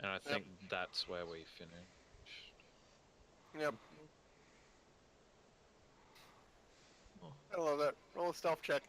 And I think that's where we finished. Yep. Oh. I love that. Roll a stealth check.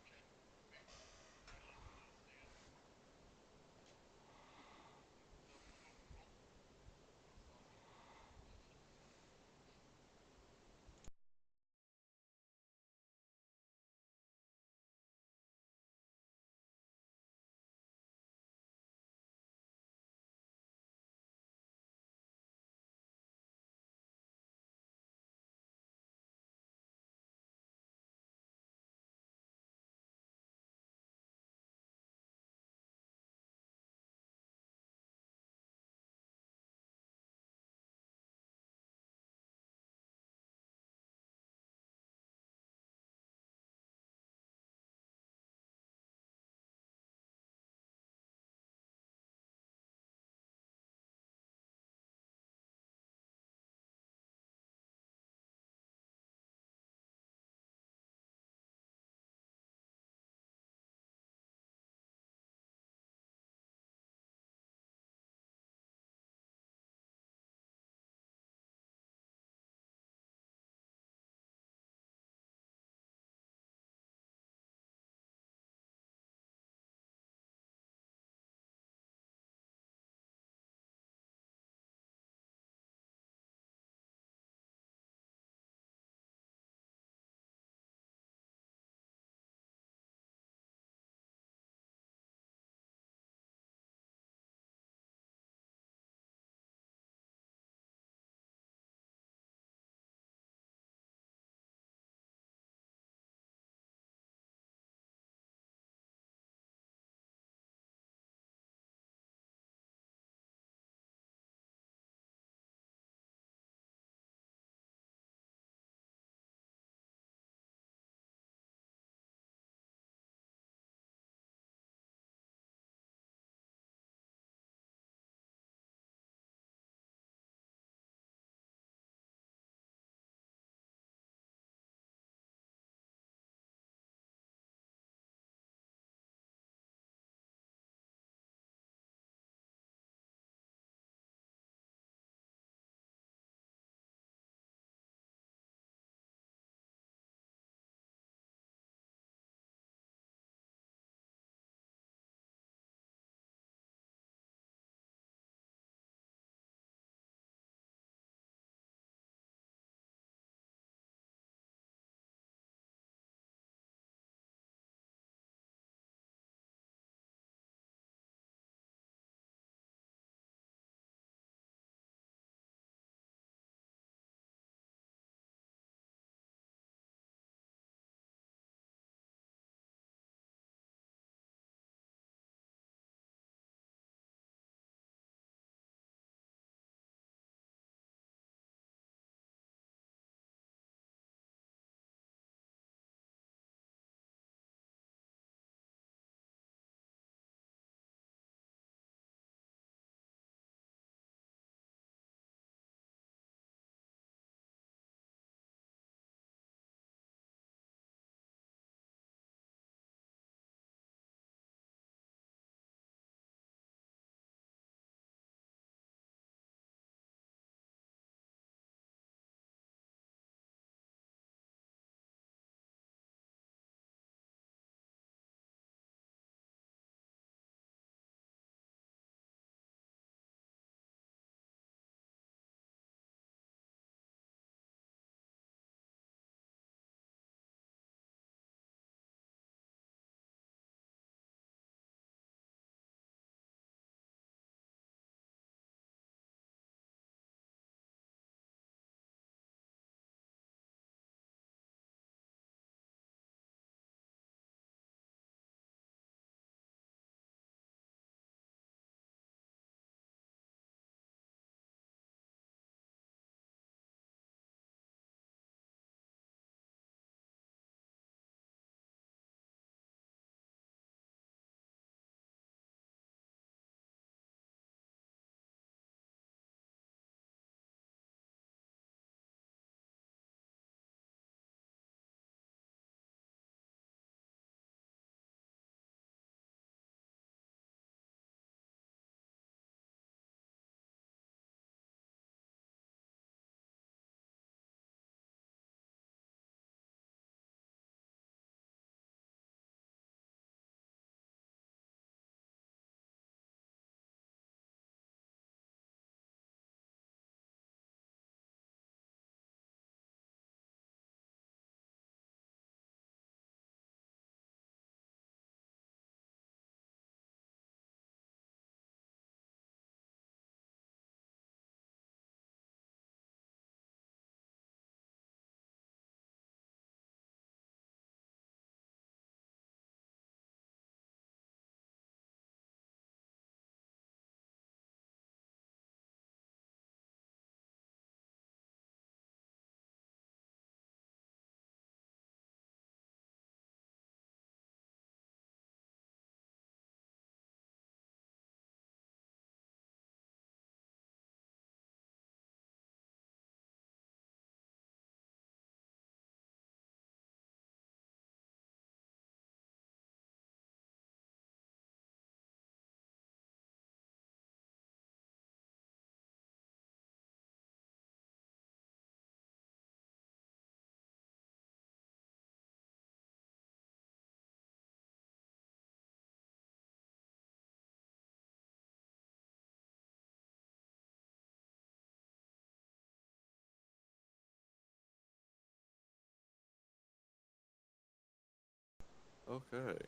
Okay.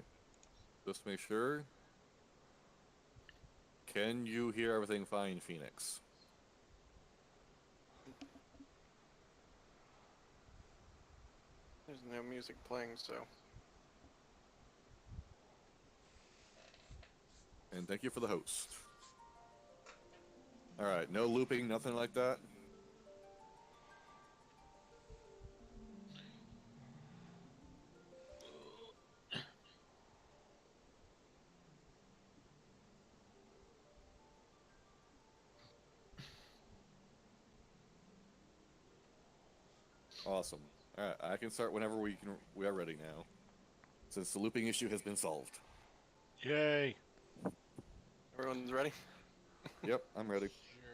Just make sure. Can you hear everything fine, Phoenix? There's no music playing, so. And thank you for the host. Alright, no looping, nothing like that? Awesome. Alright, I can start whenever we are ready now. Since the looping issue has been solved. Yay! Everyone's ready? Yep, I'm ready. Sure.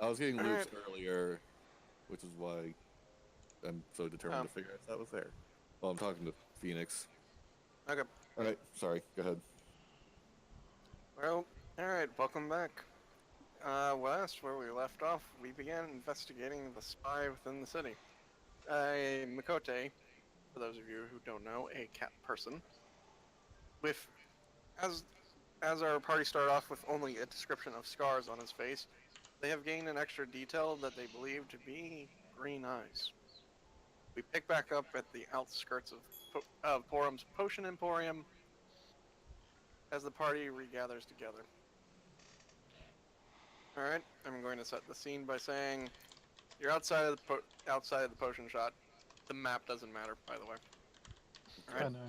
I was getting loops Alright. earlier, which is why I'm so determined Oh. to figure out if that was there. Well, I'm talking to Phoenix. Okay. Alright, sorry, go ahead. Well, alright, welcome back. Last, where we left off, we began investigating the spy within the city. Mikote, for those of you who don't know, a cat person. With, as our party started off with only a description of scars on his face, they have gained an extra detail that they believe to be green eyes. We pick back up at the outskirts of Porum's Potion Emporium as the party regathers together. Alright, I'm going to set the scene by saying you're outside of the potion shot. The map doesn't matter, by the way. I Alright. know.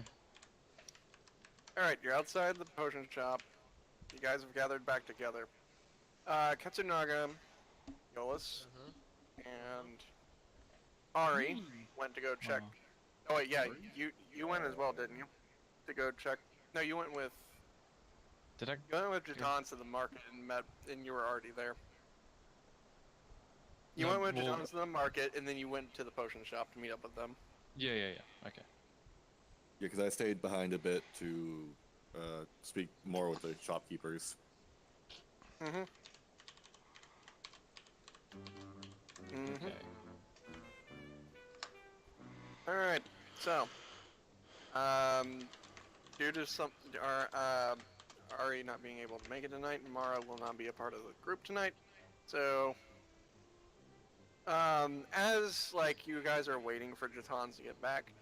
Alright, you're outside the potion shop. You guys have gathered back together. Katsunaga, Yolis, and Ari went to go check. Oh wait, yeah, you went as well, didn't you? To go check. No, you went with Did I? You went with Jatans to the market and you were already there. You No, went with well- Jatans to the market, and then you went to the potion shop to meet up with them. Yeah. Okay. Yeah, because I stayed behind a bit to speak more with the shopkeepers. Mm-hmm. Okay. Alright, so, due to Ari not being able to make it tonight, Mara will not be a part of the group tonight, so, as, like, you guys are waiting for Jatans to get back,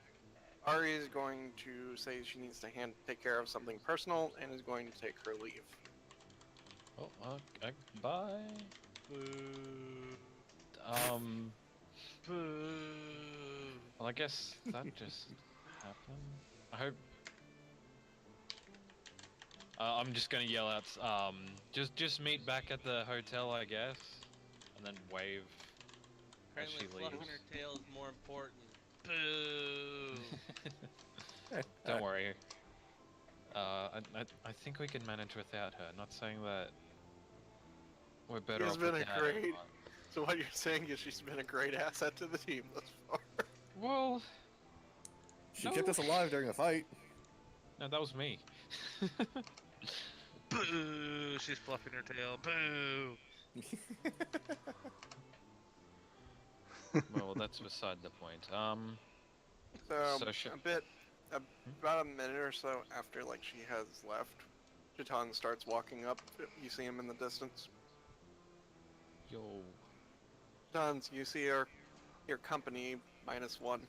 Ari is going to say she needs to take care of something personal, and is going to take her leave. Oh, bye. Boo. Boo. Well, I guess that just happened. I hope. I'm just gonna yell out. Just meet back at the hotel, I guess, and then wave as Apparently, she fluffing leaves. her tail is more important. Boo. Don't worry. I think we can manage without her. Not saying that we're better She's off been a without her, great. but- So what you're saying is she's been a great asset to the team thus far. Well, She No. kept us alive during the fight. no, that was me. Boo. She's fluffing her tail. Boo. Well, that's beside the point. So, So should- about a minute or so after like she has left, Jatan starts walking up. You see him in the distance. Yo. Jatan, you see your company -1.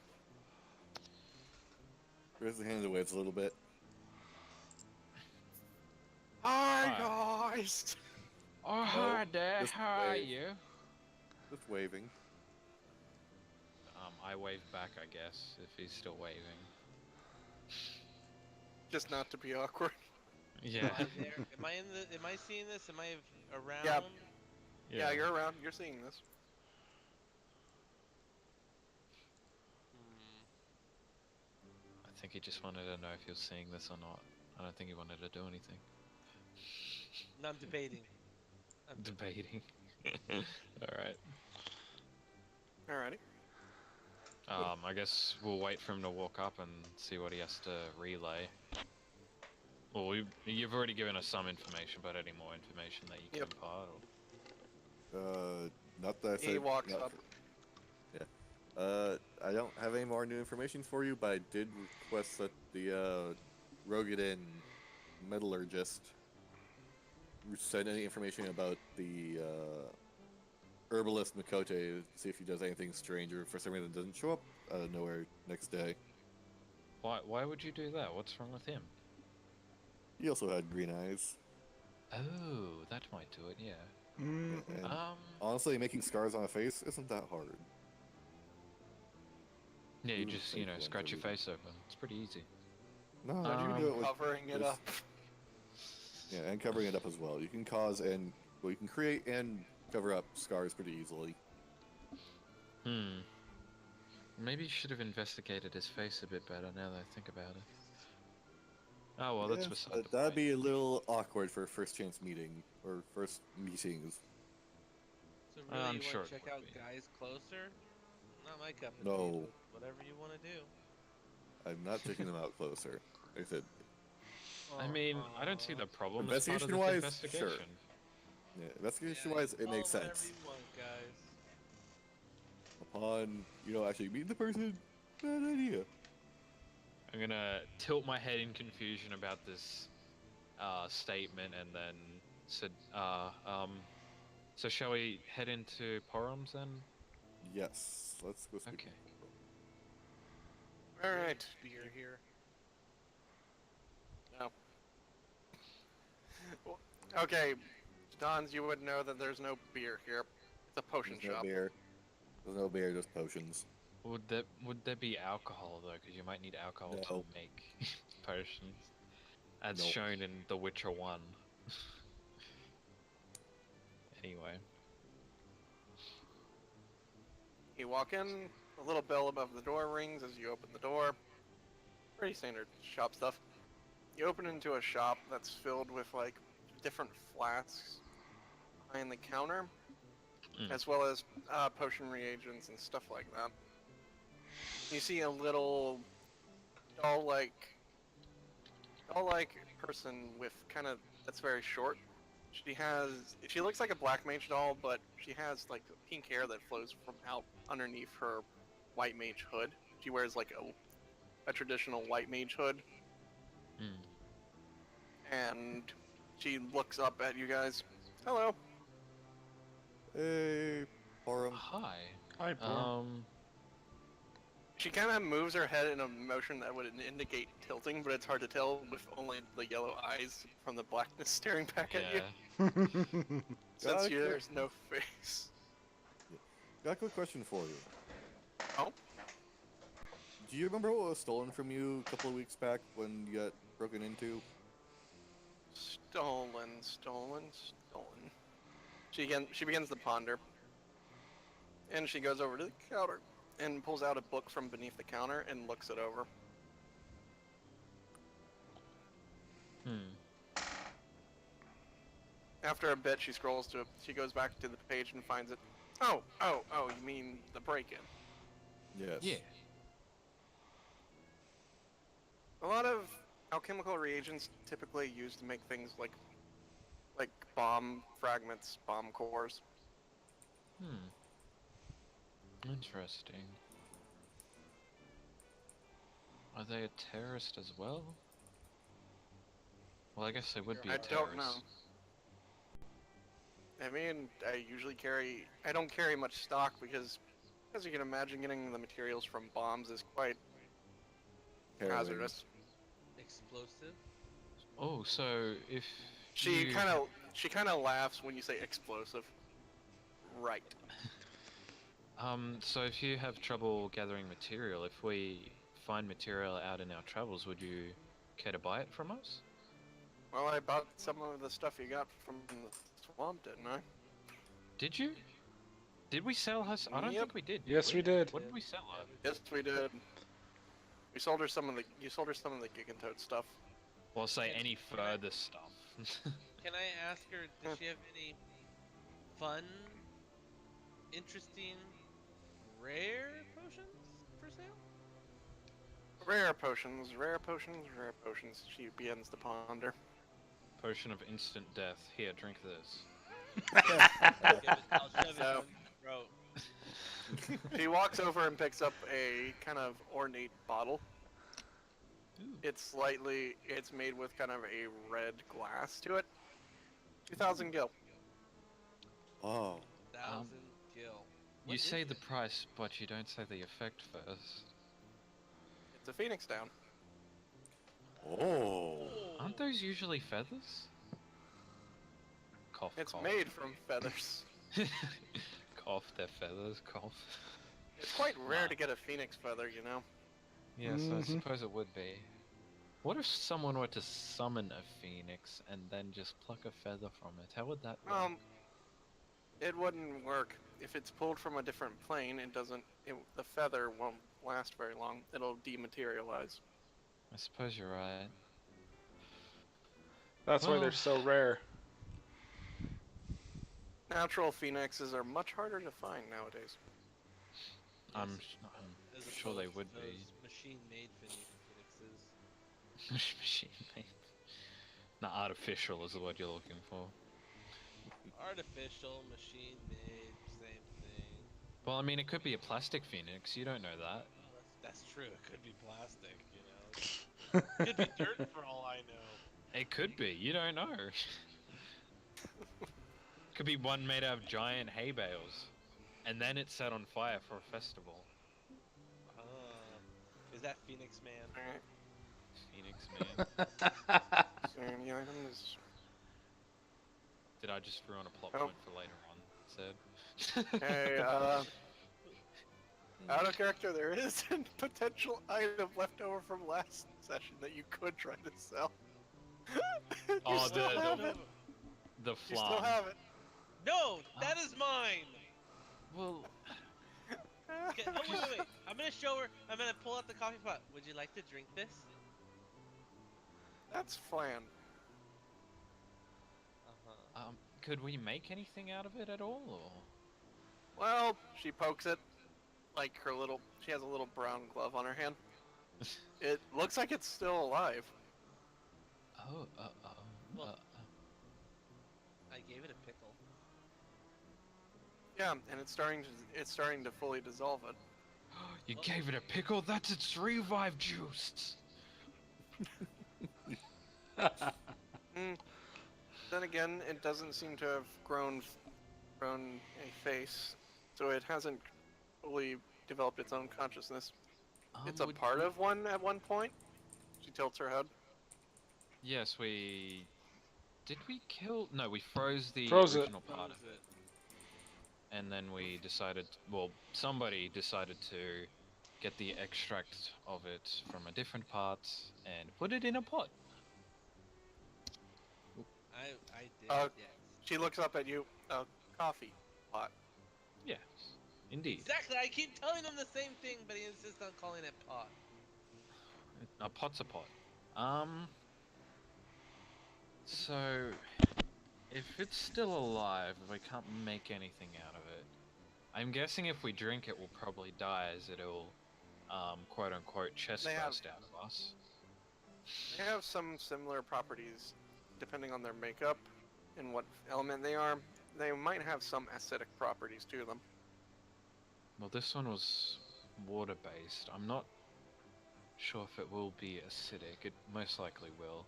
Raise the hand waves a little bit. Hi Hi. guys. Oh, hi there. just How are wave. you? Just waving. I wave back, I guess, if he's still waving. Just not to be awkward. Yeah. Am I in the? Am I seeing this? Am I around? Yeah. Yeah, you're around. You're seeing this. Hmm. I think he just wanted to know if you're seeing this or not. I don't think he wanted to do anything. No, I'm debating. I'm Debating. Alright. Alrighty. I guess we'll wait for him to walk up and see what he has to relay. Well, you've already given us some information, but any more information that you can Yep. impart? Or... Not that I said. He walks not- up. Yeah. I don't have any more new information for you, but I did request that the Rogadin metallurgist send any information about the herbalist Mikote to see if he does anything strange or for some reason doesn't show up out of nowhere next day. Why would you do that? What's wrong with him? He also had green eyes. Oh, that might do it, yeah. And Um, honestly, making scars on a face isn't that hard. yeah, you Ooh, just, fake ones, scratch your everything. face open. It's pretty easy. No, No, you can do it with covering it this- up. Yeah, and covering it up as well. You can cause and well, you can create and cover up scars pretty easily. Maybe you should have investigated his face a bit better now that I think about it. Oh, well, that's Yeah, beside but the that'd point. be a little awkward for a first chance meeting or first meetings. So really, I'm you sure want it to check would out be. guys closer? Not my cup of No. tea. But whatever you want to do. I'm not checking them out closer. Like I said, I mean, I don't see the problem as part of this Investigation-wise, investigation. sure. yeah, investigation-wise, it makes Whatever sense. you want, guys. Upon, actually meeting the person, bad idea. I'm gonna tilt my head in confusion about this statement and then said, so shall we head into Porums then? Yes, let's go speak. Okay. All right. Beer here. No. Well, okay, Dons, you would know that there's no beer here. It's a potion There's no shop. beer. There's no beer, just potions. Would there be alcohol though? Because you might need alcohol to No. make potions, as Nope. shown in The Witcher 1. Anyway, You walk in, a little bell above the door rings as you open the door. Pretty standard shop stuff. You open into a shop that's filled with like different flasks behind the counter, as well as potion reagents and stuff like that. You see a little doll-like person with that's very short. She looks like a black mage doll, but she has like pink hair that flows from out underneath her white mage hood. She wears like a traditional white mage hood, and she looks up at you guys. Hello. Hey, Porum. hi. Hi, Porum. She kind of moves her head in a motion that would indicate tilting, but it's hard to tell with only the yellow eyes from the blackness staring back at you. Yeah. Since Got a there's no face. Got a quick question for you. Oh? Do you remember what was stolen from you a couple of weeks back when you got broken into? Stolen. She begins to ponder. And she goes over to the counter and pulls out a book from beneath the counter and looks it over. After a bit, she goes back to the page and finds it. Oh, you mean the break-in. Yes. Yeah. A lot of alchemical reagents typically used to make things like bomb fragments, bomb cores. Interesting. Are they a terrorist as well? Well, I guess they would be a I terrorist. don't know. I mean, I don't carry much stock because, as you can imagine, getting the materials from bombs is quite Harrowing. hazardous. Explosive. Oh, so if She you... kind of laughs when you say explosive. Right. So if you have trouble gathering material, if we find material out in our travels, would you care to buy it from us? Well, I bought some of the stuff you got from the swamp, didn't I? Did you? Did we sell her? I don't Yep. think we did. Yes, we did. What did we sell her? Yes, we did. You sold her some of the Gigantoad stuff. Well, say any further stuff. Can I ask her, does she have any fun, interesting, rare potions for sale? Rare potions. She begins to ponder. Potion of instant death. Here, drink this. I'll shove it So- down your throat. He walks over and picks up a kind of ornate bottle. Ooh. It's made with kind of a red glass to it. 2,000 gil. Oh. 1,000 gil. You What say is the it? price, but you don't say the effect first. It's a phoenix down. Oh. Aren't those usually feathers? Cough, It's cough. made from feathers. Cough, they're feathers, cough. It's quite rare Nah. to get a phoenix feather, you know. Yes, I Mhm. suppose it would be. What if someone were to summon a phoenix and then just pluck a feather from it? How would that work? It wouldn't work. If it's pulled from a different plane, the feather won't last very long. It'll dematerialize. I suppose you're right. That's why Well, they're so rare. Natural phoenixes are much harder to find nowadays. I'm As sure they opposed would to be. those machine-made phoenixes. Machine made. Not artificial is the word you're looking for. Artificial, machine-made, same thing. Well, I mean, it could be a plastic phoenix. You don't know that. Well, that's true. It could be plastic, you know. It could be dirt for all I know. It could be. You don't know. Could be one made out of giant hay bales, and then it's set on fire for a festival. Is that Phoenix Man? Alright, Phoenix man. so the item is... Did I just ruin a plot Oh. point for later on? Said. Hey, out of character, there is a potential item left over from last session that you could try to sell. You Oh, still have it. The You flan. still have it. No, that is mine. Well, Okay, oh, wait. I'm gonna show her. I'm gonna pull out the coffee pot. Would you like to drink this? That's flan. could we make anything out of it at all, or? Well, she pokes it. Like she has a little brown glove on her hand. It looks like it's still alive. Oh, Well- I gave it a pickle. Yeah, and it's starting to fully dissolve it. You gave it a pickle? That's its revive juice! Then again, it doesn't seem to have grown a face, so it hasn't fully developed its own consciousness. It's a part of one at one point. She tilts her head. Yes, we... Did we kill... No, we froze the Froze it. original part of it. And then we decided... Well, somebody decided to get the extract of it from a different part and put it in a pot. I did. Yes. Yes. She looks up at you. A coffee pot. Yes, indeed. Exactly. I keep telling him the same thing, but he insists on calling it pot. A pot's a pot. So, if it's still alive, if I can't make anything out of it, I'm guessing if we drink it, we'll probably die, as it'll, quote-unquote, chest They have- burst out of us. They have some similar properties, depending on their makeup and what element they are. They might have some acidic properties to them. Well, this one was water-based. I'm not sure if it will be acidic. It most likely will.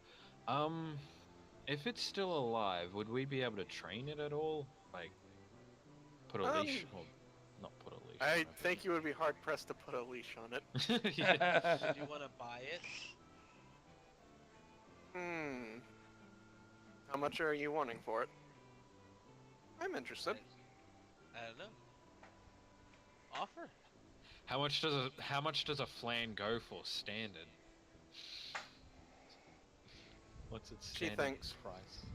If it's still alive, would we be able to train it at all? Like, put a leash? Well, not put a leash on I it, think you would be hard pressed to put a leash on it. but- Yeah. Would you want to buy it? How much are you wanting for it? I'm interested. I don't know. Offer. How much does a flan go for standard? What's its She standard thinks. price?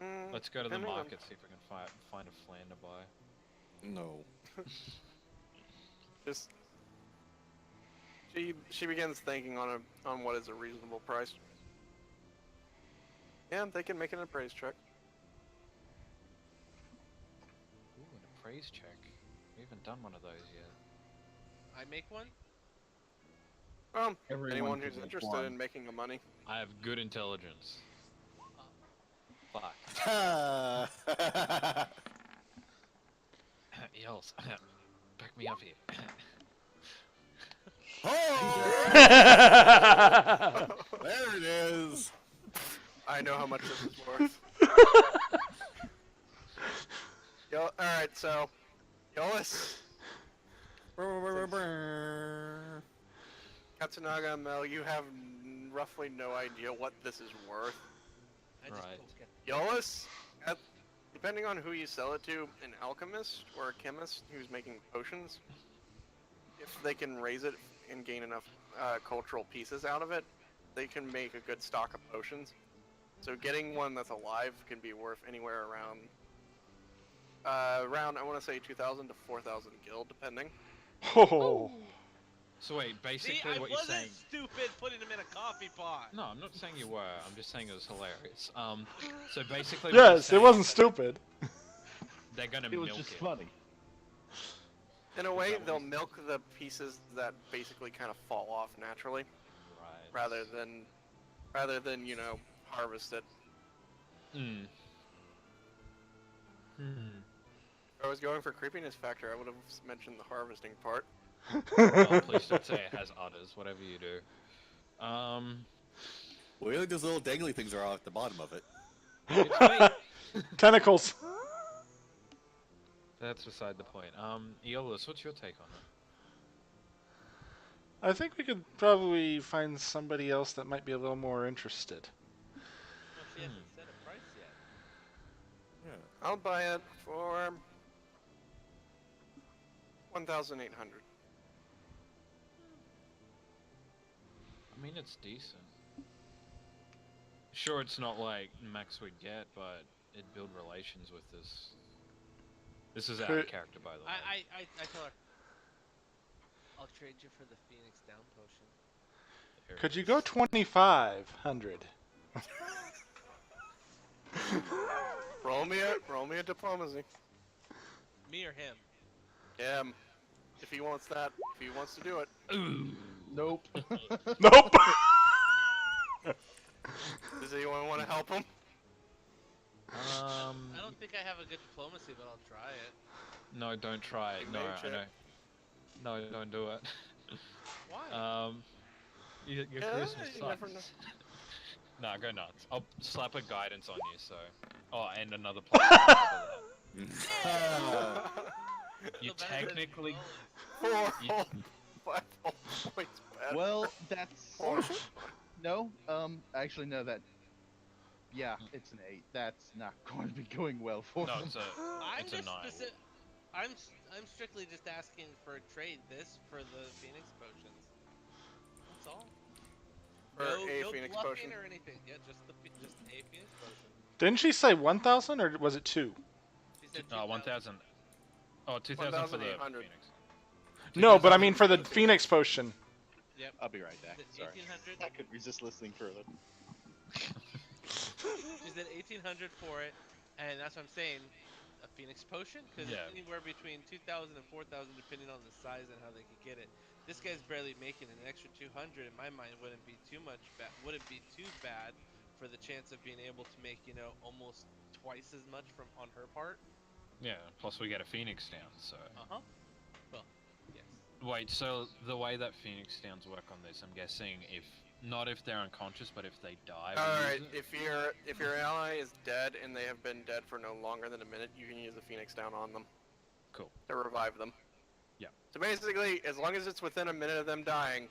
Hmm, Let's go to the depending on- market, see if we can find a flan to buy. No. Just she begins thinking on what is a reasonable price. Yeah, they can make an appraise check. Ooh, an appraise check. We haven't done one of those yet. I make one. Everyone Anyone can who's make interested one. in making the money. I have good intelligence. Fuck. Eels, back me up here. Oh! There it is. I know how much this is worth. Alright, so, Yolis, Katsunaga, and Mel, you have roughly no idea what this is worth. I just Right. poke it. Yolis, depending on who you sell it to, an alchemist or a chemist who's making potions, if they can raise it and gain enough cultural pieces out of it, they can make a good stock of potions. So getting one that's alive can be worth anywhere around, I want to say 2,000 to 4,000 gil, depending. Oh. So wait, See, basically I what you're wasn't saying... stupid putting them in a coffee pot. No, I'm not saying you were. I'm just saying it was hilarious. So basically, what you're Yes, it saying wasn't is that stupid. they're gonna It was milk just it. funny. In a way, that what they'll he's- milk the pieces that basically kind of fall off naturally, Right. rather than you know, harvest it. Hmm. If I was going for creepiness factor, I would have mentioned the harvesting part. Well, please don't say it has udders. Whatever you do. Well, you know those little dangly things are at the bottom of it. It's me. Tentacles. That's beside the point. Eolus, what's your take on it? I think we could probably find somebody else that might be a little more interested. Well, she hasn't set a price yet. Yeah. I'll buy it for 1,800. I mean, it's decent. Sure, it's not like max we'd get, but it'd build relations with this. This is out of character, by the way. I tell her, I'll trade you for the Phoenix Down potion. There it Could you is. go 2,500? Roll me a diplomacy. Me or him? Yeah, if he wants that, if he wants to do it. Ooh. Nope. Nope. Does anyone want to help him? I don't think I have a good diplomacy, but I'll try it. No, don't try it. Big No, name I check. know. No, don't do it. Why? Your Yeah, charisma you never sucks. Nah, go nuts. I'll slap a guidance on you, so... Oh, and another plus on top of that. You Feel better than technically... rolling. 4 whole 5 whole points bad. Well, that's Four. no. Actually, no. Yeah, it's an 8. That's not going to be going well for No, him. it's a... I'm It's a just 9. I'm strictly just asking for a trade this for the Phoenix potions. That's all. For a no Phoenix bluffing potion. or anything. Yeah, just a Phoenix potion. Didn't she say 1,000 or was it 2? She said 1,000. Oh, 2,000 for the 1,800. Phoenix. No, but I 2,000 mean for the Phoenix potion. Yep. I'll be right back. She Sorry. said 1,800. I couldn't resist listening further. She said 1,800 for it, and that's what I'm saying. A Phoenix potion, because Yeah. it's anywhere between 2,000 and 4,000 depending on the size and how they could get it. This guy's barely making an extra 200. In my mind, wouldn't be too bad for the chance of being able to make, you know, almost twice as much from on her part. Yeah, plus we get a Phoenix down, so... Uh-huh. Well, yes. Wait, so the way that Phoenix Downs work on this, I'm guessing not if they're unconscious, but if they die. we Alright, use it? if your ally is dead and they have been dead for no longer than a minute, you can use a Phoenix down on them Cool. to revive them. Yeah. So basically, as long as it's within a minute of them dying,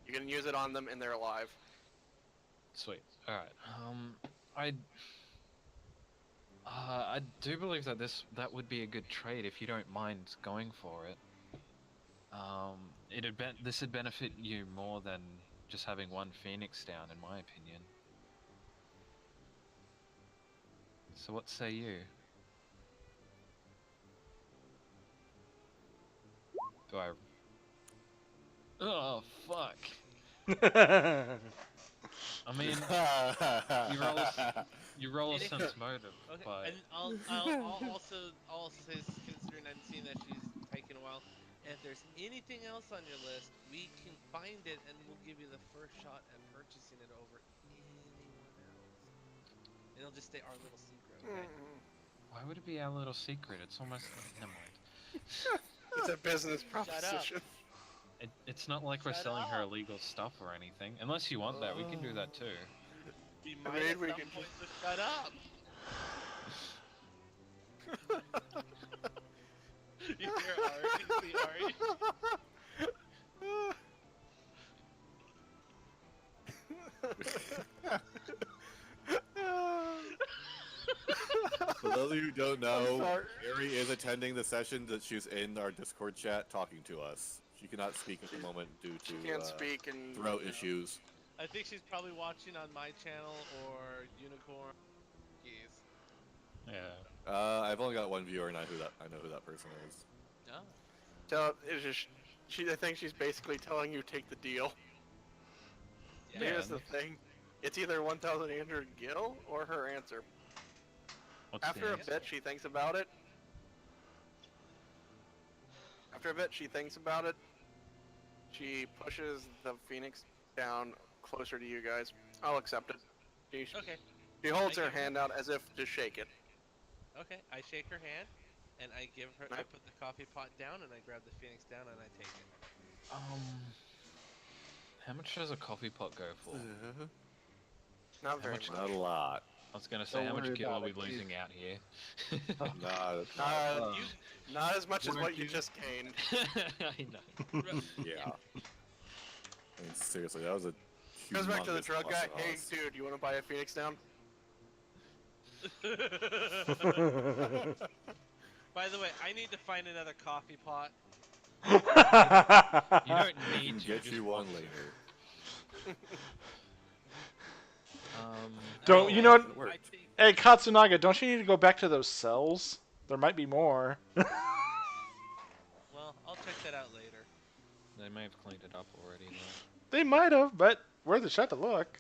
you can use it on them and they're alive. Sweet. Alright. I do believe that that would be a good trade if you don't mind going for it. This would benefit you more than just having one Phoenix down, in my opinion. So what say you? Do I... Oh, fuck. I mean, you roll a Any- sense motive, Okay, but... and I'll also say, considering I'm seeing that she's taking a while, and if there's anything else on your list, we can find it and we'll give you the first shot at purchasing it over anyone else. And it'll just stay our little secret, okay? Mm. Why would it be our little secret? It's almost... Never mind. It's a business up. proposition. It's not like we're Shut selling her up. illegal stuff or anything. Unless you want that, we can do that too. We I might mean, at we some can point, so shut up. You hear Ari? You see Ari? For those of you who don't I'm know, sorry. Mary is attending the session that she's in our Discord chat talking to us. She cannot speak at the moment due to She can't speak and throat issues. I think she's probably watching on my channel or Unicorn. Keys. Yeah. I've only got one viewer, and I know who that person is. Oh. tell. It's just I think she's basically telling you take the deal. Yeah. Here's the thing: it's either 1,800 gil or her answer. What's After the a bit, she thinks about it. After a bit, she thinks about it. She pushes the phoenix down closer to you guys. I'll accept it. Okay. She holds I her give her- hand out as if to shake it. Okay. I shake her hand, and I give her. I Right. put the coffee pot down, and I grab the phoenix down, and I take it. How much does a coffee pot go for? Not very much- much. Not a lot. I was gonna say, Don't how much worry gil are about we it, losing out here? Not. You. Not as much as what you Working. just gained. I know. Yeah. I mean, seriously, that was a. Goes back to the humongous drug guy. loss. Hey, dude, you want to buy a phoenix down? By the way, I need to find another coffee pot. You don't We need can to. get just you one want to. later. Don't- you know what- It worked. I think. Hey, Katsunaga, don't you need to go back to those cells? There might be more. Well, I'll check that out later. They may have cleaned it up already, though. They might have, but worth a shot to look.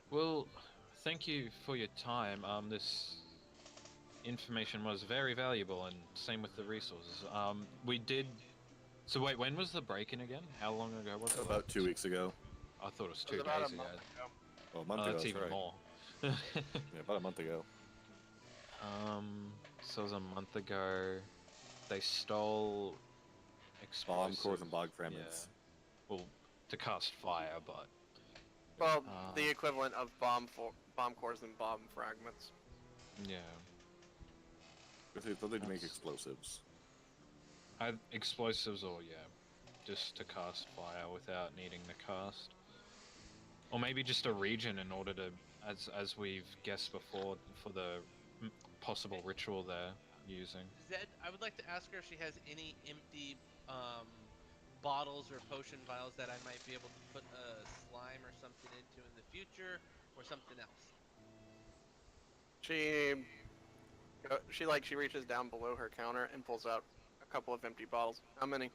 Well, thank you for your time. This information was very valuable, and same with the resources. We did. So wait, when was the break-in again? How long ago was it? About 2 weeks ago. I thought it was It 2 was about days a ago. month ago. Well, a month Oh, ago. that's That's even right. more. Yeah, about a month ago. So it was a month ago. They stole Bomb explosives. cores and bog fragments. Well, to cast fire, but Well, Uh, the equivalent of bomb cores and bomb fragments. yeah. Because they thought they'd make explosives. Explosives or yeah, just to cast fire without needing the cast. Or maybe just a region in order to, as we've guessed before, for the possible ritual they're using. Zed, I would like to ask her if she has any empty bottles or potion vials that I might be able to put a slime or something into in the future, or something else. She reaches down below her counter and pulls out a couple of empty bottles. How many?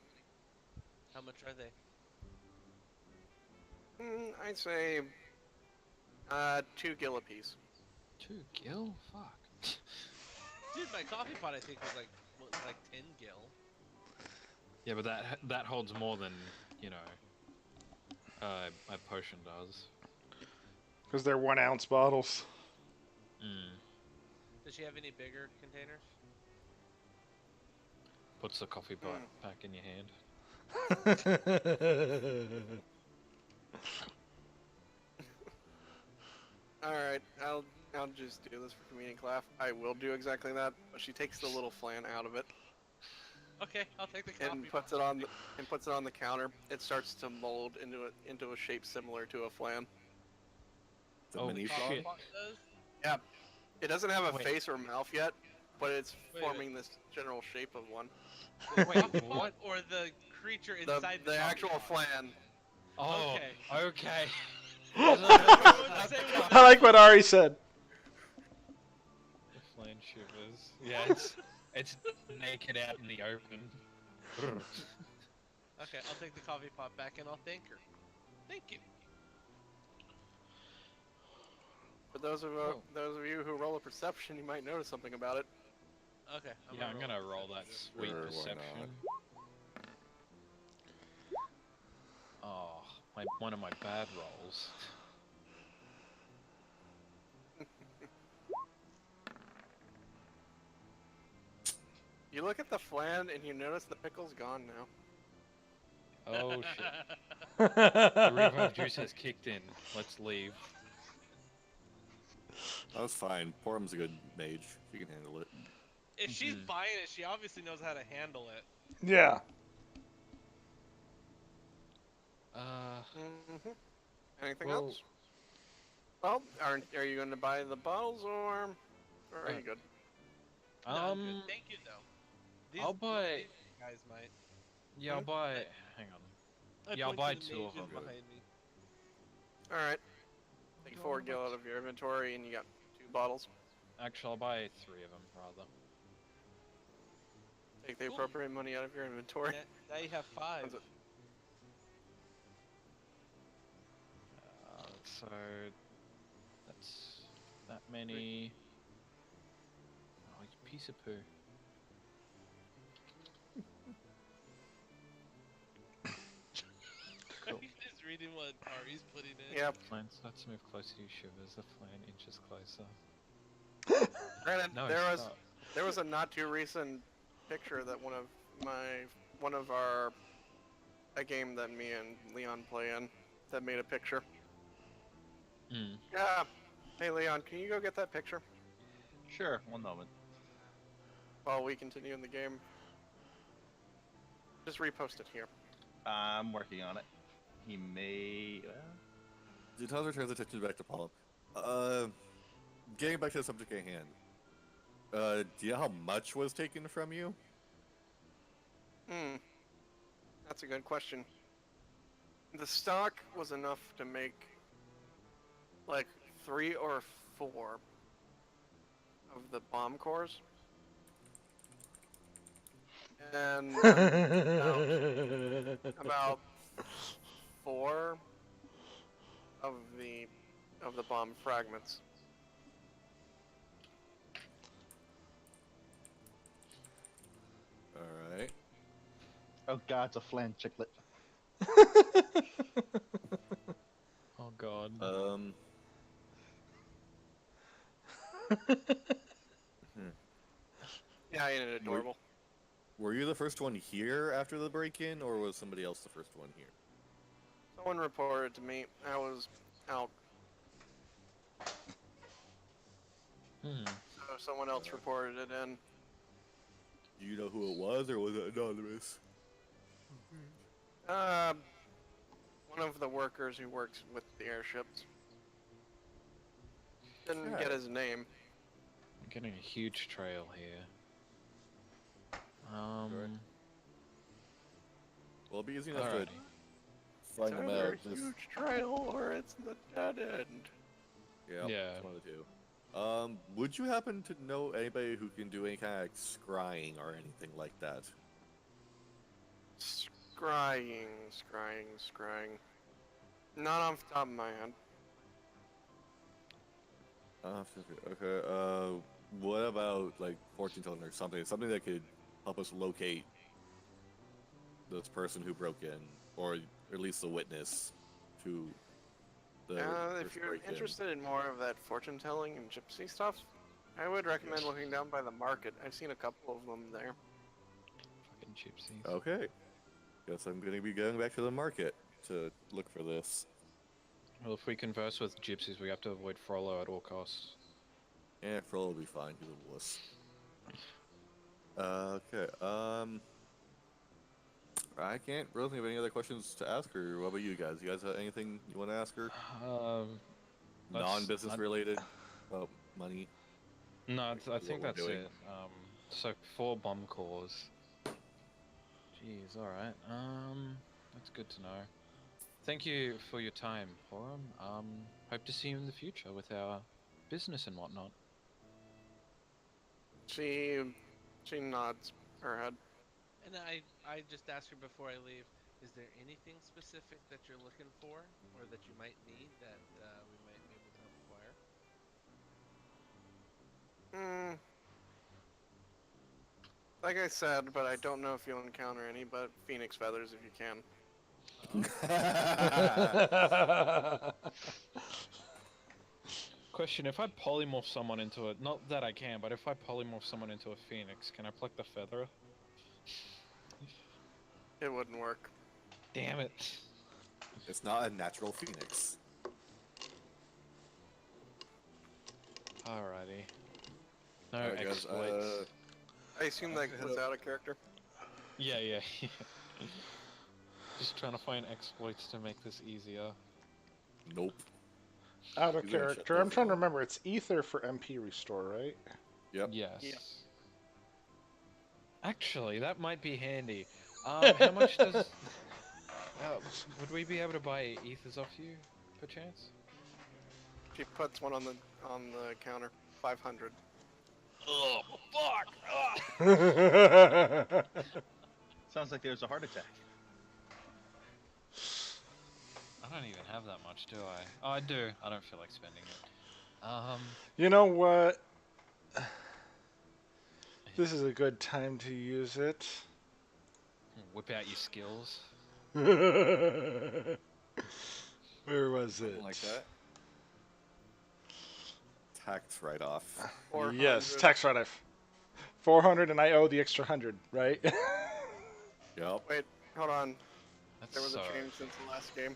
How much are they? I'd say 2 gil apiece. 2 gil? Fuck. Dude, my coffee pot I think was like 10 gil. Yeah, but that holds more than, you know, a potion does. Because they're 1 ounce bottles. Does she have any bigger containers? Puts the coffee pot back in your hand. Alright, I'll just do this for comedic laugh. I will do exactly that, but she takes the little flan out of it Okay, I'll take the coffee and puts it on the counter. It starts to mold into a shape similar to a flan. The Oh, mini shit. frog? pot does? Yeah. It doesn't have a Wait. face or mouth yet, but it's Wait. forming this general shape of one. The Wait, coffee pot what? or the creature The inside the coffee actual pot? flan. Oh, Okay. okay. I like what Ari said. The flan shivers. Yeah, it's naked out in the open. Okay, I'll take the coffee pot back and I'll thank her. Thank you. For those of you who roll a perception, you might notice something about it. Okay. Yeah, I'm gonna roll that sweet Sure, why perception. Oh, one of my bad rolls. You look at the flan and you notice the pickle's gone now. Oh shit. The revive juice has kicked in. Let's leave. That was fine. Porum's a good mage. She can handle it. If she's Mhm. buying it, she obviously knows how to handle it. Yeah. Mm-hmm. Anything Well, else? Well, are you going to buy the bottles or are you good? No, I'm good. Thank you though. I'll buy. These guys might. Yeah, I'll buy. Hang on. I Yeah, I'll point buy to the 2 of mages them. behind me. All right. Take 4 gil out of your inventory and you got 2 bottles. Actually, I'll buy 3 of them rather. Take the Cool. appropriate money out of your inventory. Now you have 5. How's it? So that's that many. Oh, you piece of poo. Are you guys reading what Ari's putting in? Yep. Flan starts to move closer to you, shivers. The flan inches closer. Granted, No, stop. there was a not too recent picture that one of our a game that me and Leon play in that made a picture. Mm. Yeah. Hey Leon, can you go get that picture Sure, one moment. while we continue in the game? Just repost it here. I'm working on it. He may. Jutaz turns attention back to Paul. Getting back to the subject at hand. Do you know how much was taken from you? That's a good question. The stock was enough to make like 3 or 4 of the bomb cores. And about 4 of the bomb fragments. Alright. Oh god, it's a flan chiclet. Oh god. Yeah, ain't it adorable? Were you the first one here after the break-in, or was somebody else the first one here? Someone reported to me. I was out, Hmm. so someone else reported it in. Do you know who it was, or was it anonymous? One of the workers who works with the airships. Didn't Okay. get his name. I'm getting a huge trail here. Well, it'll be easy enough to Alrighty. find them Either out. a huge trail or it's the dead end. Yeah, Yeah. it's one of the two. Would you happen to know anybody who can do any kind of like, scrying or anything like that? Scrying. Not off the top of my head. Okay, what about, like, fortune telling or something? Something that could help us locate this person who broke in, or at least the witness to the If first you're break-in. interested in more of that fortune telling and gypsy stuff, I would recommend looking down by the market. I've seen a couple of them there. Fucking gypsies. Okay. Guess I'm gonna be going back to the market to look for this. Well, if we converse with gypsies, we have to avoid Frollo at all costs. Yeah, Froll will be fine. He's a wuss. Okay, I can't really think of any other questions to ask her. What about you guys? You guys have anything you want to ask her? That's- Non-business related? About money? No, I what think we're that's doing. it. So 4 bomb cores. Jeez, alright. That's good to know. Thank you for your time, Horum. Hope to see you in the future with our business and whatnot. She nods her head. And I just asked her before I leave, is there anything specific that you're looking for or that you might need that we might be able to help acquire? Like I said, but I don't know if you'll encounter any, but phoenix feathers if you can. Question: if I polymorph someone into a, not that I can, but if I polymorph someone into a phoenix, can I pluck the feather? It wouldn't work. Damn it! It's not a natural phoenix. Alrighty. No Alright, guys, exploits. I assume that cuts out a character. Yeah, yeah. Just trying to find exploits to make this easier. Nope. Out of You're gonna shut character. I'm those trying to down. remember. It's ether for MP restore, right? Yep. Yes. Yeah. Actually, that might be handy. How much does? Would we be able to buy ethers off you, perchance? She puts one on the counter. 500. Oh fuck! Sounds like there's a heart attack. I don't even have that much, do I? Oh, I do. I don't feel like spending it. You know what? This is a good time to use it. Whip out your skills. Where was it? Something like that. Tax write-off. 400. Yes, tax write-off. 400, and I owe the extra 100, right? Yep. Wait, hold on. That's There was so... a change since the last game.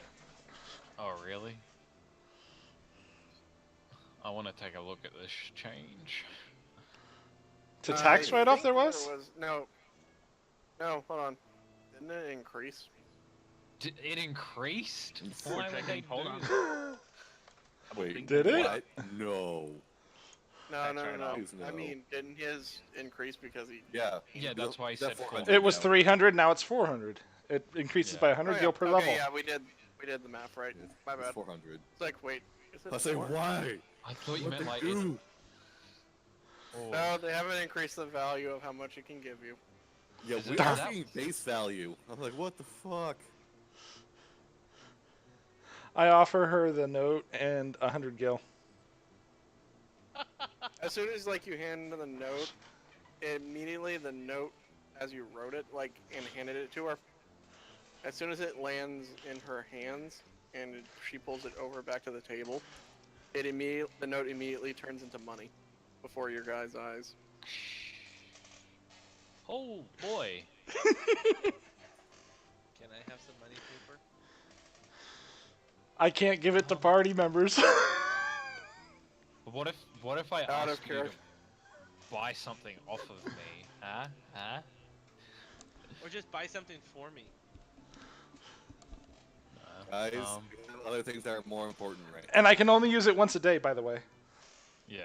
Oh, really? I want to take a look at this change. To tax I write-off think there was? No. No, hold on. Didn't it increase? It increased? It's Why would checking, they hold do on. that? Wait. Did it? What? No. No, Tax no, no, no. write-off. I No. mean, didn't his increase because he... Yeah. Yeah, that's why I Is that said 400 It was now? 300, now it's 400. It increases Yeah. by 100 Oh, yeah. gil per Okay, level. yeah, we did the math right. It's My bad. 400. It's like, wait, is it I say, 4? why? I thought you What meant they like... do? Oh. No, they haven't increased the value of how much it can give you. Yeah, Is we it are that- seeing base value. I'm like, what the fuck? I offer her the note and 100 gil. As soon as like you hand the note, immediately the note, as you wrote it, like and handed it to her, as soon as it lands in her hands and she pulls it over back to the table, the note immediately turns into money before your guys' eyes. Oh, boy. Can I have some money paper? I can't give it to party members. What if I Out ask of you to character. buy something off of me? Huh? Huh? Or just buy something for me? Guys, Um, we have other things that are more important right And I can only use it once a day, by the way. yeah,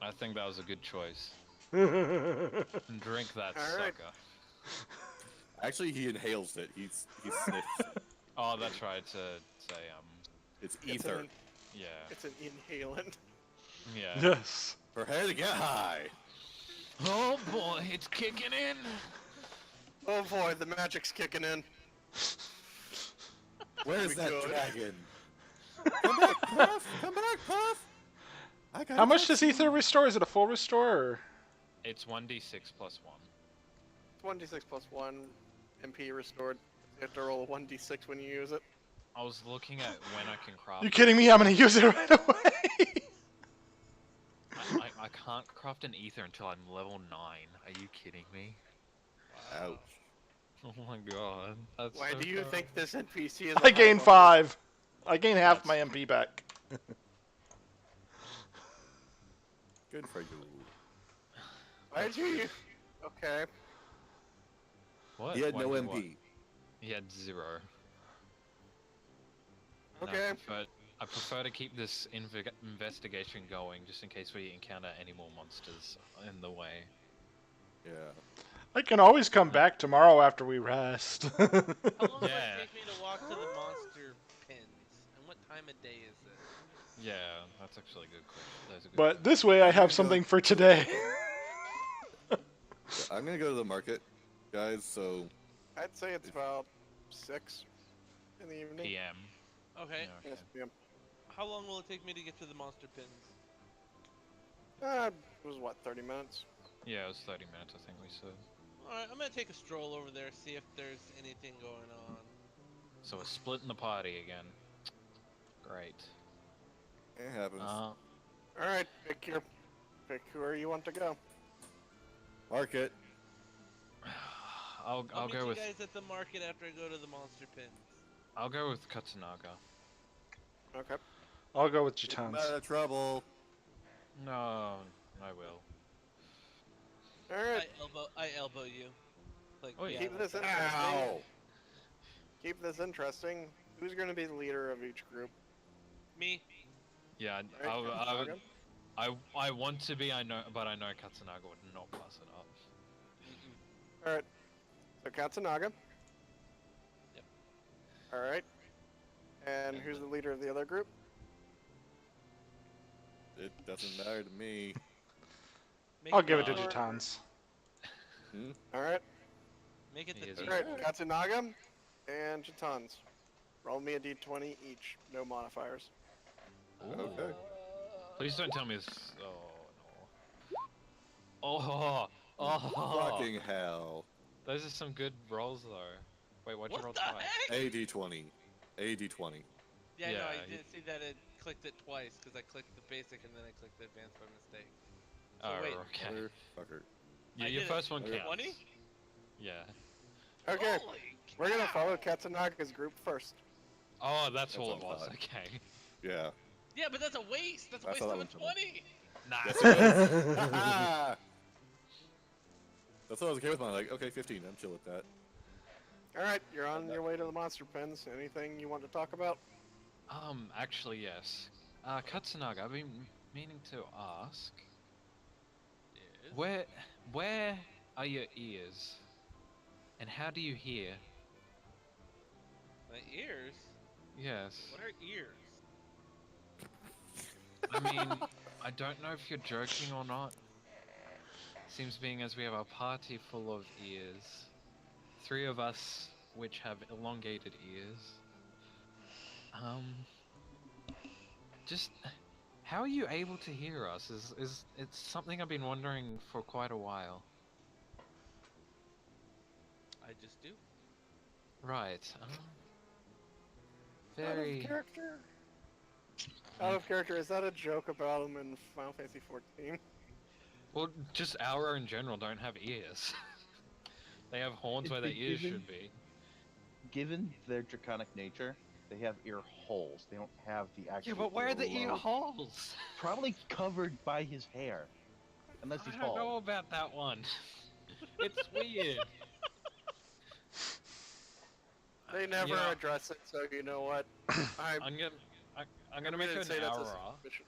I think that was a good choice. It's And drink that Alright. sucker. Actually, he inhales it. He sniffs it. Oh, that's right, to say, It's It's ether. an, yeah. it's an inhalant. Yeah. Yes. For her to get high. Oh boy, it's kicking in! Oh boy, the magic's kicking in. Where's We that could. dragon? Come back, Puff! Come back, Puff! I got How much does ether restore? Is it a full restore? Or? It's 1d6 plus 1. 1d6 plus 1, MP restored. You have to roll a 1d6 when you use it. I was looking at when I can craft You it. kidding me? I'm gonna use it right away. I can't craft an ether until I'm level 9. Are you kidding me? Ouch. Oh my god. That's Why so do you terrible. think this NPC is? I gained 5. I gained half That's my MP back. Good for you. Why did you? Okay. What? He had Why no did what? MP. He had 0. And Okay. I prefer to keep this investigation going just in case we encounter any more monsters in the way. Yeah. I can always come back tomorrow after we rest. How long will it Yeah. take me to walk to the monster pens? And what time of day is it? Yeah, that's actually a good question. That's a good But question. this way I have something for today. Yeah, I'm gonna go to the market, guys, so... I'd say it's about 6 in the evening. PM. Okay. Yeah, okay. Yes, PM. How long will it take me to get to the monster pins? It was what, 30 minutes? Yeah, it was 30 minutes, I think we said. Alright, I'm gonna take a stroll over there, see if there's anything going on. So we're splitting the party again. Great. It happens. All right, pick where you want to go. Market. I'll I'll meet go you with guys at the market after I go to the monster pins. Katsunaga. Okay. I'll go with Keep 'em Chitans. out of trouble. No, I will. All right. I elbow you. Like Oh, yeah. Keep this interesting. Ow! Keep this interesting. Who's going to be the leader of each group? Me. Yeah, Right, Katsunaga? I want to be, I know, but I know Katsunaga would not pass it up. Mm-mm. All right. So Katsunaga. Yep. All right. And who's the leader of the other group? It doesn't matter to me. Make I'll it give it to D20. Chitans. Hmm? All right. Make it He is the All right. D20. Katsunaga and Chitans. Roll me a d20 each. No modifiers. Okay. Please don't tell me this. Oh no. Oh. Fucking hell. Those are some good rolls though. Wait, what'd you What roll the twice? heck? AD20. AD20. Yeah, no, Yeah, I didn't see that it clicked it twice because I clicked the basic and then I clicked the advanced by mistake. So Oh, wait, okay. Motherfucker. Yeah, I your did first it. one counts. 20? Yeah. Okay. Holy We're going to follow cow! Katsunaga's group first. Oh, that's That's all what it I was. thought. Okay. Yeah. Yeah, but that's a waste. That's a That's waste how of that a went for me. 20. Nah. Yes, it is. Haha! That's what I was okay with mine. Like, okay, 15. I'm chill with that. All right. You're on your way to the monster pens. Anything you want to talk about? Actually, yes. Katsunaga, I've been meaning to ask, Yes. where are your ears? And how do you hear? My ears? Yes. What are ears? I mean, I don't know if you're joking or not. Seems being as we have a party full of ears. 3 of us which have elongated ears. Just how are you able to hear us? Is it's something I've been wondering for quite a while. I just do. Right. Out of Very. character. Out of character. Is that a joke about him in Final Fantasy 14? Well, just Aura in general don't have ears. They have horns where their ears should be. Given their draconic nature, they have ear holes. They don't have the actual. Yeah, but where are the ear earlobe. holes? Probably covered by his hair, unless I he's don't know bald. about that one. It's weird. They never You know, address it, so you know what? I'm gonna, I'm gonna make an say that's a Aura. suspicion.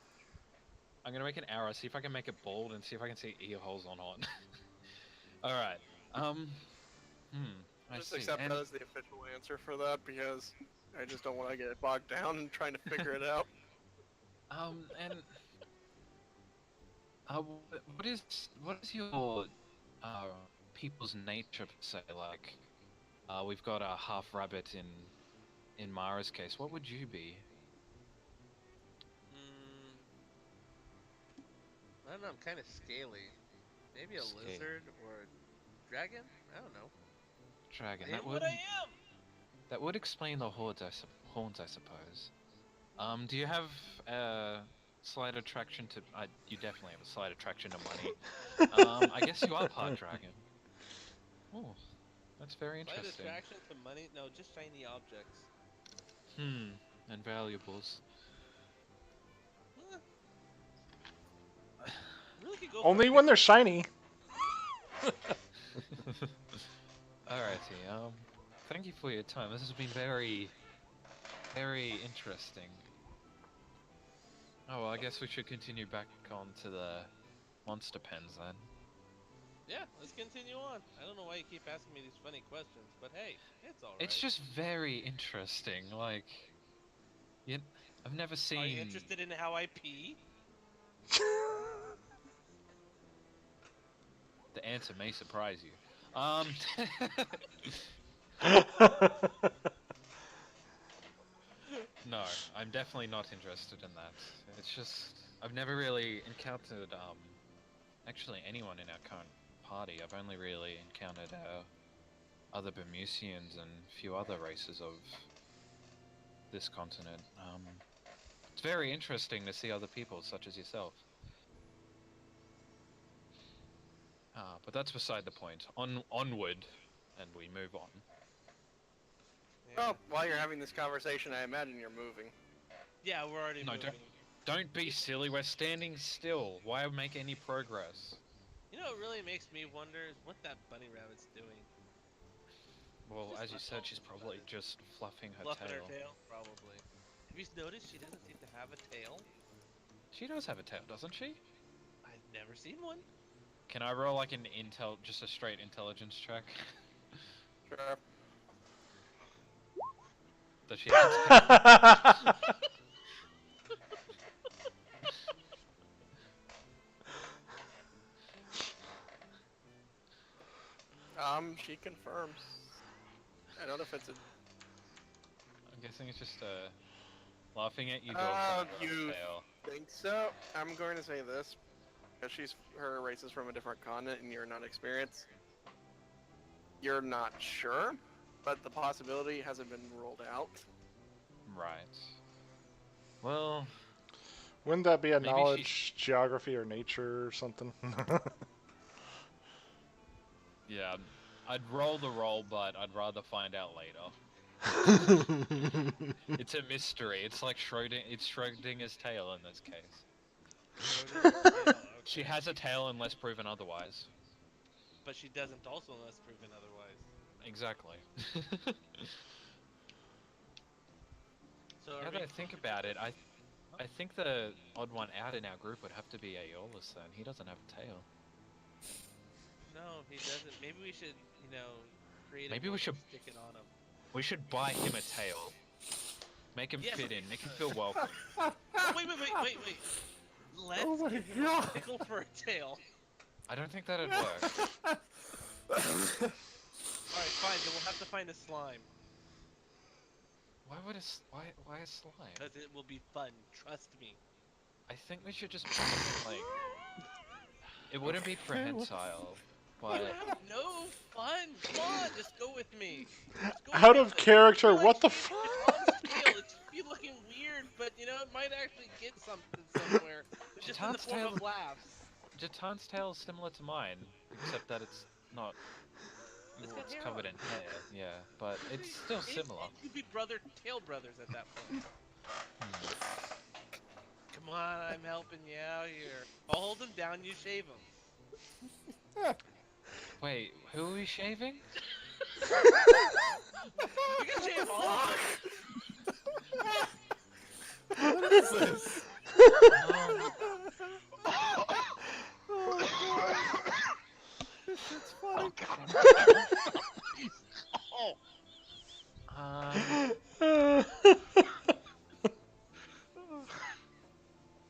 I'm gonna make an Aura. See if I can make it bold and see if I can see ear holes or not. All right. I Just see. accept And that as the official answer for that because I just don't want to get bogged down in trying to figure it out. and what is your people's nature per se like? We've got a half rabbit in Mara's case. What would you be? I don't know. I'm kind of scaly. Maybe a Scaly. lizard or a dragon? I don't know. Dragon. I That am would what I am. that would explain the horns, I suppose. Do you have slight attraction to? You definitely have a slight attraction to money. I guess you are part dragon. Oh, that's very Slight interesting. attraction to money? No, just shiny objects. And valuables. Huh. Really could go Only for when they're shiny. Alrighty. Thank you for your time. This has been very, very interesting. Oh, well, I guess we should continue back on to the monster pens then. Yeah, let's continue on. I don't know why you keep asking me these funny questions, but hey, it's alright. It's just very interesting. Like, I've never seen. Are you interested in how I pee? The answer may surprise you. No, I'm definitely not interested in that. It's just I've never really encountered actually anyone in our current party. I've only really encountered other Bermusians and a few other races of this continent. It's very interesting to see other people such as yourself. But that's beside the point. Onward, and we move on. Yeah. Well, while you're having this conversation, I imagine you're moving. Yeah, we're already No, moving. don't be silly. We're standing still. Why make any progress? You know what really makes me wonder is what that bunny rabbit's doing. Well, Just as you said, she's about probably just fluffing her Fluffing tail. her tail, probably. Have you noticed she doesn't seem to have a tail? She does have a tail, doesn't she? I've never seen one. Can I roll like just a straight intelligence check? Sure. Does she have a tail? She confirms. I don't know if it's a... I'm guessing it's just laughing at you. You think so? I'm going to say this. Because her race is from a different continent and you're not experienced. You're not sure, but the possibility hasn't been ruled out. Right. Well, Wouldn't that be a Maybe knowledge, geography, or nature or something? yeah, I'd roll the roll, but I'd rather find out later. It's a mystery. It's like Schrodinger's tail in this case. She has a tail unless proven otherwise. But she doesn't also unless proven otherwise. Exactly. So Now that I think about it, I think the odd one out in our group would have to be Aeolus then. He doesn't have a tail. No, he doesn't. Maybe we should, create. Maybe we should stick it on him. We should buy him a tail. Make him Yes. fit in. Make him feel welcome. Wait. Let's Oh my give him God. a pickle for a tail. I don't think that'd work. Alright, fine. Then we'll have to find a slime. Why a slime? Because it will be fun. Trust me. I think we should just like. It wouldn't be prehensile, but No fun. Come on, just go with me. Just go Out with of it. character, Like, what the it's f- on scale. It's be looking weird, but it might actually get something somewhere. Just in the Jatan's form tail- of laughs. Jatan's tail is similar to mine, except that it's not. It's Well, got it's hair covered on in hair, yeah, but it's still similar. It could be tail brothers at that point. Come on, I'm helping you out here. I'll hold him down, you shave him. Wait, who are we shaving? You can shave all of What is this? It's funny.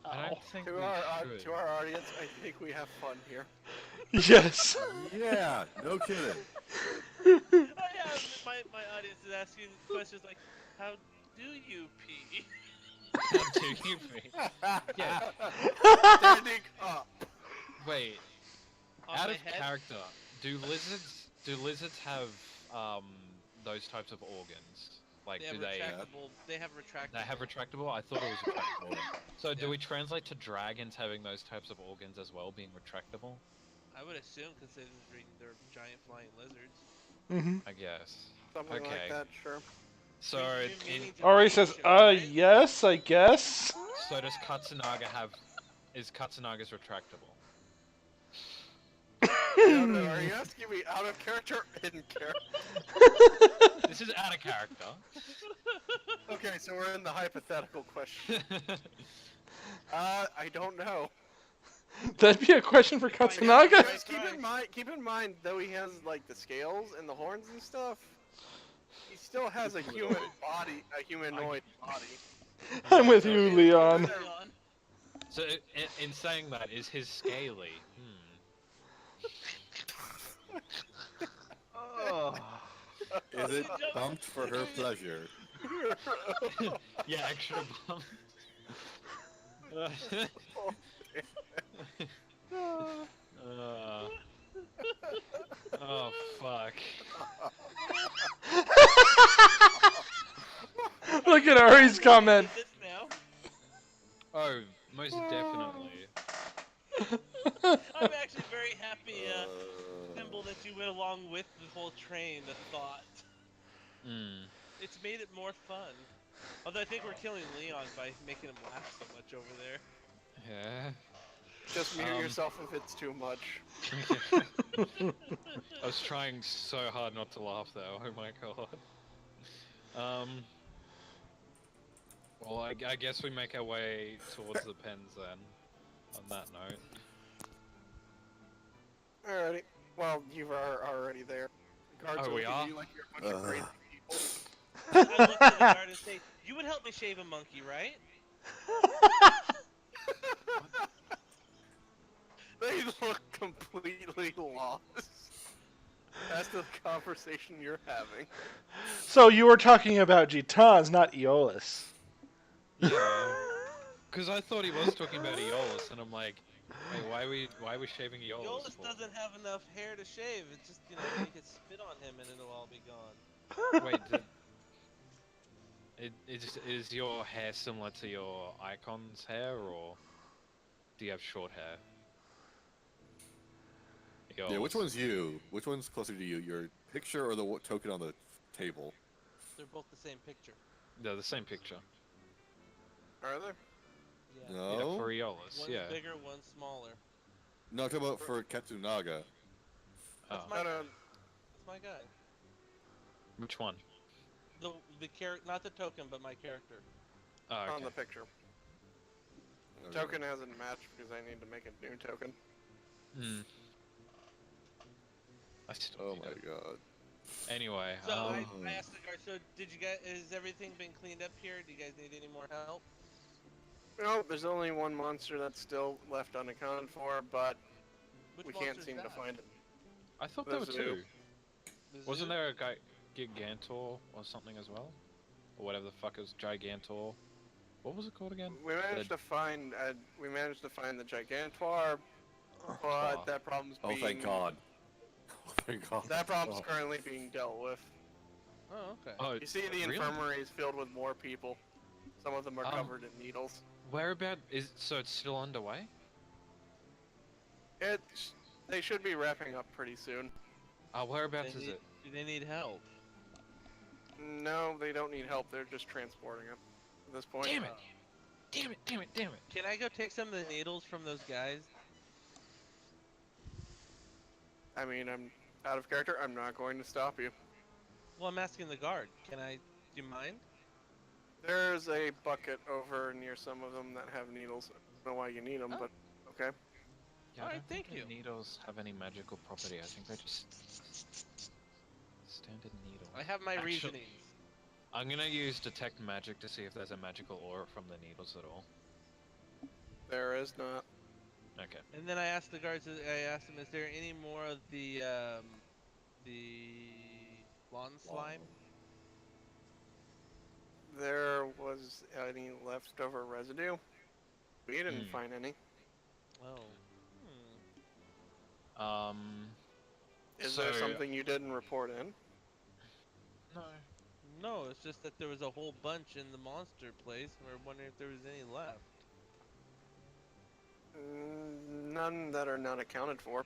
I don't think To we should. to our audience, I think we have fun here. Yes. Yeah, no kidding. my audience is asking questions like, how do you pee? How do you pee? Yeah. Standing up. Wait, On out my of head? character, do lizards have those types of organs? Like, They have do they? retractable. They have retractable. They have retractable? I thought it was retractable. So do Yeah. we translate to dragons having those types of organs as well, being retractable? I would assume, considering they're giant flying lizards. Mm-hmm. I guess. Something Okay. like that, sure. So, Meaning to Ori be says, sure, right? yes, I guess. so does Katsunaga have? Is Katsunaga's retractable? Are you asking me out of character or in character? This is out of character. Okay, so we're in the hypothetical question. I don't know. That'd be a question for Katsunaga. Guys, keep in mind, though he has like the scales and the horns and stuff, he still has a human body, a humanoid body. I'm with you, Leon. Leon. So, in saying that, is his scaly? Oh. Is it bumped for her pleasure? Yeah, extra bump. Oh fuck. Look at Ari's comment. This now. Oh, most definitely. I'm actually very happy, Thimble, Uh, that you went along with the whole train of thought. Mm. It's made it more fun. Although I think we're killing Leon by making him laugh so much over there. Yeah. Just mute Um. yourself if it's too much. I was trying so hard not to laugh though. Oh my god. Um. Well, I guess we make our way towards the pens then. On that note. Alrighty. Well, you are already there. The guards Oh, are we looking are? at you like you're a bunch of crazy people. I look to the guard and say, "You would help me shave a monkey, right?" They look completely lost as to the conversation you're having. So you were talking about Gitans, not Aeolus. Yeah. Because I thought he was talking about Aeolus, and I'm like, wait, why are we shaving Aeolus Yolis for? doesn't have enough hair to shave. It's just, you could spit on him and it'll all be gone. Wait, is your hair similar to your icon's hair, or do you have short hair? yeah, which Aeolus. one's you? Which one's closer to you? Your picture or the token on the table? They're both the same picture. They're the same picture. Are they? Yeah. Yeah, No? for Aeolus, One's yeah. bigger, one's smaller. No, I'm talking about for Katsunaga. That's Oh, my No, no. that's my guy. which one? The character, not the token, but my character. Oh, On okay. the picture. Okay. Token hasn't matched because I need to make a new token. Hmm. I still Oh need my it. god. Anyway, So I Um, asked the guard. So did you guys? Has everything been cleaned up here? Do you guys need any more help? No, there's only one monster that's still left unaccounted for, but Which we can't monster's seem to that? find it. I thought there were There's a- two. The Wasn't zoo? there a guy, Gigantor or something as well? Or whatever the fuck is Gigantor? What was it called again? We managed to find the Gigantor, but Wow. that problem's oh, being thank god. Oh, thank god. that problem's Oh. currently being dealt with. Oh, okay. Oh, You see, the really? infirmary is filled with more people. Some of them are covered in needles. Whereabout is so it's still underway? They should be wrapping up pretty soon. Whereabouts is it? Do they need help? No, they don't need help. They're just transporting it at this point. Damn it! Damn it! Damn it! Damn it! Can I go take some of the needles from those guys? I mean, I'm out of character. I'm not going to stop you. Well, I'm asking the guard. Can I? Do you mind? There's a bucket over near some of them that have needles. I don't know why you need them, Oh. but okay. Yeah, I Alright, don't think thank the you. needles have any magical property. I think they're just standard needle. I have my Actually- reasonings. I'm gonna use detect magic to see if there's a magical aura from the needles at all. There is not. Okay. And then I asked the guards. I asked them, "Is there any more of the lawn slime?" There was any leftover residue? We didn't Hmm. find any. Oh. Is So- there something you didn't report in? No. No, it's just that there was a whole bunch in the monster place. And we're wondering if there was any left. None that are not accounted for.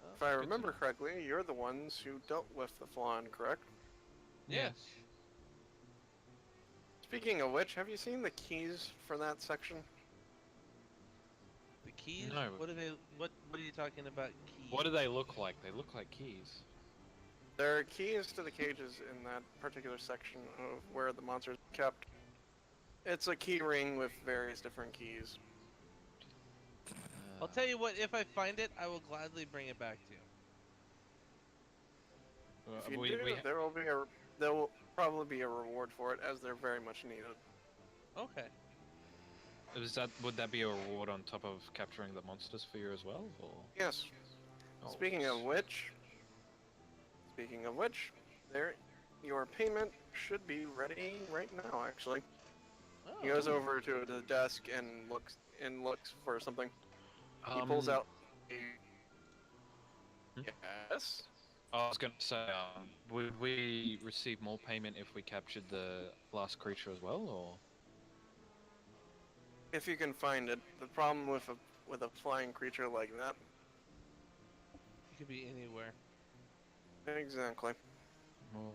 Oh, If I to remember know. correctly, you're the ones who dealt with the flan, correct? yes. Speaking of which, have you seen the keys for that section? The keys? No. What are they? What are you talking about? Keys? What do they look like? They look like keys. There are keys to the cages in that particular section of where the monsters are kept. It's a key ring with various different keys. I'll tell you what. If I find it, I will gladly bring it back to you. If you do, there will probably be a reward for it, as they're very much needed. Okay. Would that be a reward on top of capturing the monsters for you as well, or? Yes. Oh, Speaking of which, your payment should be ready right now. Actually, Oh. he goes over to the desk and looks for something. He pulls out. Hmm? Yes. I was gonna say, would we receive more payment if we captured the last creature as well, or? If you can find it. The problem with a flying creature like that. It could be anywhere. Exactly. Well,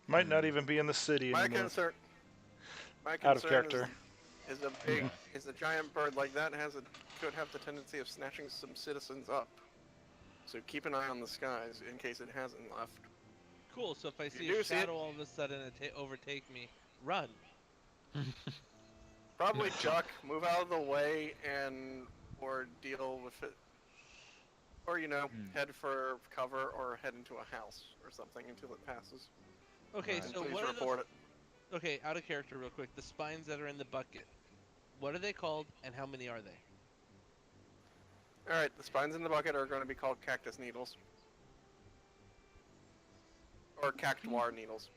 Might not even be in the city My anymore. concern. My Out of concern character. is a big is a giant bird like that could have the tendency of snatching some citizens up. So keep an eye on the skies in case it hasn't left. Cool. So if I You see do a see it- shadow all of a sudden overtake me, run. Probably duck, move out of the way, or deal with it, or head for cover or head into a house or something until it passes. Okay, Right. so Please what are report it. the? Okay, out of character, real quick. The spines that are in the bucket. What are they called, and how many are they? All right, the spines in the bucket are going to be called cactus needles, or cactuar needles.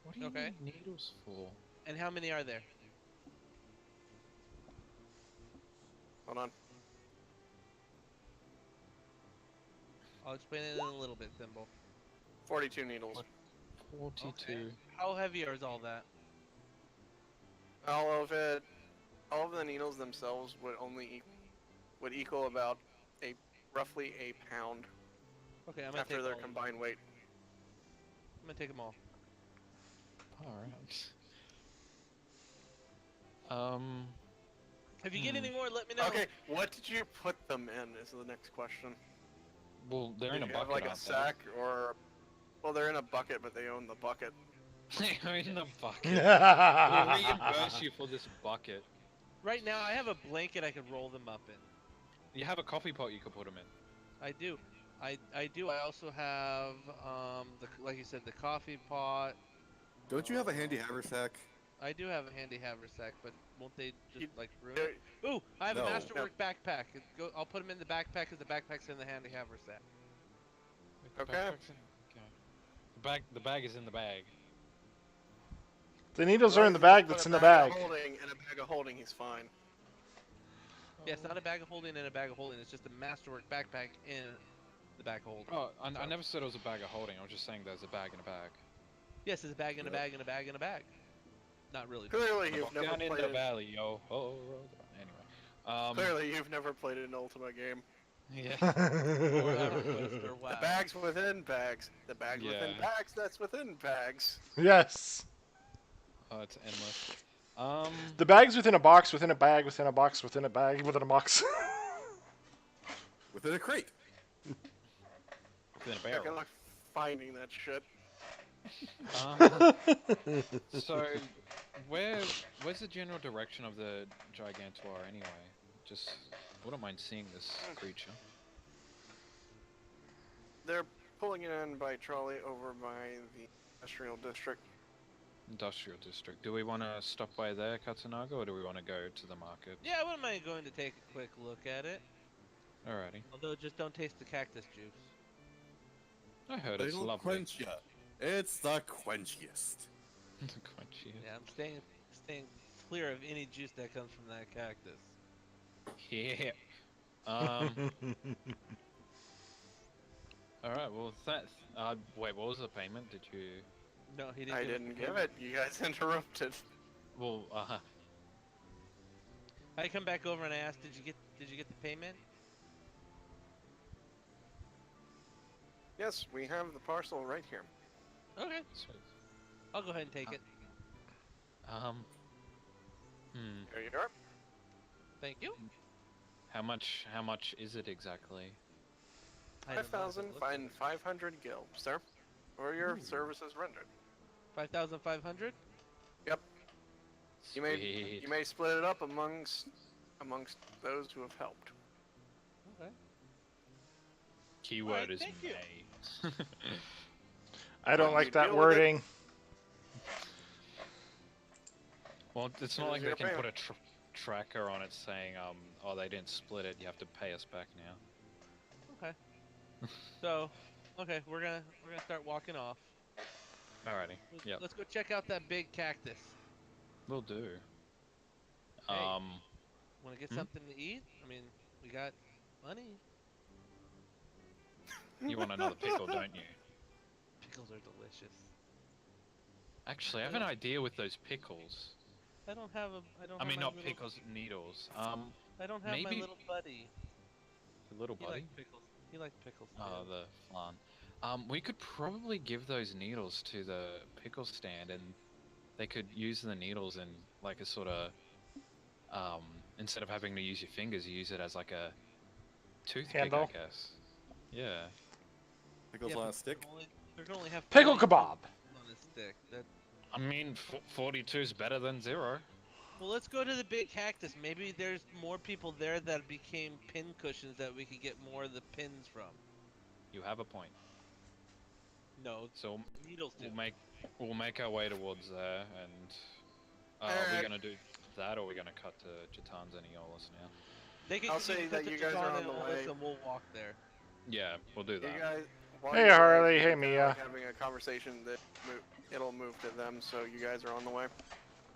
what do you Okay. need needles for? And how many are there? Hold on. I'll explain it in a little bit, Thimble. 42 needles. 42. How heavy is all that? All of the needles themselves would equal about roughly a pound Okay, I'm gonna after take their all of them. combined weight. I'm gonna take them all. Alright. If you get any more, let me know. Okay, what did you put them in? Is the next question. Well, they're in a Did you have bucket, like a aren't sack or? Well, they're in a bucket, but they own the bucket. They're in the bucket. We'll That's reimburse you for this bucket. Right now, I have a blanket I could roll them up in. You have a coffee pot you could put them in. I do. I do. I also have like you said, the coffee pot. Don't you have a handy haversack? I do have a handy haversack, but won't they just like ruin There- it? Ooh, I have No. a masterwork backpack. I'll put them in the backpack because the backpack's in the handy haversack. The Okay. backpack's in- okay. The bag is in the bag. The needles Well, are in the if you bag put that's a in the bag bag. of holding, in a bag of holding, he's fine. Yeah, it's not a bag of holding in a bag of holding. It's just a masterwork backpack in the bag of holding. Oh, I never said it was a bag of holding. I was just saying there's a bag in a bag. Yes, it's a bag in a Yeah. bag in a bag in a bag. Not really. Clearly, you've Walk never down in played. the valley, yo. Oh, anyway. Clearly, you've never played an Ultima game. Yeah. Or EverQuest or WoW. The bags within bags. The bags within Yeah. bags. That's within bags. Yes. Oh, it's endless. The bag's within a box, within a bag, within a box, within a bag, within a box. Within a crate. within a Good barrel. luck finding that shit. So, where's the general direction of the Gigantor anyway? Just wouldn't mind seeing this creature. They're pulling it in by trolley over by the industrial district. Industrial district. Do we want to stop by there, Katsunaga, or do we want to go to the market? Yeah, I wouldn't mind going to take a quick look at it. Alrighty. Although, just don't taste the cactus juice. I heard They it's don't lovely. quench ya. It's the quenchiest. Quenchy. Yeah, I'm staying clear of any juice that comes from that cactus. Yeah. Alright, well, wait, what was the payment? Did you... No, he didn't. I give us didn't the give payment. it. You guys interrupted. Well, I come back over and I ask, did you get the payment? Yes, we have the parcel right here. Okay, sweet. I'll go ahead and take it. There you are. Thank you. How much is it exactly? I don't know, so let's- 5,500 gil, sir, for your services rendered. 5,500. Yep. You Sweet. may split it up amongst those who have helped. Okay. Keyword Alright, is thank you. may. I don't Well, like you that deal with it. wording. Well, it's It not is like they your can put payment. a tracker on it saying, oh, they didn't split it. You have to pay us back now. So, okay, we're gonna start walking off. Alrighty. Yep. Let's go check out that big cactus. Will do. Hey. Um, Want to get Hmm? something to eat? I mean, we got money. you want another pickle, don't you? Pickles are delicious. Actually, I have an idea with those pickles. I don't have a. I don't I have mean, my not little. pickles, needles. I don't have my maybe little buddy. your little He buddy. liked pickles. He liked pickles. Oh, Too. the flan. We could probably give those needles to the pickle stand, and they could use the needles in like a sort of instead of having to use your fingers, you use it as like a toothpick, I Handle. guess. Yeah. Pickles Yeah, on but a stick. they're gonna only have Pickle 42 kebab. on a stick. That. I mean, 42 is better than 0. Well, let's go to the big cactus. Maybe there's more people there that became pin cushions that we could get more of the pins from. You have a point. No, So needles do. we'll make our way towards there, and are we Alright. gonna do that, or are we gonna cut to Chitans and Aeolus now? They can I'll you say can that cut you to guys are Chitana on the and way. Alyssa, and we'll walk there. Yeah, we'll do You that. guys, while Hey, you're Harley. away, Hey, kinda Mia. like having a conversation that it'll move to them, so you guys are on the way.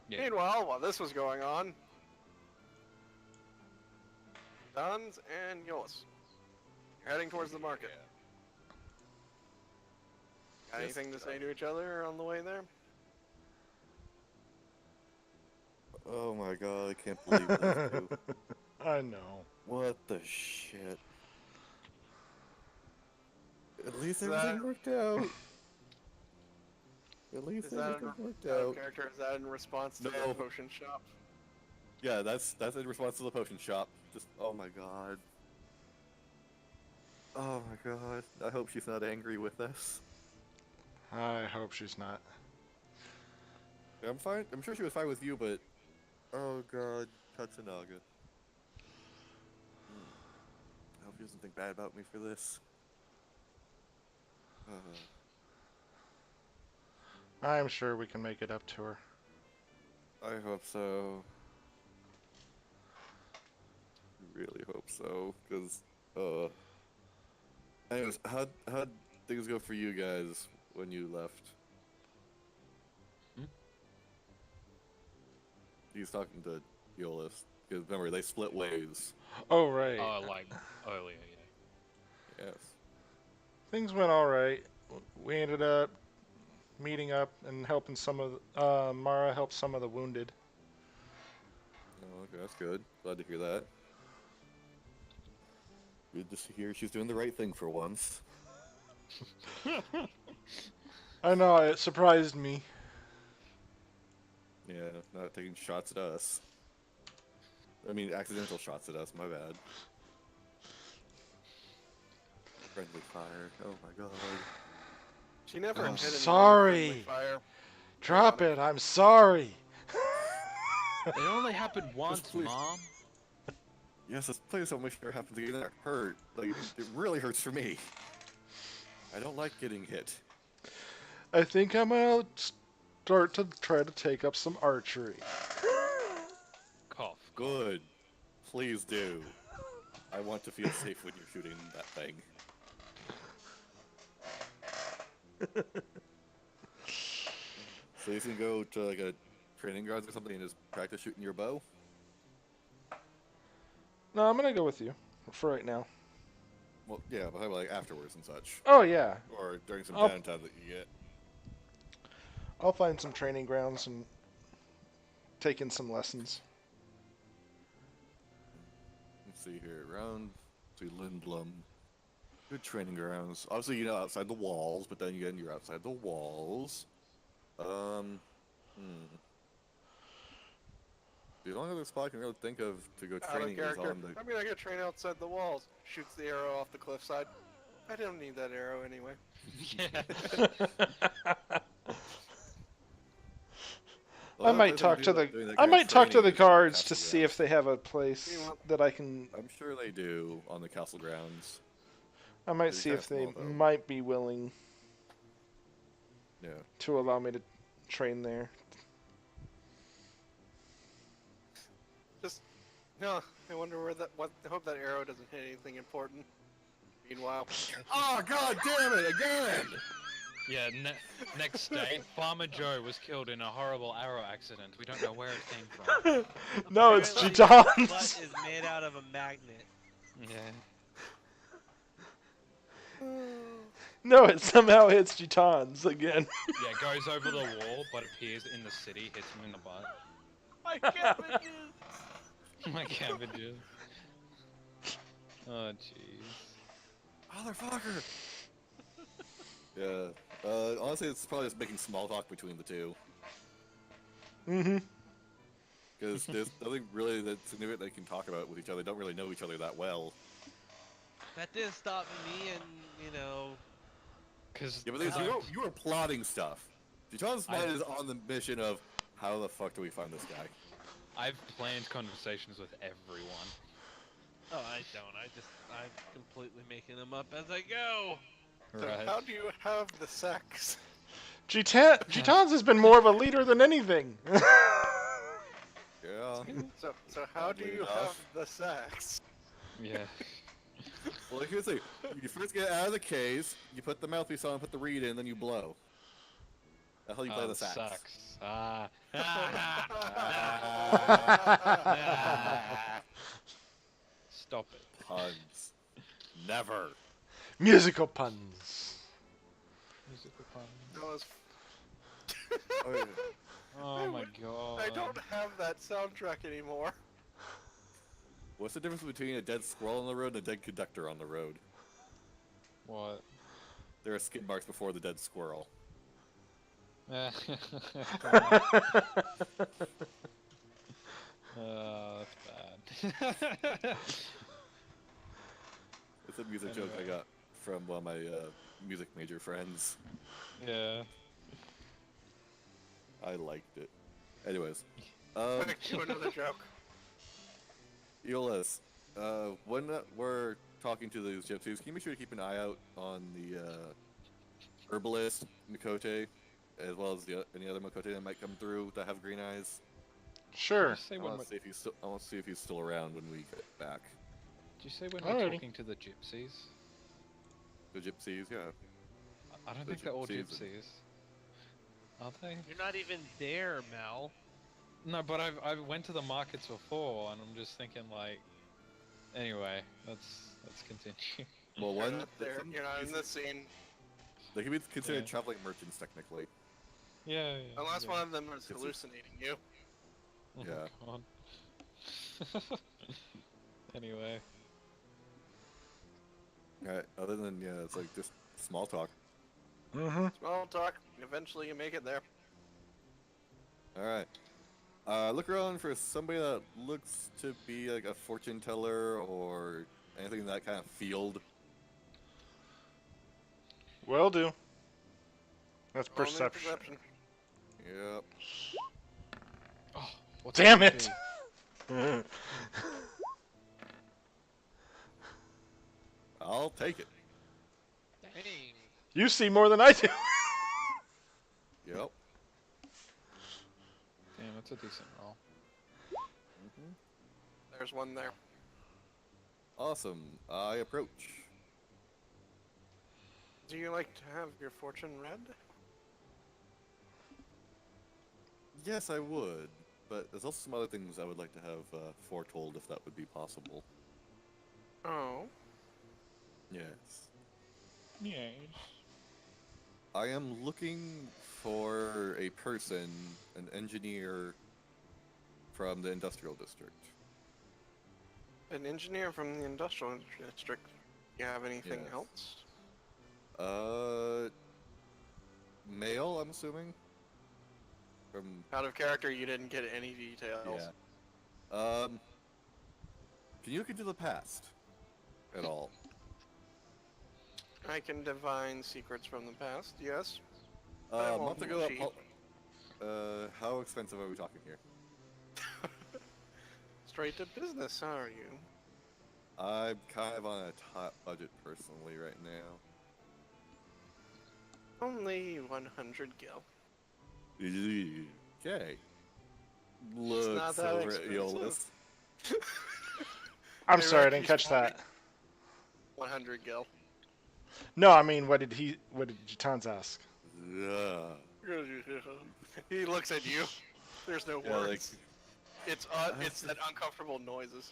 Yeah. Meanwhile, while this was going on, Duns and Yulus, you're heading towards the market. Got Yes, anything to say to each other on the way there? Oh my god, I can't believe these two. I know. What the shit? At least Is everything that- worked out. At least Is that everything worked out of out. character? Is that in response to No. the potion shop? Yeah, that's in response to the potion shop. Just oh my god. Oh my god. I hope she's not angry with us. I hope she's not. I'm fine. I'm sure she was fine with you, but oh god, Katsunaga. I hope she doesn't think bad about me for this. I'm sure we can make it up to her. I hope so. Really hope so, because anyways, how'd things go for you guys when you left? Hmm? He's talking to Eolus, because remember, they split ways. Oh, right. Oh, like earlier, yeah. Yes. Things went all right. We ended up meeting up and helping some of Mara helped some of the wounded. Oh, okay, that's good. Glad to hear that. Good to hear she's doing the right thing for once. I know, it surprised me. Yeah, not taking shots at us. I mean, accidental shots at us, my bad. Friendly fire, oh my god. She never I'm hit anyone with sorry. friendly fire. Drop it, I'm sorry. It only happened once, please. Mom. Yes, this place don't make sure it happens again. That hurt. Like, it really hurts for me. I don't like getting hit. I think I'm gonna start to try to take up some archery. Cough. Good. Please do. I want to feel safe when you're shooting that thing. So you can go to like a training grounds or something and just practice shooting your bow? No, I'm gonna go with you for right now. Well, yeah, but how about like afterwards and such? Oh yeah, Or during some I'll- downtime that you get? I'll find some training grounds and take in some lessons. Let's see here. Around to Lindblom. Good training grounds. Obviously, you know, outside the walls, but then again, you're outside the walls. The only other spot I can really think of to go Out of training is character. on the. I mean, I got trained outside the walls. Shoots the arrow off the cliffside. I don't need that arrow anyway. Well, I the might place talk do to like doing the that I kind of might talk to training the is on guards to castle see grounds. if they have a place Meanwhile- that I can. I'm sure they do on the castle grounds. I might It's see kinda if they small, though. might be willing Yeah. to allow me to train there. No, I wonder where that. What? I hope that arrow doesn't hit anything important. Meanwhile, Oh god damn it again! Yeah, next day, Farmer Joe was killed in a horrible arrow accident. We don't know where it came from. No, it's Apparently, his butt Gitans. is made out of a magnet. Yeah. No, it somehow hits Gitans again. Yeah, goes over the wall, but appears in the city, hits him in the butt. My cabbages! My cabbages. Oh jeez. Motherfucker! Yeah. Honestly, it's probably just making small talk between the two. Mm-hmm. Because there's nothing really that significant they can talk about with each other. They don't really know each other that well. That didn't stop me and, Cause Yeah, but you were plotting stuff. Jitan's mind is on the mission of, how the fuck do we find this guy? I've planned conversations with everyone. Oh, I don't. I'm completely making them up as I go. So Right. how do you have the sex? Gitans has been more of a leader than anything. Yeah. So how do Oddly you enough. have the sex? Yeah. Well, here's the thing. You first get out of the case, you put the mouthpiece on, put the reed in, then you blow. That's how you play the sax. Sucks. Ah. Stop it. Puns. Never. Musical puns. Musical puns. That was- Oh, yeah. Oh my god. I don't have that soundtrack anymore. What's the difference between a dead squirrel on the road and a dead conductor on the road? What? There are skid marks before the dead squirrel. That's bad. It's a music joke I got from one of my music major friends. Yeah. I liked it. Anyways, Back to another joke. Eolus, when we're talking to these gypsies, can you make sure to keep an eye out on the herbalist Mikote, as well as any other Mikote that might come through that have green eyes? Sure. Say I when want we're, to see if he's still. I want to see if he's still around when we get back. did you say when we're Alrighty. talking to the gypsies? The gypsies, yeah. I don't The think they're all gypsies gypsies. Are they? You're not even there, Mal. No, but I went to the markets before, and I'm just thinking like. Anyway, let's continue. Well, You're one. not there. You're not in the scene. They can be considered Yeah. traveling merchants technically. Yeah. Unless yeah. one of them is Gypsy. hallucinating you. Oh Yeah. God. Anyway. Alright. Other than it's like just small talk. Mm-hmm. Small talk. Eventually you make it there. All right. Look around for somebody that looks to be like a fortune teller or anything in that kind of field. Will do. That's Only perception. Yep. Oh, what's Damn that it! do? I'll take it. Dang. You see more than I do. Yep. Damn, that's a decent roll. There's one there. Awesome. I approach. Do you like to have your fortune read? Yes, I would. But there's also some other things I would like to have foretold if that would be possible. Oh. Yes. Yes. I am looking for a person, an engineer from the industrial district. An engineer from the industrial district. You have anything Yes. else? Male, I'm assuming? From, Out of character, you didn't get any details. yeah. Can you look into the past? At all? I can divine secrets from the past, yes. I A won't month ago, cheat. how expensive are we talking here? Straight to business, are you? I'm kind of on a top budget personally right now. Only 100 gil. Okay. not Looks that over at expensive. Eolus. I'm They sorry, I were didn't catch that. 100 gil. No, I mean, what did Jitans ask? Yeah. He looks at you. There's no Yeah, like, words. It's that uncomfortable noises.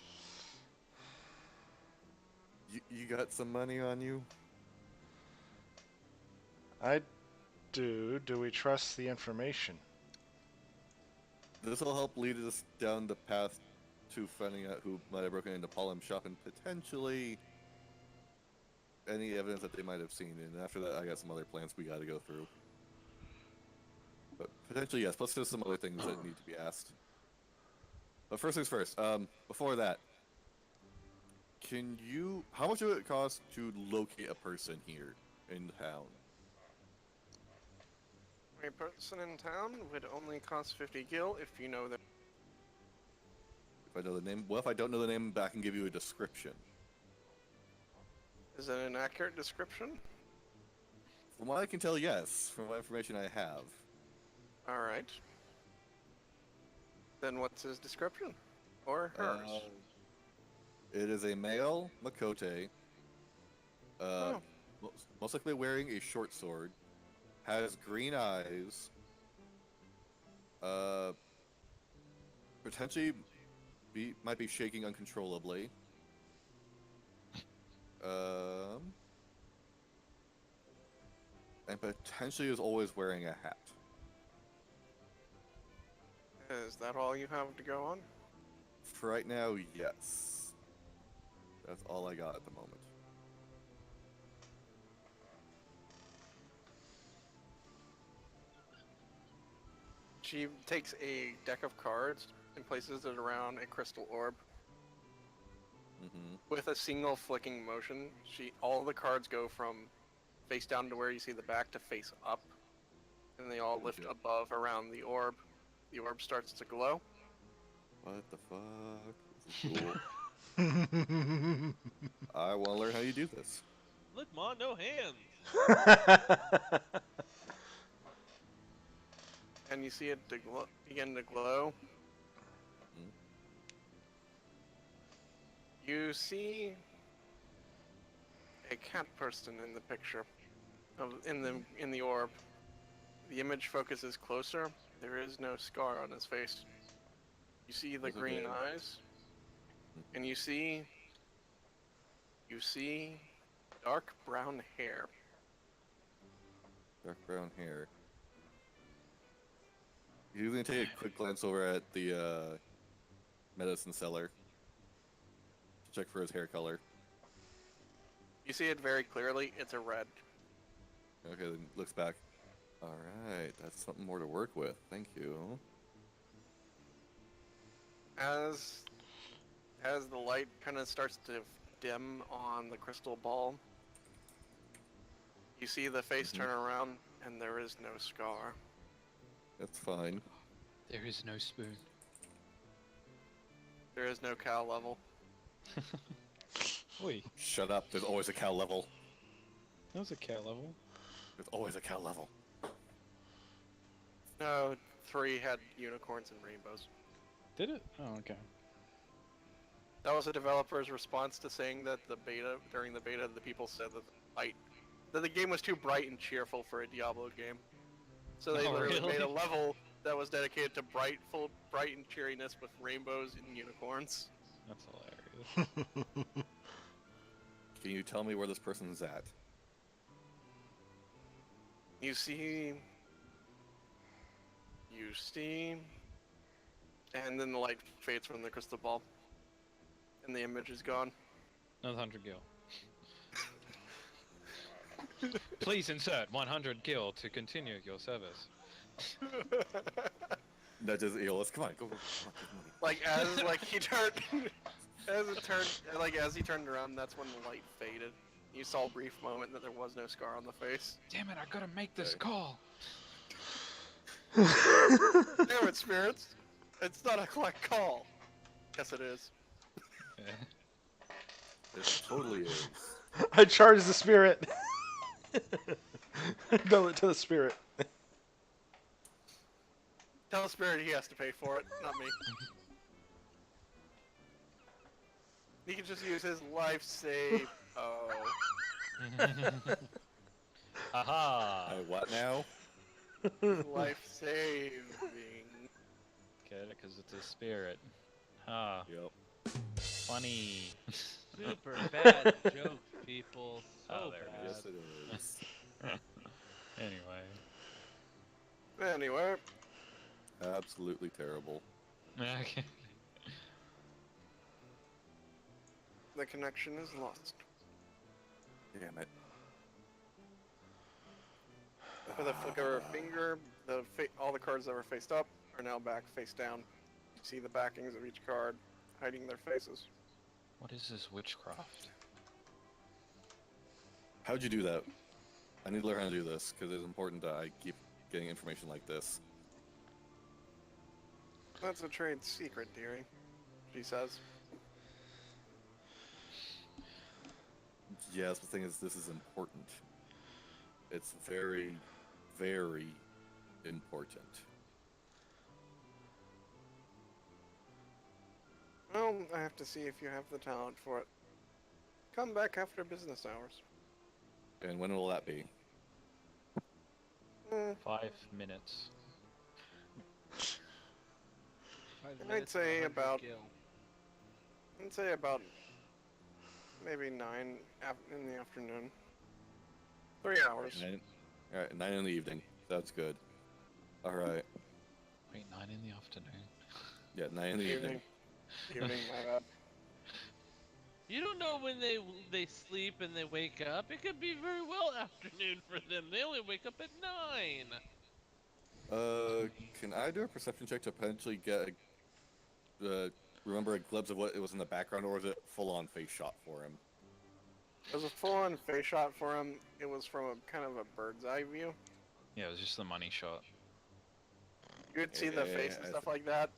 you got some money on you? I do. Do we trust the information? This will help lead us down the path to finding out who might have broken into Paulum's shop and potentially any evidence that they might have seen. And after that, I got some other plans we got to go through. But potentially, yes. Plus, there's some other things that need to be asked. But first things first. Before that, how much would it cost to locate a person here in town? A person in town would only cost 50 gil if you know them. If I know the name, well, if I don't know the name, I can give you a description. Is it an accurate description? From what I can tell, yes. From what information I have. Alright. Then what's his description? Or hers? It is a male Makote. Most likely wearing a short sword. Has green eyes. Potentially might be shaking uncontrollably. And potentially is always wearing a hat. Is that all you have to go on? For right now, yes. That's all I got at the moment. She takes a deck of cards and places it around a crystal orb. Mm-hmm. With a single flicking motion, all the cards go from face down to where you see the back to face up. And they all lift above around the orb. The orb starts to glow. What the fuck? This is cool. I want to learn how you do this. Look, Ma, no hands. And you see it begin to glow. Mm. You see a cat person in the picture, in the orb. The image focuses closer. There is no scar on his face. You see the green eyes, and you see dark brown hair. Dark brown hair. He's gonna take a quick glance over at the medicine cellar to check for his hair color. You see it very clearly. It's a red. Okay, then looks back. All right, that's something more to work with. Thank you. As the light kind of starts to dim on the crystal ball, you see the face turn around, and there is no scar. That's fine. There is no spoon. There is no cow level. Oi, Shut up. There's always a cow level. that was a cat level. There's always a cow level. No, 3 had unicorns and rainbows. Did it? Oh, okay. That was a developer's response to saying that during the beta, the people said that the game was too bright and cheerful for a Diablo game. So they literally made a level that was dedicated to bright and cheeriness with rainbows and unicorns. That's hilarious. Can you tell me where this person's at? You see, and then the light fades from the crystal ball, and the image is gone. Another 100 gil. Please insert 100 gil to continue your service. That just Eolus. Come on, go. Like as he turned around, that's when the light faded. You saw a brief moment that there was no scar on the face. Damn it, I gotta make this call. Damn it, spirits! It's not a collect call. Yes, it is. It totally is. I charge the spirit. Bill it to the spirit. Tell the spirit he has to pay for it, not me. He can just use his life save. Oh. Aha! What now? Life saving. Get it? Because it's a spirit. Ah, Yep. funny. Super bad joke, people. So Oh, there it bad. Yes, it is. Anyway. Anyway, Absolutely terrible. Okay. The connection is lost. Damn it. With a flick of her finger, all the cards that were faced up are now back face down. You see the backings of each card hiding their faces. What is this witchcraft? How'd you do that? I need to learn how to do this, because it's important that I keep getting information like this. That's a trade secret, dearie, she says. Yes, the thing is, this is important. It's very, very important. Well, I have to see if you have the talent for it. Come back after business hours. And when will that be? 5 minutes. 5 I'd minutes, say 100 about- gil. I'd say about maybe 9 in the afternoon. 3 hours. Alright, 9 in the evening. Sounds good. Alright. Wait, 9 in the afternoon. Yeah, 9 in the evening. Evening, my bad. You don't know when they sleep and they wake up. It could be very well afternoon for them. They only wake up at 9. Can I do a perception check to potentially get remember a glimpse of what it was in the background, or was it full-on face shot for him? It was a full-on face shot for him. It was from a kind of a bird's eye view. Yeah, it was just the money shot. You would see the face and I stuff like that,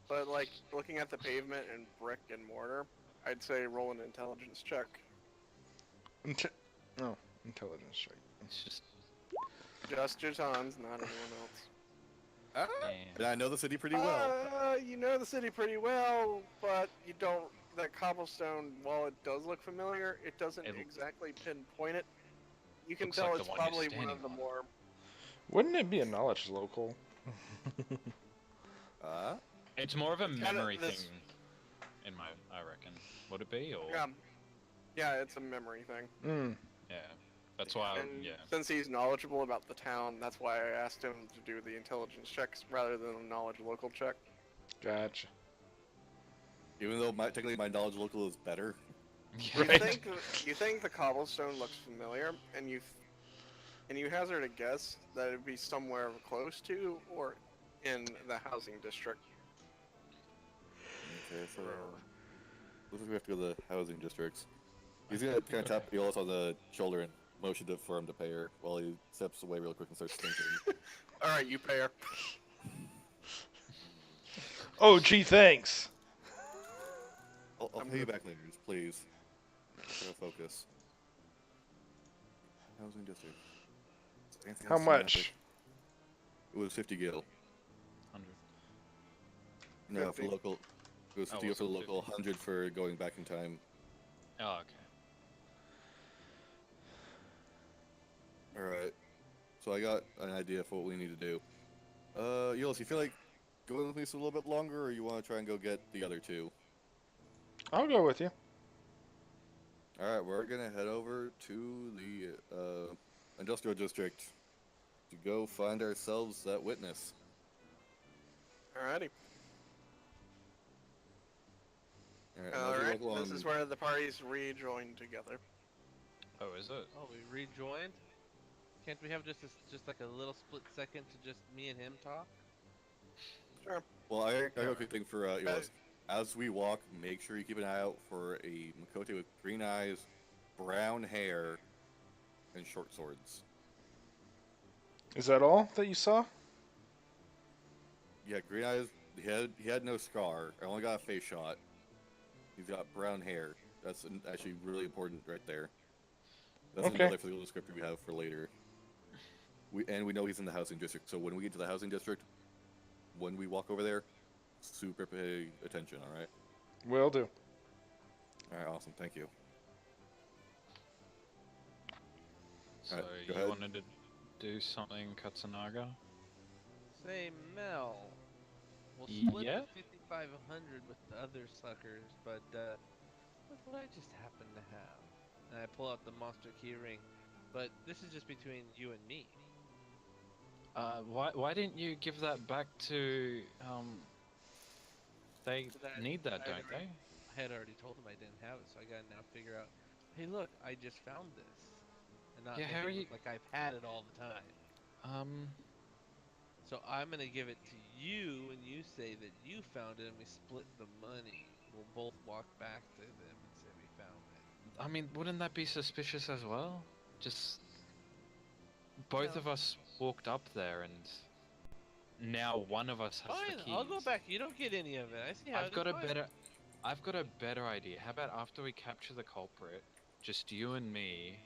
but like looking at the pavement and brick and mortar, I'd say roll an intelligence check. No, intelligence check. It's just. Just Jatan's, not anyone else. And I know the city pretty well. You know the city pretty well, but you don't. That cobblestone, while it does look familiar, it doesn't It- exactly pinpoint it. You can Looks tell like the it's one you're probably one standing of the on. more. Wouldn't it be a knowledge local? It's more of a Kinda memory this- thing, I reckon. Would it be, or Yeah, it's a memory thing. yeah? That's why. And Yeah. since he's knowledgeable about the town, that's why I asked him to do the intelligence checks rather than a knowledge local check. Gotcha. Even though technically my knowledge local is better. You Right. you think the cobblestone looks familiar, and you hazard a guess that it'd be somewhere close to or in the housing district. Okay, so looks like we have to go to the housing districts. He's gonna kind of tap Eolus on the shoulder and motion for him to pay her while he steps away real quick and starts thinking. All right, you pay her. Oh, gee, thanks. I'll pay you back later, just please. Gotta focus. Housing district. Is there anything How else much? dramatic? It was 50 gil. 100. No, for 50. local. It was Oh, 50 was for it local, 100 for going back in time. Oh, okay. Alright. So I got an idea for what we need to do. Eolus, you feel like going with me a little bit longer, or you want to try and go get the other two? I'll go with you. Alright, we're gonna head over to the industrial district to go find ourselves that witness. Alrighty. Alright, Alright, this is where the parties rejoin together. Oh, is it? Oh, we rejoined. Can't we have just like a little split second to just me and him talk? Sure. Well, I got a quick thing for Eolus. As we walk, make sure you keep an eye out for a Makote with green eyes, brown hair, and short swords. Is that all that you saw? Yeah, green eyes. He had no scar. I only got a face shot. He's got brown hair. That's actually really important right there. That's Okay. another physical descriptor we have for later. We know he's in the housing district. So when we get to the housing district, when we walk over there, super pay attention. All right. Will do. All right. Awesome. Thank you. So Alright, go you ahead. wanted to do something, Katsunaga? Say, Mel. We'll split Yeah? the 5,500 with the other suckers, but look what I just happen to have. And I pull out the monster key ring. But this is just between you and me. Why didn't you give that back to They But I, need that, I, don't had they? already, I had already told them I didn't have it, so I gotta now figure out. Hey, look, I just found this, and not Yeah, make how are it you? look like I've had it all the time. Um, So I'm gonna give it to you, and you say that you found it, and we split the money. We'll both walk back to them and say we found it. I mean, wouldn't that be suspicious as well? Just both No. of us walked up there, and now one of us has the Fine, keys. I'll go back. You don't get any of it. I see how I've it is. got a Fine. I've got a better idea. How about after we capture the culprit, just you and me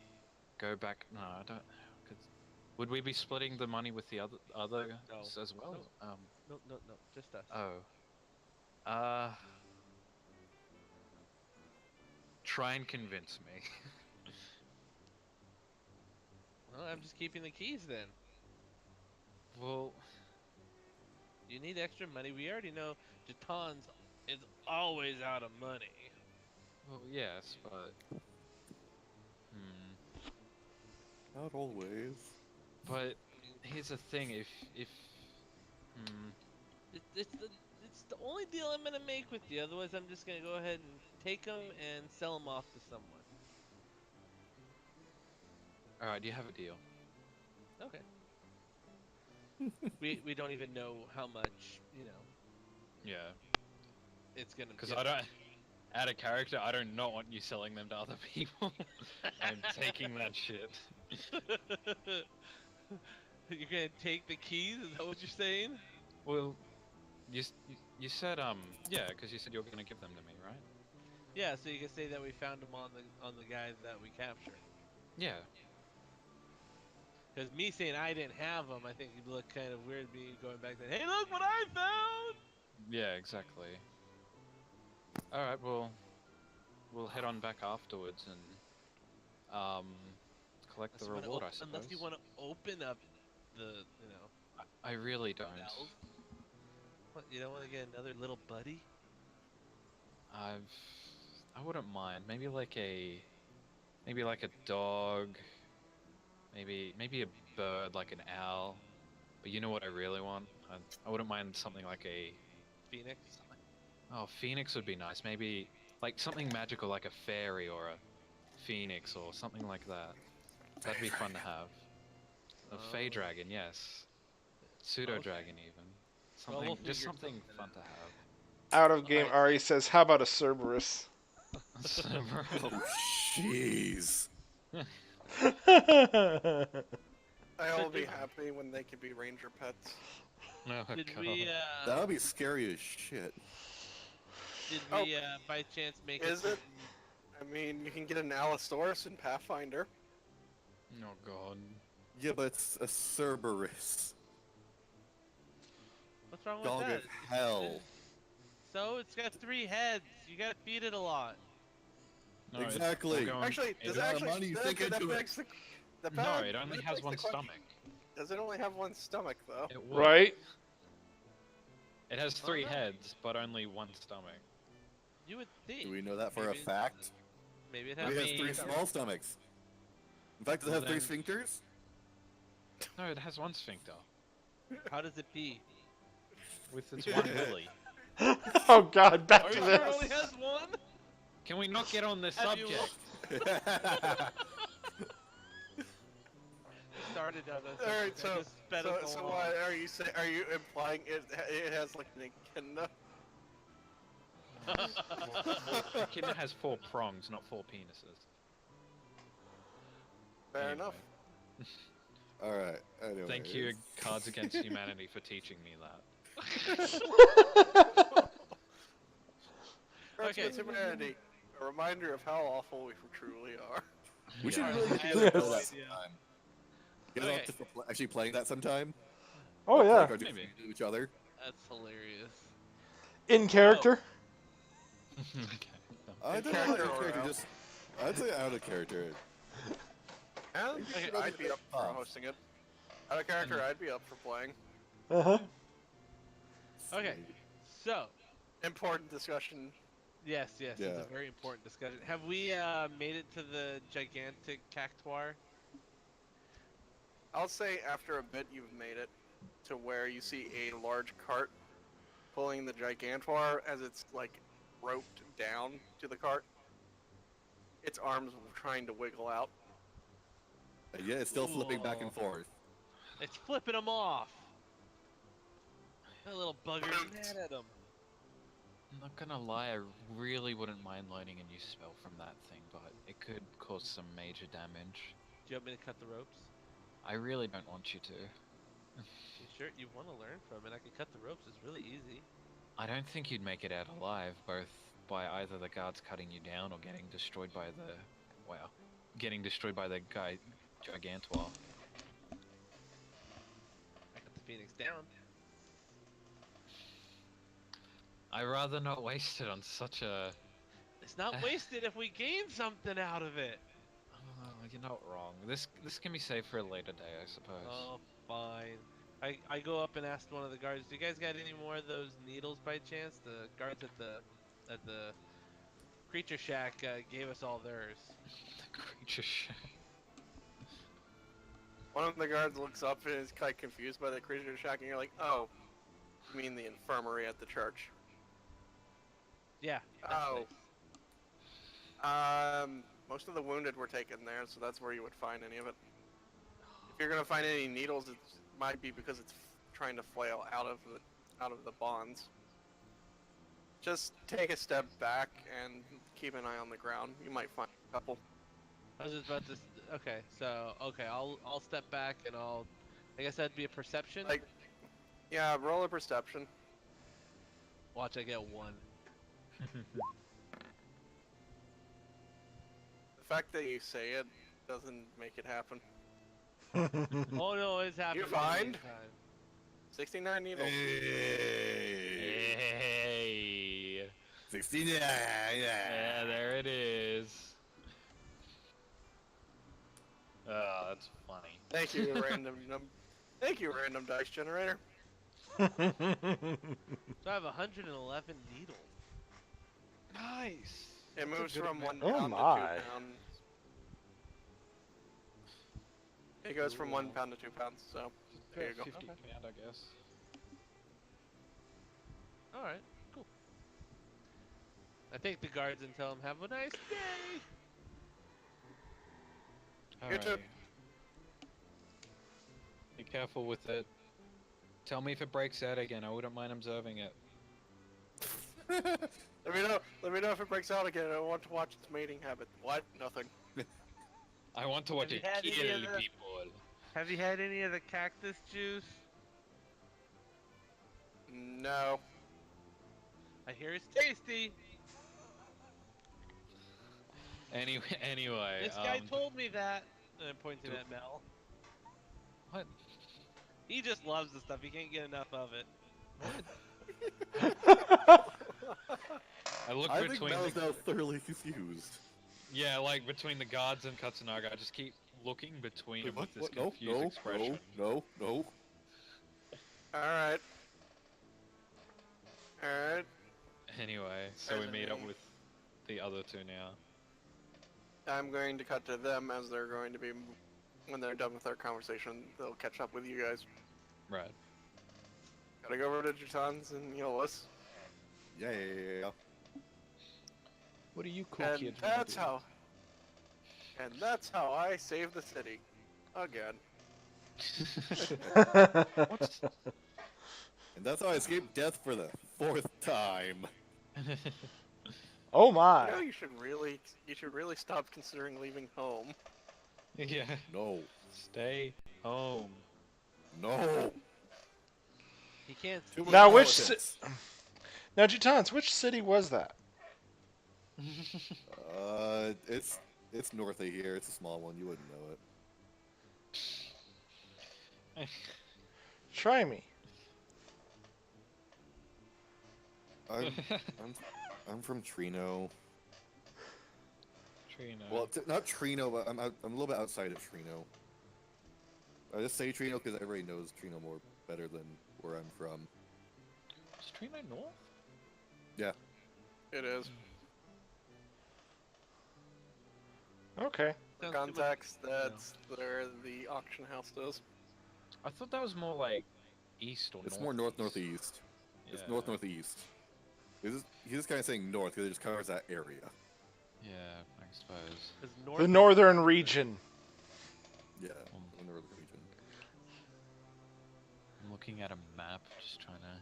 go back? No, I don't. 'Cause would we be splitting the money with the others No. as well? No. No, just us. Oh. Uh. Try and convince me. Well, I'm just keeping the keys then. Well, You need extra money. We already know Jatan's is always out of money. yes, but hmm. Not always. But here's the thing: if hmm. It's the only deal I'm gonna make with you. Otherwise, I'm just gonna go ahead and take them and sell them off to someone. All right, you have a deal. Okay. We don't even know how much Yeah, it's gonna because get. I don't. Out of character, I do not want you selling them to other people. I'm taking that shit. You're gonna take the keys? Is that what you're saying? Well, you said yeah, because you said you were gonna give them to me, right? Yeah. So you can say that we found them on the guy that we captured. Yeah. Because me saying I didn't have them, I think you'd look kind of weird. Me going back saying, "Hey, look what I found!" Yeah, exactly. All right, well, we'll head on back afterwards and um collect the reward, I Unless you suppose. want to open up the, I really don't. cells. What? You don't want to get another little buddy? I've I wouldn't mind. Maybe like a dog. Maybe a bird like an owl. But you know what I really want? I wouldn't mind something like a Phoenix? something. Oh, phoenix would be nice. Maybe like something magical like a fairy or a phoenix or something like that. That'd be fun to have. A fey Oh. dragon, yes. Pseudo Okay. dragon even. Well, we'll Just figure something something fun out. to have. Out of game, Alright. Ari says, "How about a Cerberus?" Oh, jeez. I'll So be happy when they can be ranger pets. Oh did god. we, That would be scary as shit. Oh, by chance make is it? it? I mean, you can get an Allosaurus in Pathfinder. Oh god. Yeah, but it's a Cerberus. What's wrong with Dog that? of hell. So it's got 3 heads. You gotta feed it a lot. No, Exactly. we're going- Actually, does it- it amount of actually money you that, sink that into it. begs the No, bad- it only that has begs the one question. stomach. Does it only have one stomach though? It would. Right? It has Oh, 3 no. heads, but only one stomach. You would think. Do we know that for Maybe a fact? Maybe it Maybe has. it has 3 mean- small stomachs. In fact, does it Well, have 3 then- sphincters? No, it has one sphincter. How does it pee? With its one willy. Oh God, back Are to you sure it only this. has one? Can we not get on this Have you subject? Started on this. All right, so sped us so along. what are you saying? Are you implying it has like an echidna? Echidna has 4 prongs, not 4 penises. Fair Anyway. enough. Alright, anyway. Thank you, Cards Against Humanity, for teaching me that. Cards Okay. Against Humanity. A reminder of how awful we truly are. We should Yeah. really I get have together no for that idea. sometime. Get Okay. up to actually playing that sometime. Oh Play yeah, cards Maybe. to each other. That's hilarious. in character. Okay. I don't know character about or character, out? just I'd say out of character. And Okay. I'd be up for Oh. hosting it. Out of character, I'd be up for playing. Uh huh. Okay. So, Important discussion. yes, it's Yeah. a very important discussion. Have we made it to the gigantic cactuar? I'll say after a bit you've made it. to where you see a large cart pulling the Gigantor as it's like roped down to the cart. Its arms trying to wiggle out. And yeah, it's still flipping back and Ooh. forth. It's flipping them off. That little bugger's mad at him. I'm not gonna lie, I really wouldn't mind learning a new spell from that thing, but it could cause some major damage. Do you want me to cut the ropes? I really don't want you to. You sure you want to learn from it? I can cut the ropes. It's really easy. I don't think you'd make it out alive, both by either the guards cutting you down or getting destroyed by the... Wow. Getting destroyed by the guy, Gigantor. I cut the phoenix down. I'd rather not waste it on such a... It's not wasted if we gain something out of it. Oh, you're not wrong. This can be saved for a later day, I suppose. Oh, fine. I go up and ask one of the guards, "Do you guys got any more of those needles by chance?" The guards at the creature shack gave us all theirs. The creature shack. One of the guards looks up and is quite confused by the creature shack, and you're like, "Oh, you mean the infirmary at the church?" Yeah. That Oh. place. Most of the wounded were taken there, so that's where you would find any of it. If you're gonna find any needles, it might be because it's trying to flail out of the bonds. Just take a step back and keep an eye on the ground. You might find a couple. I was just about to. Okay, so I'll step back and I guess that'd be a perception. Like, yeah, roll a perception. Watch, I get 1. The fact that you say it doesn't make it happen. Oh no, it's happening. find? anytime. 69 needles. Hey! 69. Yeah, there it is. Oh, that's funny. Thank you, Thank you, random dice generator. So I have 111 needles. Nice! It moves good from amount. 1 Oh pound to 2 my. pounds. It goes from 1 pound to 2 pounds, so there you go. 50 pound, I guess. All right, cool. I take the guards and tell them, "Have a nice day." You too. Alright. Be careful with it. Tell me if it breaks out again, I wouldn't mind observing it. Let me know if it breaks out again. I want to watch its mating habit. What? Nothing. I want to watch Have it you had any kill of the- people. Have you had any of the cactus juice? No. I hear it's tasty. Anyway, This guy told me that. And I'm pointing at Mel. What? He just loves the stuff. He can't get enough of it. I look I think between Mel's the, now thoroughly confused. yeah, like between the guards and Katsunaga, I just keep looking between them with this No, confused no, expression. no, no, no. Alright. Alright. Anyway, so we meet up with the other two now. I'm going to cut to them as they're going to be, when they're done with their conversation, they'll catch up with you guys. Right. Gotta go over to Jutan's and Yolis. Yeah. What are you cool And kids that's how. And that's how I save the city. Again. And that's how I escaped death for the 4th time. Oh You know, my. you should really stop considering leaving home. Yeah. No. Stay home. No. He can't. Too much Now which politics. Now Jutons, which city was that? It's north of here. It's a small one. You wouldn't know it. Try me. I'm from Trino. Trina. Well, not Trino, but I'm a little bit outside of Trino. I just say Trino because everybody knows Trino more better than where I'm from. is Trina north? Yeah. It is. Okay. For Sounds too much- context, that's where the auction house is. I thought that was more like east or It's north? more north-northeast. It's north-northeast. He's just kind of saying north because it just covers that area. Yeah, I suppose. 'Cause The north is northern north. region. Yeah, the northern region. I'm looking at a map, just trying to.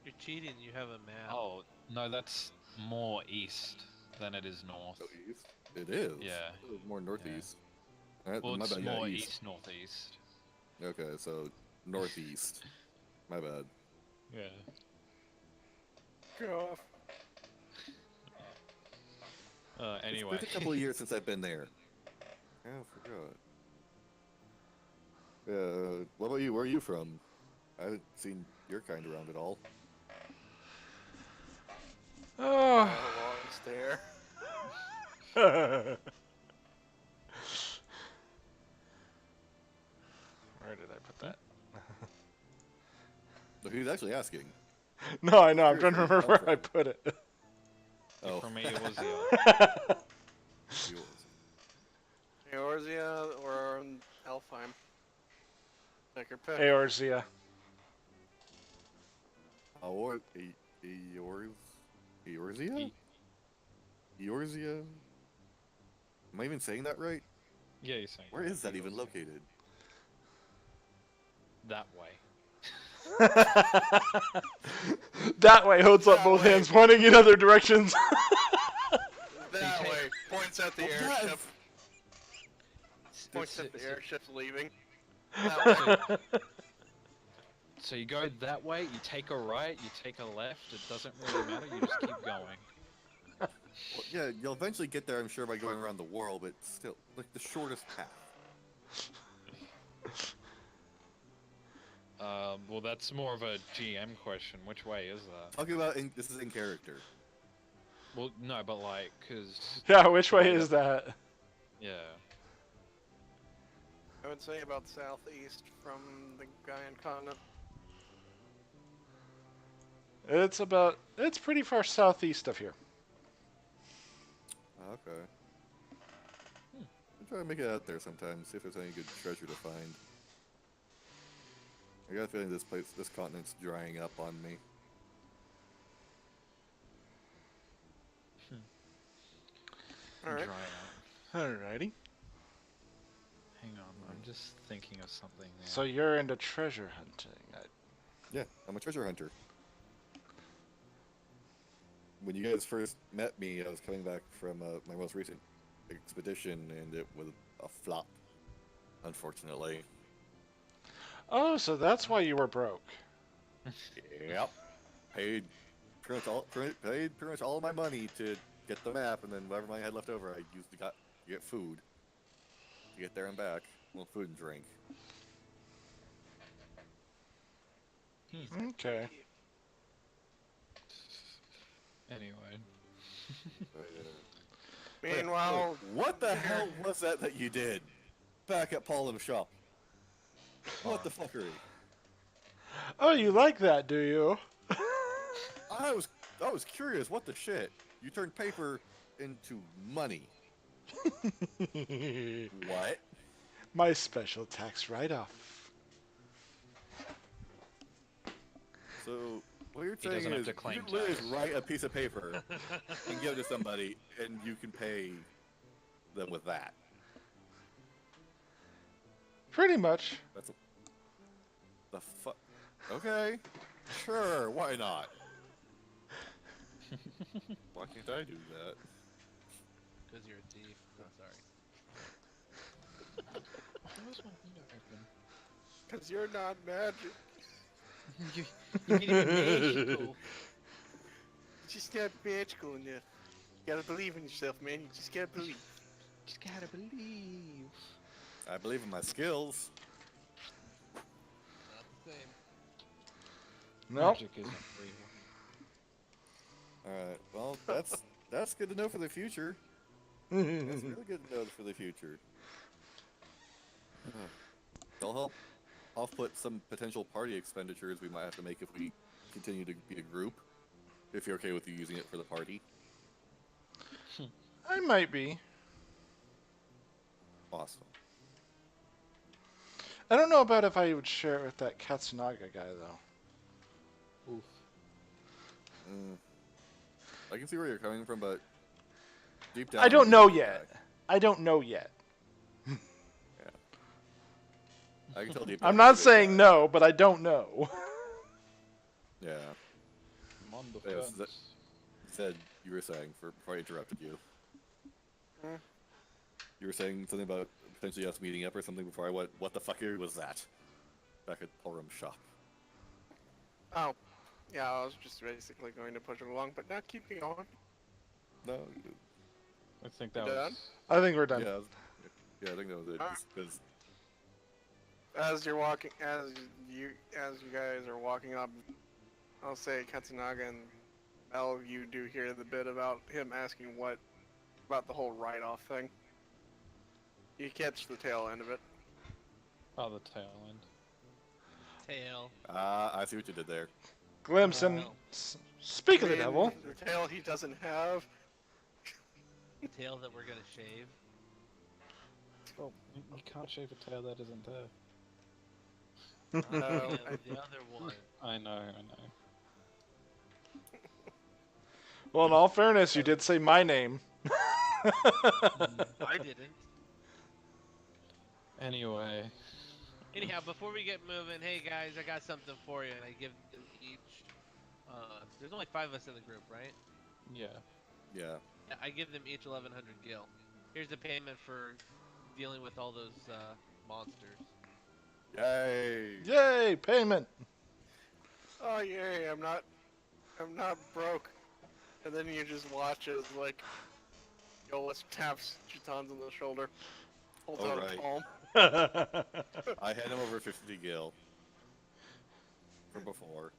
You're cheating. You have a map. Oh no, that's more east than it is north. So east. It is. Yeah. It was more northeast. Alright, Well, my it's bad. Yeah, more east. east northeast. Okay, so northeast. My bad. Yeah. Go off. Anyway. It's been a couple of years since I've been there. Yeah, I forgot. What about you? Where are you from? I haven't seen your kind around at all. Oh. Lost there. Where did I put that? Look, he's actually asking. No, I know. I'm Curious trying to where you remember come where I put it. Oh, For me, it was the. yours. Eorzea or Alfheim? Take your pick. Eorzea. Or Eorzea? E- Eorzea? Am I even saying that right? Yeah, you're saying. Where is that even located? That way. That way holds up That both way. hands, pointing in other directions. That way. Points at the Well, airship. Points So- at the so- airship leaving. That way. So you go that way, you take a right, you take a left, it doesn't really matter, you just keep going. Well, yeah, you'll eventually get there, I'm sure, by going around the world, but still, like the shortest path. Well, that's more of a GM question. Which way is that? Talking about this is in character. Well, no, but like, cause Yeah, which way is that? yeah, I would say about southeast from the Gaian continent. It's pretty far southeast of here. Okay. I'm trying to make it out there sometime, see if there's any good treasure to find. I got a feeling this continent's drying up on me. Alright. dry out. Alrighty. Hang on, I'm just thinking of something there. So you're into treasure hunting. Yeah, I'm a treasure hunter. When you guys first met me, I was coming back from my most recent expedition, and it was a flop, unfortunately. Oh, so that's why you were broke. Yep. Paid pretty much all of my money to get the map, and then whatever money I had left over, I used to get food to get there and back. Well, food and drink. Okay. Anyway, But, Meanwhile, what the hell was that you did back at Paulin's shop? What the fuckery? Oh, you like that, do you? I was curious. What the shit? You turned paper into money. What? My special tax write-off. So what you're He saying doesn't have is to claim you can literally tax. just write a piece of paper and give it to somebody, and you can pay them with that. Pretty much. That's the fuck. Okay, sure. Why not? Why can't I do that? Because you're a thief. I'm sorry. because you're not magic. you need to be magical. Just not magical enough. You gotta believe in yourself, man. You just gotta believe. Just gotta believe. I believe in my skills. Not the same. Nope. Magic isn't real. All right. Well, that's good to know for the future. That's really good to know for the future. I'll put some potential party expenditures we might have to make if we continue to be a group. If you're okay with you using it for the party. I might be. Awesome. I don't know about if I would share it with that Katsunaga guy though. Oof. I can see where you're coming from, but deep down, I don't you're know the yet. guy. I don't know yet. Yeah. I can tell deep down. I'm you're not the good saying guy. no, but I don't know. Yeah. I'm on the Yes, fence. that- Said you were saying before I interrupted you. Hmm? You were saying something about potentially us meeting up or something before I went. What the fuckery was that? Back at Pullrum shop. Oh, yeah, I was just basically going to push it along, but now keep it going. No. I think You that done? was. I think we're done. Yeah, I think that was it. Alright. Because As you're walking, as you guys are walking up, I'll say Katsunaga and Mel, you do hear the bit about him asking about the whole write-off thing. You catch the tail end of it. Oh, the tail end. Tail. I see what you did there. Glimpse and No. speak You of the mean devil. the tail he doesn't have. Tail that we're gonna shave. Well, you can't shave a tail that isn't there. No, The other one. I know. Well, in all fairness, you did say my name. I didn't. Anyway, Anyhow, before we get moving, hey guys, I got something for you, and I give them each. There's only 5 of us in the group, right? yeah. Yeah. Yeah, I give them each 1,100 gil. Here's the payment for dealing with all those monsters. Yay! Yay, payment. oh yay! I'm not broke. And then you just watch as like Yolis taps Chitan's on the shoulder, holds out Alright. a palm. I had him over 50 gil. From before.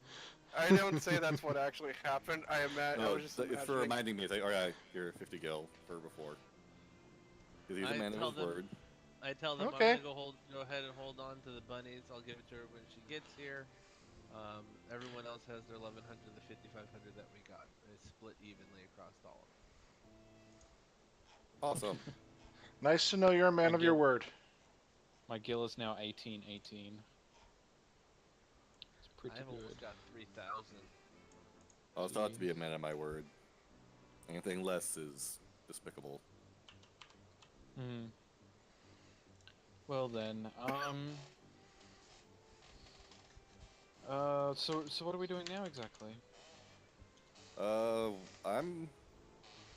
I don't say that's what actually happened. I No, was just it's for imagining. reminding me. It's like, alright, here, 50 gil for before. Because he's a I man of tell his them- word. I tell them Okay. I'm gonna go ahead and hold on to the bunnies. I'll give it to her when she gets here. Everyone else has their 1,100 and the 5,500 that we got. It's split evenly across all of them. Awesome. Nice to know you're a man I of your get- word. My gil is now 1818. It's pretty I've good. almost got 3,000. I was taught to be a man of my word. Anything less is despicable. Hmm. Well then, so what are we doing now exactly?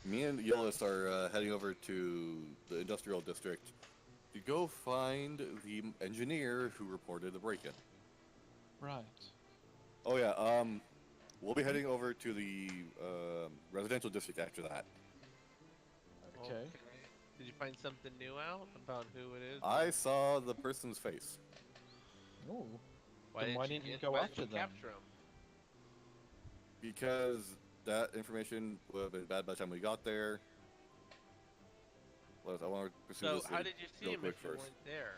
Me and Yolis are heading over to the industrial district to go find the engineer who reported the break-in. Right. Oh yeah, we'll be heading over to the residential district after that. Okay. Did you find something new out about who it is? I saw the person's face. Oh. Then why didn't you go why after didn't you them? capture him? Because that information would have been bad by the time we got there. Well, I want to pursue So this how did you see real him quick if you first. weren't there?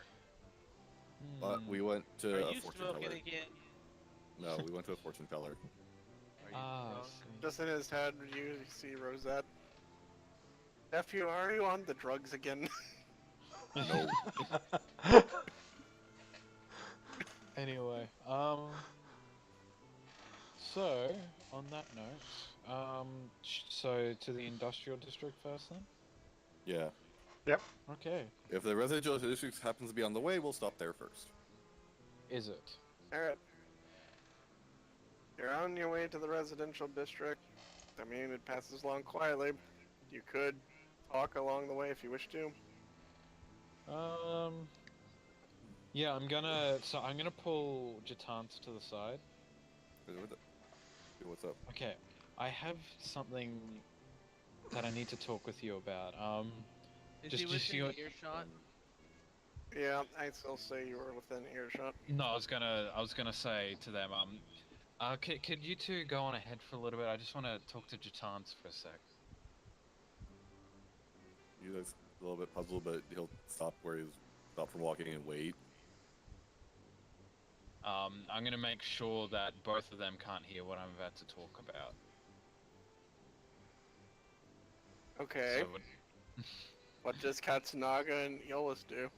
But we went to Are a you fortune smoking teller. again? No, we went to a fortune teller. Are you Ah, I drunk? see. Just in his head, you see Rosette. Nephew, are you on the drugs again? No. Anyway, so on that note, so to the industrial district first then? Yeah. Okay. If the residential district happens to be on the way, we'll stop there first. Is it? Alright. You're on your way to the residential district. I mean, it passes along quietly. You could talk along the way if you wish to. Yeah, I'm gonna pull Jatans to the side. What's up? Okay, I have something that I need to talk with you about. Is Just- he just within you- earshot? Yeah, I'd still say you were within earshot. No, I was gonna say to them, could you two go on ahead for a little bit? I just want to talk to Jatans for a sec. He's a little bit puzzled, but he'll stop where he's stopped from walking and wait. I'm gonna make sure that both of them can't hear what I'm about to talk about. Okay. So What does Katsunaga and Yolis do?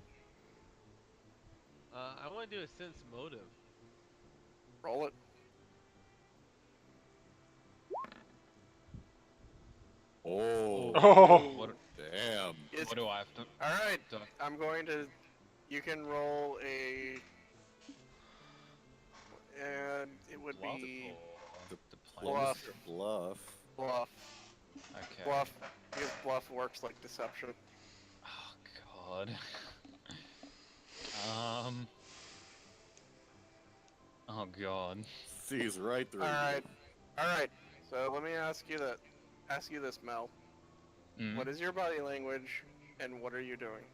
I want to do a sense motive. Roll it. Oh, Oh. What, damn. It's, what do I have to? all right. Do I- I'm going to. You can roll a, and it would bluff be or the Bluff. plan? Bluff. bluff. Okay. Bluff, because bluff works like deception. Oh god. Oh god. Sees right through. All right, all right. So let me ask you that. Ask you this, Mel. Mm. What is your body language, and what are you doing?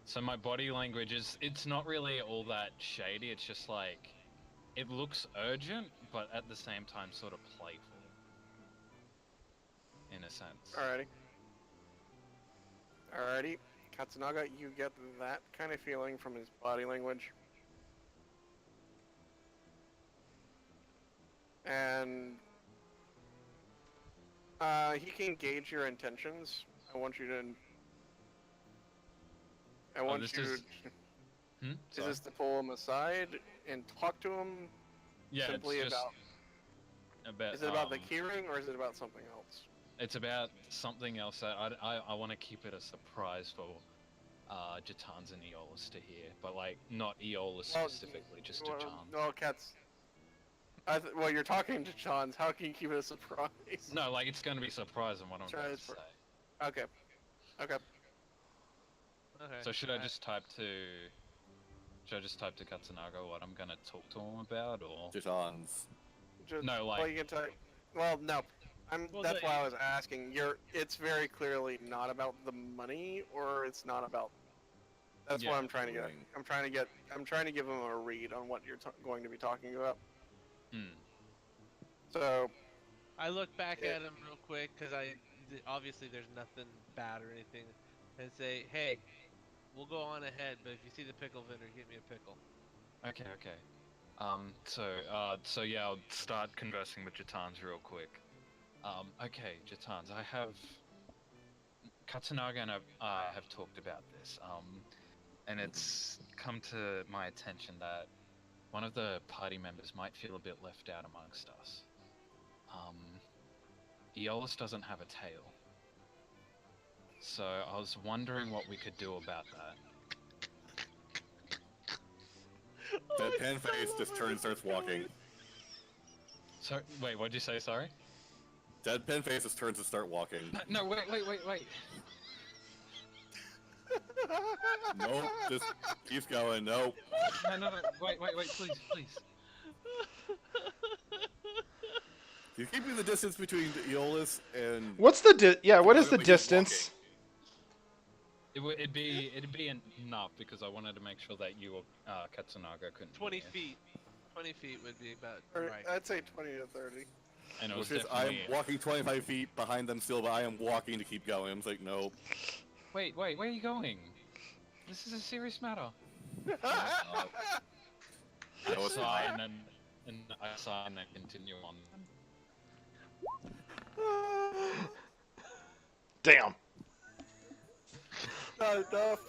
So my body language it's not really all that shady, it's just like, it looks urgent, but at the same time sort of playful. In a sense. Alrighty. Alrighty. Katsunaga, you get that kind of feeling from his body language. And he can gauge your intentions. I want you to. I want this you. is- Hmm? Is Sorry. this to pull him aside and talk to him Yeah, simply it's just about? Is it about the keyring or is it about something else? It's about something else that I want to keep it a surprise for Jatans and Aeolus to hear, but like not Aeolus Well, specifically, just well, Jatan. well, Kat's. Well, you're talking to Chans. How can you keep it a surprise? No, like it's going to be surprising what I'm Try going it to for- say. Okay. Okay. Okay. So should I just type to Katsunaga what I'm going to talk to him about, or Titans. Just, No, well, like- you can tell. Well, no. Well, That's the- why I was asking. It's very clearly not about the money, or it's not about. That's what Yeah, I'm trying to get. right. I'm trying to give him a read on what you're going to be talking about. Hmm. So, I look back Yeah. at him real quick because obviously there's nothing bad or anything, and say, hey, we'll go on ahead, but if you see the pickle vendor, get me a pickle. Okay. So yeah, I'll start conversing with Jatans real quick. Okay, Jatans, I have Katsunaga and I have talked about this. And it's come to my attention that one of the party members might feel a bit left out amongst us. Aeolus doesn't have a tail. So I was wondering what we could do about that. Deadpan face just turns and starts walking. So, wait, what'd you say, sorry? Deadpan face just turns and start walking. No, wait. Nope, just keeps going. Nope. No, wait, please. He's keeping the distance between Aeolus and. What's the yeah? What is the Probably just distance? It'd be enough because I wanted to make sure that you or Katsunaga couldn't 20 hear. feet. 20 feet would be about or right. I'd say 20 to 30. And it was Which is, I am definitely... walking 25 feet behind them still, but I am walking to keep going. I'm like, nope. Wait, where are you going? This is a serious matter. I I was sign and I sign and continue on. Damn. Not enough.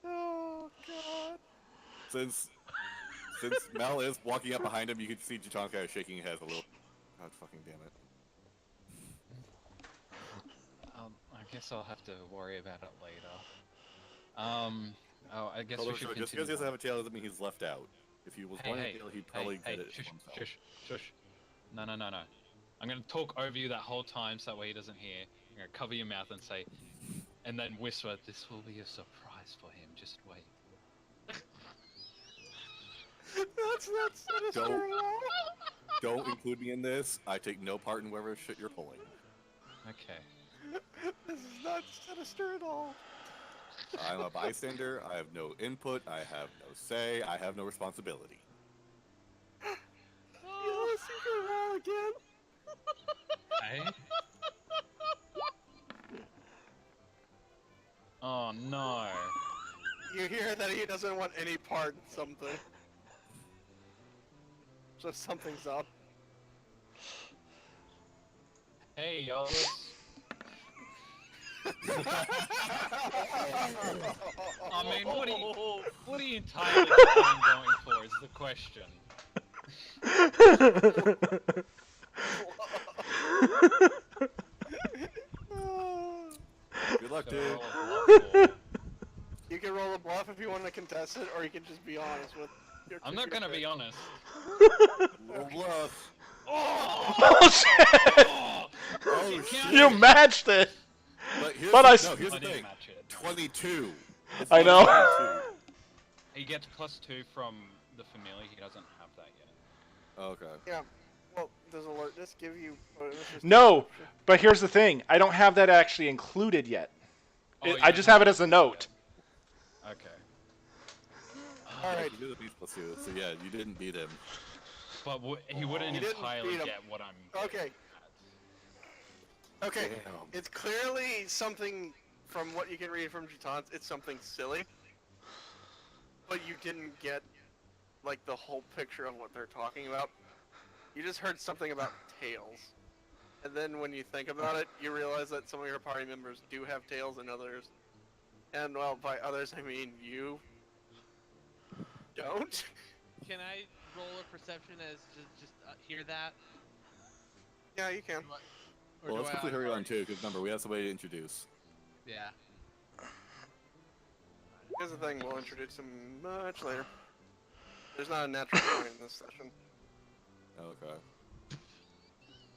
Oh god. Since Mel is walking up behind him, you can see Jitan kind of shaking his head a little. God fucking damn it. I guess I'll have to worry about it later. Oh, I guess Although, we should just because he continue. doesn't have a tail doesn't mean he's left out. If he was wanting a tail, he'd probably get it shush, himself. shush. No. I'm gonna talk over you that whole time so that way he doesn't hear. I'm gonna cover your mouth and say, and then whisper, "This will be a surprise for him. Just wait." That's not sinister Don't- at all. Don't include me in this. I take no part in whatever shit you're pulling. Okay. This is not sinister at all. I'm a bystander. I have no input. I have no say. I have no responsibility. You secret roll again? Hey. Oh no. You hear that he doesn't want any part in something. So something's up. Hey, Aeolus. I mean, what are you entirely going for is the question. Good luck, Should I dude. roll a bluff or... You can roll a bluff if you want to contest it, or you can just be honest with your I'm not gonna be honest. Roll bluff. Oh shit! Oh You shit! You matched it. But here's But the, I no, s- here's I the didn't thing. match it. 22. It's I know. 22. He gets +2 from the familiar. He doesn't have that yet. Okay. Yeah. Well, does alert just give you? Or this is No, but here's the thing. I don't have that actually included yet. Oh, you I just don't have it as a note. Okay. All right. You did the beast +2, so yeah, you didn't beat him. But he wouldn't You didn't entirely beat him. get what I'm getting Okay. Okay. Damn. It's clearly something from what you can read from Ch1. It's something silly, but you didn't get like the whole picture of what they're talking about. You just heard something about tails, and then when you think about it, you realize that some of your party members do have tails, and others, and well, by others I mean you don't. Can I roll a perception as just hear that? Yeah, you can. Or Well, do let's I quickly hurry on already- too, because remember, we have somebody to introduce. Yeah. Here's the thing, we'll introduce him much later. There's not a natural point in this session. Okay.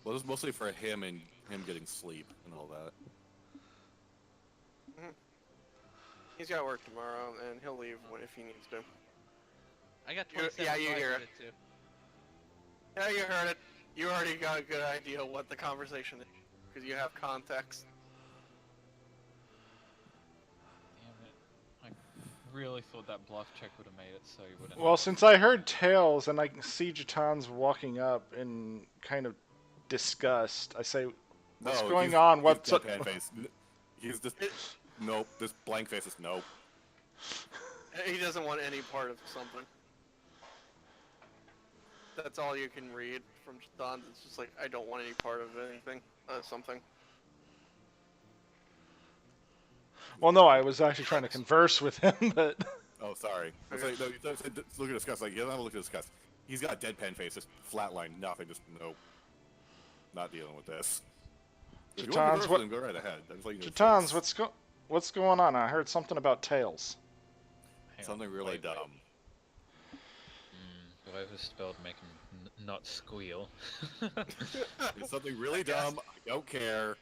Well, this is mostly for him and him getting sleep and all that. He's got work tomorrow, and he'll leave if he needs to. I got You- 27 yeah, you so I hear get it. too. Yeah, you heard it. You already got a good idea what the conversation is, because you have context. Damn it. I really thought that bluff check would have made it so you wouldn't. Well, since I heard tails and I can see Jatan's walking up in kind of disgust, I say, "What's going he's- on? he's What's deadpan face. He's just nope. This blank face is nope. He doesn't want any part of something. That's all you can read from Ch1. It's just like, I don't want any part of anything. Something. Well, no, I was actually trying to converse with him, but Oh, sorry. I was like, no, you said look at disgust. Like, you don't have to look at disgust. He's got a deadpan face, just flatline, nothing, just nope. Not dealing with this. If you want to Jatan's, converse what- with him, go right ahead. I'm just letting you know Jatan's, first. what's going on? I heard something about tails. Hang on, Something really wait, wait. dumb. Whoever spelled make him not squeal. It's something really dumb. I don't care.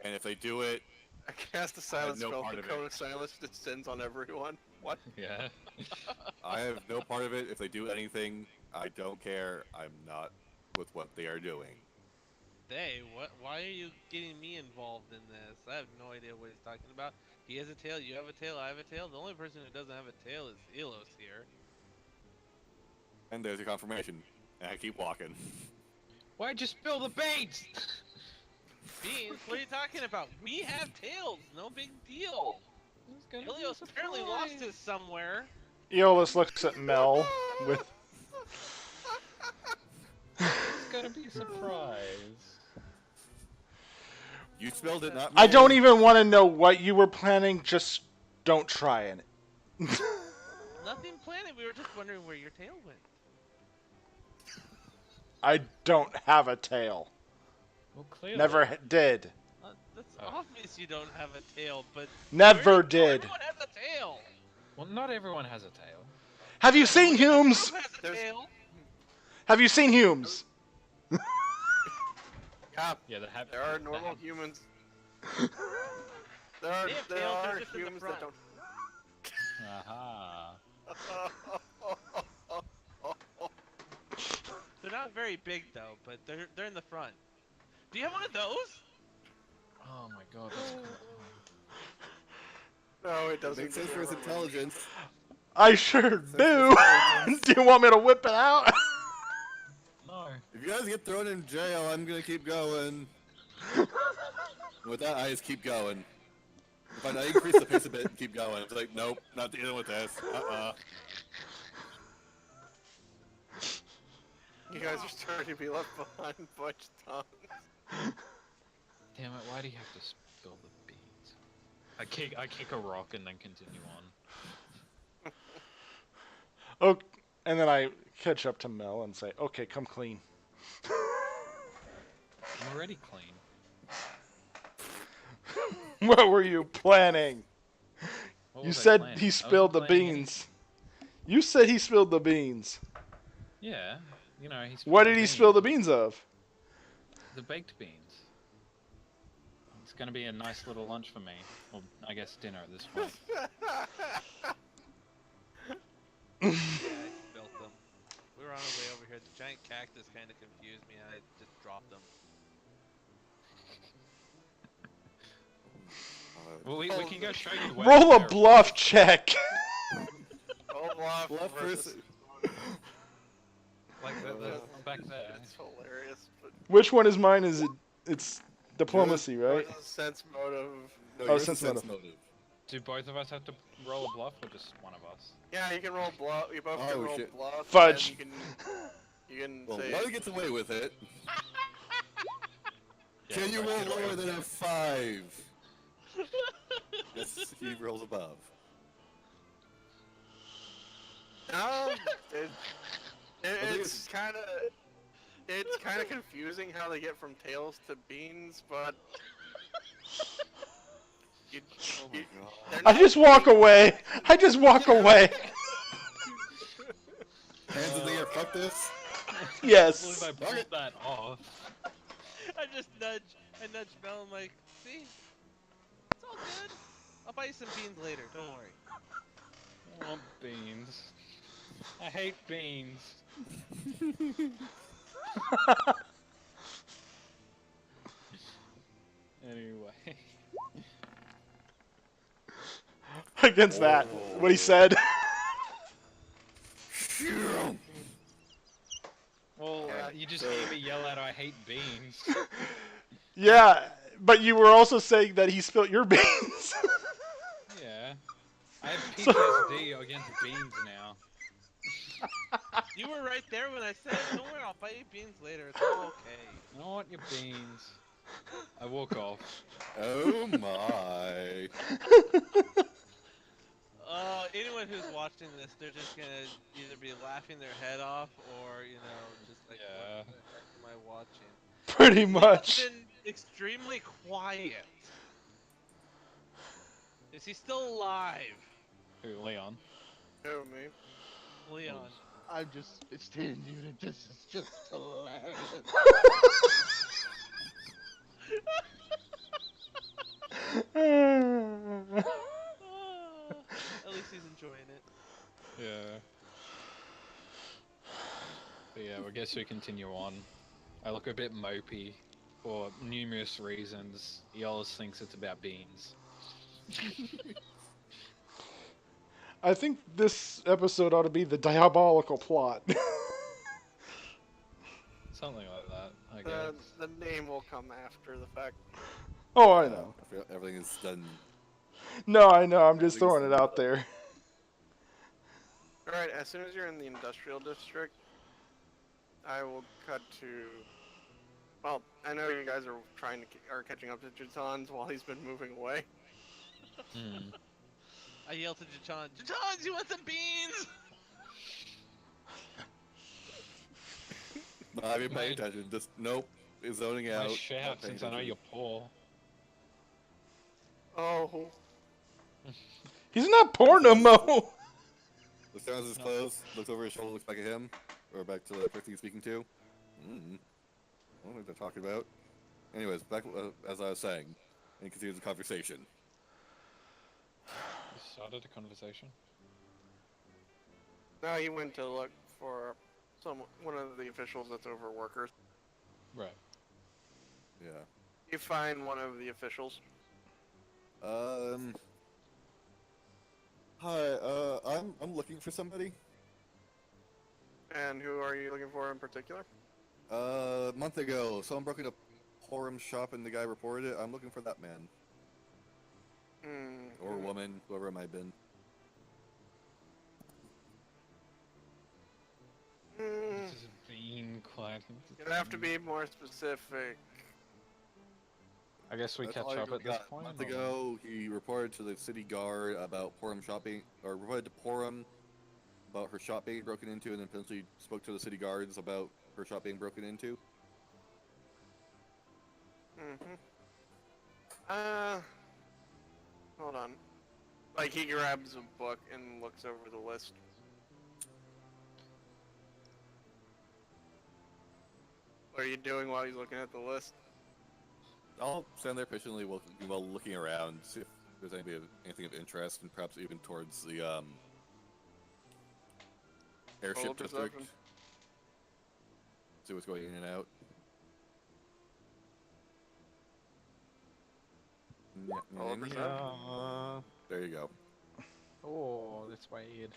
And if they do it, I cast a silence no spell. part The of code it. of silence descends on everyone. What? Yeah. I have no part of it. If they do anything, I don't care. I'm not with what they are doing. What? Why are you getting me involved in this? I have no idea what he's talking about. He has a tail, you have a tail, I have a tail. The only person who doesn't have a tail is Elos here. And there's your confirmation. And I keep walking. Why'd you spill the bait? Beans, what are you talking about? We have tails, no big deal. Helios apparently lost his somewhere. Eolus looks at Mel with, It's gonna be a surprise. You spelled it, not me. I don't even want to know what you were planning, just don't try it. Nothing planted, we were just wondering where your tail went. I don't have a tail. Well, clearly. Never did. That's Oh. obvious you don't have a tail, but Never did. everyone has a tail. Well, not everyone has a tail. Have you seen Humes? Who has a There's- tail? Have you seen Humes? Yeah, Yeah, there are normal humans. There are They have tails, they're are just in the humans that front. Aha. don't. They're not very big though, but they're in the front. Do you have one of those? Oh my god, that's cool. No, it doesn't. Makes sense for his intelligence. I sure do. Do you want me to whip it out? No. If you guys get thrown in jail, I'm gonna keep going. With that, I just keep going. If I increase the pace a bit and keep going, it's like, nope, not dealing with this. You guys are starting to be left behind by Ch1. Damn it, why do you have to spill the beans? I kick a rock and then continue on. Oh, and then I catch up to Mel and say, "Okay, come clean." I'm already clean. What were you planning? What You was I said planning? he I wasn't spilled the planning beans. You said he spilled the beans. Yeah, you know, he spilled What the did he spill the beans. beans of? The baked beans. It's gonna be a nice little lunch for me. Well, I guess dinner at this point. Yeah, I spilled them. We were on our way over here. The giant cactus kind of confused me, and I just dropped them. Well, we can go show you where Roll a they're bluff from. check. Oh, Bluff versus- Like the back there. It's hilarious. But Which one is mine? Is it? It's diplomacy, right? There's a sense motive. No, Oh, yours is sense sense motive. motive. Do both of us have to roll a bluff, or just one of us? Yeah, you can roll bluff. You both Oh, can roll shit. bluff. Fudge. And you can Well, say. one gets away with it. Yeah, Can you both roll get away lower with than it. a 5? Yes, he rolls above. It, it's kind of confusing how they get from tails to beans, but you, Oh my you, god. they're I not just walk beans. away. I just walk away. Hands in the air, fuck this. I Yes. believe I pulled that off. I nudge Mel. I'm like, see, it's all good. I'll buy you some beans later. Don't worry. I want beans. I hate beans. Anyway. Against that, what he said. Well, Yeah, you just hear me yell out, I hate beans. Yeah, but you were also saying that he spilled your beans. Yeah. I have PTSD against beans now. You were right there when I said, "Don't worry, I'll buy you beans later. It's all okay." I don't want your beans. I walk off. Oh my. Anyone who's watching this, they're just gonna either be laughing their head off or, just like, Yeah. what the heck am I watching? Pretty Leon's much. been extremely quiet. Is he still alive? Who, Leon? Oh, me. Leon. I'm just standing unit. This is just hilarious. At least he's enjoying it. Yeah. But yeah, I guess we continue on. I look a bit mopey for numerous reasons. He always thinks it's about beans. I think this episode ought to be the diabolical plot. Something like that, I guess. The name will come after the fact. Oh, I know. I feel everything is done. No, I know. I'm just throwing it out there. Alright, as soon as you're in the industrial district, I will cut to. Well, I know you guys are catching up to Jitons while he's been moving away. Hmm. I yell to Jachan, "Jachan, you want some beans?" Not even paying attention. Just nope. Is zoning out. Nice shout, not paying since I know attention. you're poor. Oh, He's not poor no more. Looks down at his clothes, looks over his shoulder, looks back at him, or back to the person he's speaking to. I don't know what they're talking about. Anyways, back as I was saying, and continues the conversation. You started a conversation? now he went to look for one of the officials that's over workers. Right. Yeah. You find one of the officials. Hi. I'm looking for somebody. And who are you looking for in particular? A month ago, someone broke into Porum's shop and the guy reported it. I'm looking for that man. Or woman, whoever it might have been. This is bean clad. You'd have to be more specific. I guess we That's catch all I up really at this got. A point. month or- ago, he reported to the city guard about Porum shopping, or reported to Porum about her shop being broken into, and then potentially spoke to the city guards about her shop being broken into. Mm-hmm. Hold on. Like, he grabs a book and looks over the list. What are you doing while he's looking at the list? I'll stand there patiently while looking around, see if there's anything of interest, and perhaps even towards the airship Roll district. perception. See what's going in and out. Roll perception. There you go. Oh, that's weird.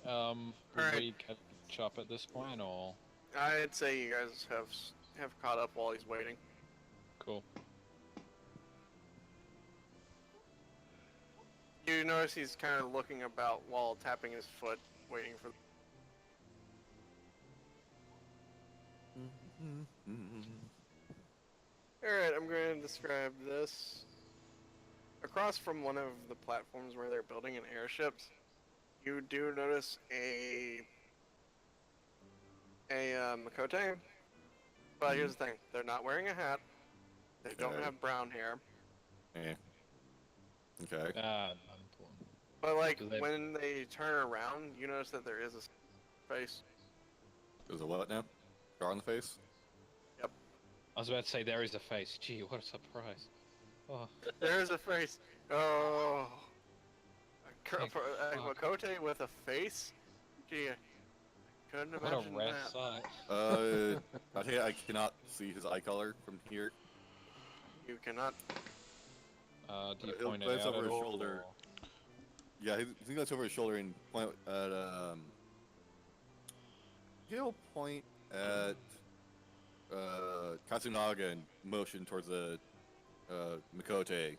Would Alright. we catch up at this point, or I'd say you guys have caught up while he's waiting. cool? You notice he's kind of looking about while tapping his foot, waiting for. Alright, I'm going to describe this. Across from one of the platforms where they're building an airships, you do notice a Makote. But here's the thing, they're not wearing a hat. They don't Okay. have brown hair. Eh. Okay. Not important. But like, Do they- when they turn around, you notice that there is a face. There's a what now? Scar on the face? I was about to say there is a face. Gee, what a surprise! Oh, There's a face. Oh. Thank For a fuck. Makote with a face? Gee, I couldn't what a imagine rare that. sight. I think I cannot see his eye color from here. You cannot. Do you He'll point it glance out over at his all, shoulder. or- Yeah, he looks over his shoulder and point at he'll point at Katsunaga and motion towards the Mikote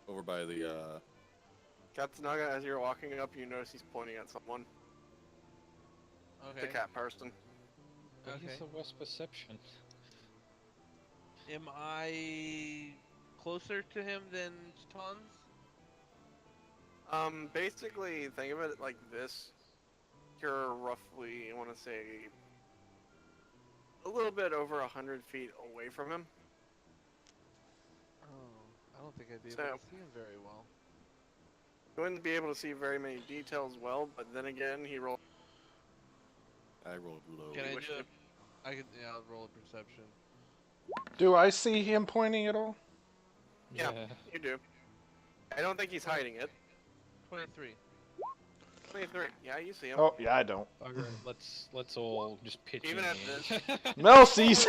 over by the Katsunaga, as you're walking up, you notice he's pointing at someone. Okay. The cat person. But Okay. he's the worst perception. Am I closer to him than Tons? Basically, think of it like this. You're roughly, I want to say, a little bit over 100 feet away from him. Oh, I don't think I'd be So- able to see him very well. You wouldn't be able to see very many details well, but then again, he rolled. I rolled low. Can I wish do to- it? I could, yeah, I'll roll a perception. Do I see him pointing at all? Yeah. You do. I don't think he's hiding it. 23. 23. Yeah, you see him. Oh, yeah, I don't. Okay, let's all just pitch Even in at here. Mel sees.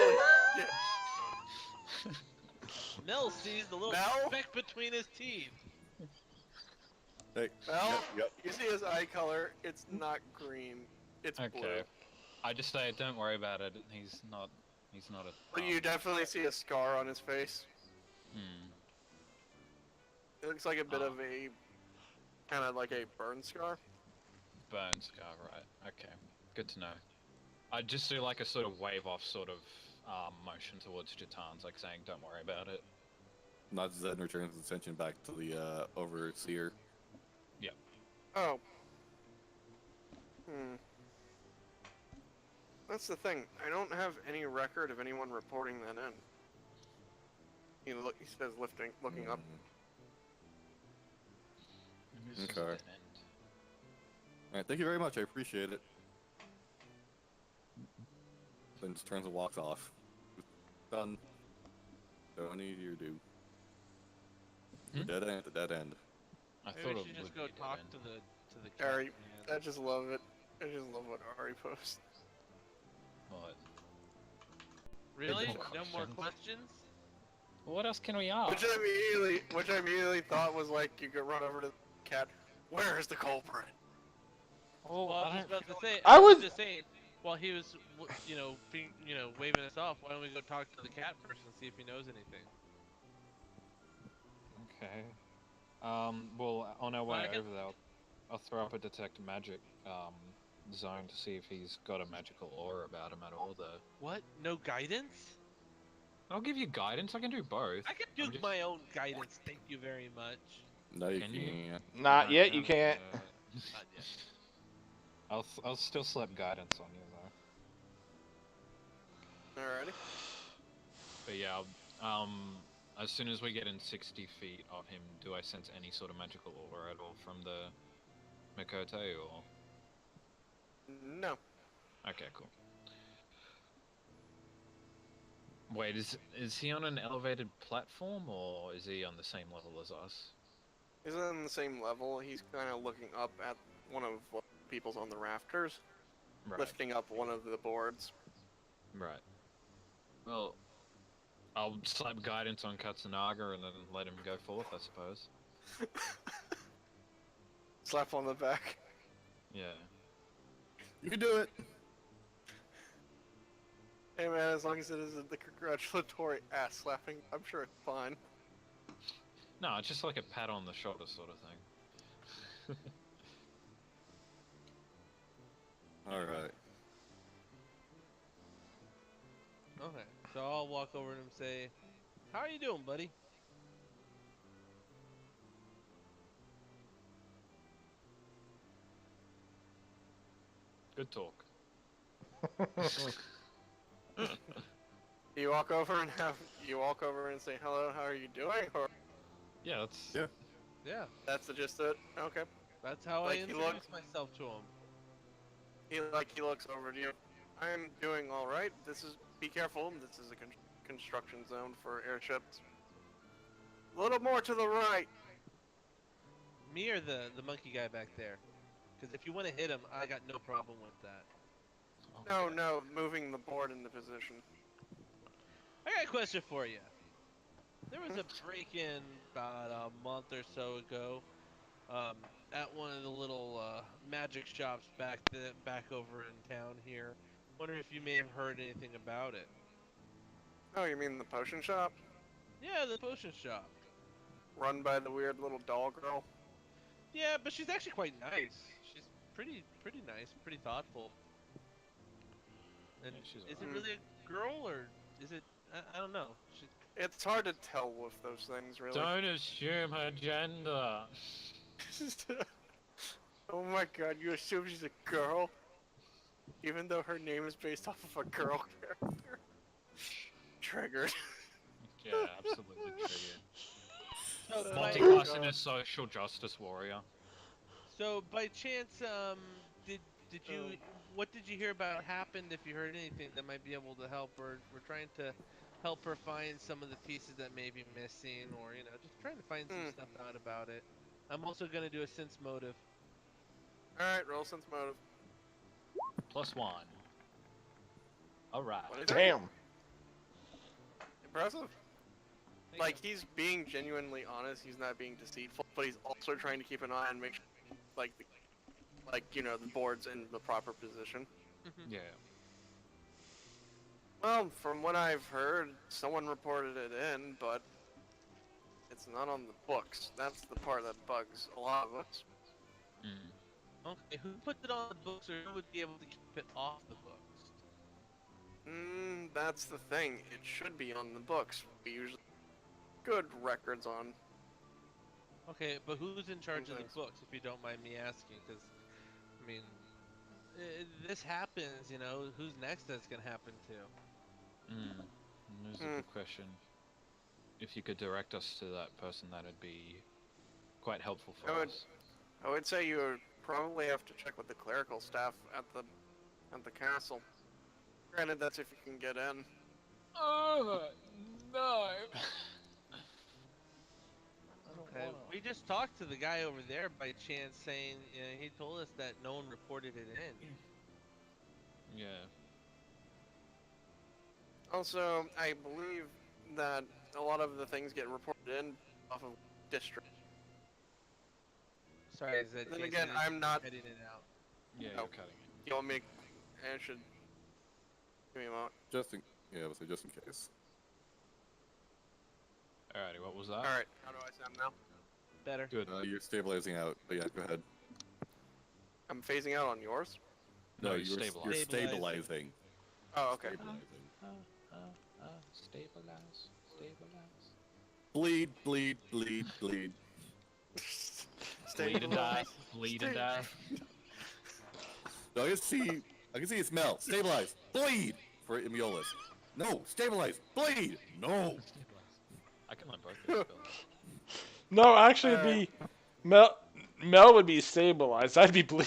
Mel sees the little Mel? speck between his teeth. Hey, Well, yep. you see his eye color. It's not green. It's blue. Okay. I just say, don't worry about it. He's not a. But you definitely see a scar on his face. Hmm. It looks like a bit of a, kind of like a burn scar. Burn scar, right? Okay, good to know. I just do like a sort of wave off sort of motion towards Jatan's, like saying, "Don't worry about it." Nods his head and returns his attention back to the overseer. Oh. Hmm. That's the thing. I don't have any record of anyone reporting that in. He says, looking up. Maybe this is Okay. a dead end. Alright, thank you very much. I appreciate it. Then just turns and walks off. Done. Don't need you to do. Hmm? Dead end. The dead end. I Maybe thought we it should would just go be a dead talk end. to the cat Ari, man. I just love it. I just love what Ari posts. What? Really? more No more questions? questions? What else can we ask? Which I immediately thought was like, you could run over to the cat. Where is the culprit? Oh, Well, I was I just don't. about to say. I I was would- just saying. While he was, being, waving us off, why don't we go talk to the cat person and see if he knows anything? Okay. Well, on our way Well, I can- over there, I'll throw up a detect magic zone to see if he's got a magical aura about him at all. Though. What? No guidance? I'll give you guidance. I can do both. I can do I'm just- my own guidance. Thank you very much. No, you Can you? can't. Not yet. You can't. Not yet. I'll still slap guidance on you though. Alrighty. But yeah, as soon as we get in 60 feet of him, do I sense any sort of magical aura at all from the Mikote or? No. Okay, cool. Wait, is he on an elevated platform or is he on the same level as us? He's on the same level. He's kind of looking up at one of the people's on the rafters, Right. lifting up one of the boards. Right. Well, I'll slap guidance on Katsunaga and then let him go forth, I suppose. Slap on the back. Yeah. You can do it. Hey man, as long as it isn't the congratulatory ass slapping, I'm sure it's fine. No, it's just like a pat on the shoulder sort of thing. All right. Okay, so I'll walk over to him and say, "How are you doing, buddy?" Good talk. You walk over and say hello. How are you doing? Or Yeah, that's... Yeah. Yeah, that's the gist of it. Okay. that's how Like I he introduce looks- myself to him. He looks over to you. I'm doing all right. Be careful. This is a construction zone for airships. A little more to the right. Me or the monkey guy back there? Because if you want to hit him, I got no problem with that. Okay. No, moving the board into position. I got a question for you. There was a break-in about a month or so ago at one of the little magic shops back over in town here. Wonder if you may have heard anything about it. Oh, you mean the potion shop? Yeah, the potion shop. Run by the weird little doll girl? Yeah, but she's actually quite nice. She's pretty nice, pretty thoughtful. And Yeah, she's is it alright. really a girl or is it? I don't know. She, It's hard to tell with those things, really. Don't assume her gender. Oh my god, you assume she's a girl? Even though her name is based off of a girl character? Triggered. Yeah, absolutely triggered. so, Oh by, my Multiclassing God. a social justice warrior. so by chance, did you? Oh. What did you hear about happened? If you heard anything that might be able to help, we're trying to help her find some of the pieces that may be missing, or just trying to find some stuff out about it. I'm also gonna do a sense motive. Alright, roll sense motive. +1. Alright. What is that? Damn. Impressive. Thank Like, you. he's being genuinely honest, he's not being deceitful, but he's also trying to keep an eye on make sure, the board's in the proper position. Yeah. Well, from what I've heard, someone reported it in, but it's not on the books. That's the part that bugs a lot of us. Mm. Okay, who put it on the books, or who would be able to keep it off the books? That's the thing. It should be on the books. We usually good records on. Okay, but who's in charge of the Thanks. books, if you don't mind me asking? Because, I mean, this happens, who's next that's gonna happen to? That's a good question. If you could direct us to that person, that'd be quite helpful for us. I would say you would probably have to check with the clerical staff at the castle. Granted, that's if you can get in. Oh, no! Okay, we just talked to the guy over there by chance, saying he told us that no one reported it in. Yeah. Also, I believe that a lot of the things get reported in off of district. Sorry, is that Then Jason again, is I'm not. heading it out? Yeah, No. you're cutting it. You want me? I should. Give me a moment. Just in case. Alrighty, what was that? All right. How do I sound now? Better. Good. You're stabilizing out, but yeah, go ahead. I'm phasing out on yours. No, you're you're you're stabilizing. stabilizing. Oh, okay. Stabilizing. Stabilize. Bleed, bleed, bleed, bleed. Bleed and die. Stabilize. Bleed and die. No, I can see it smell. Stabilize. Bleed for Emiolis. No, stabilize. Bleed. No. I can learn both these spells. No, actually, it'd be Mel would be stabilized. I'd be bleed.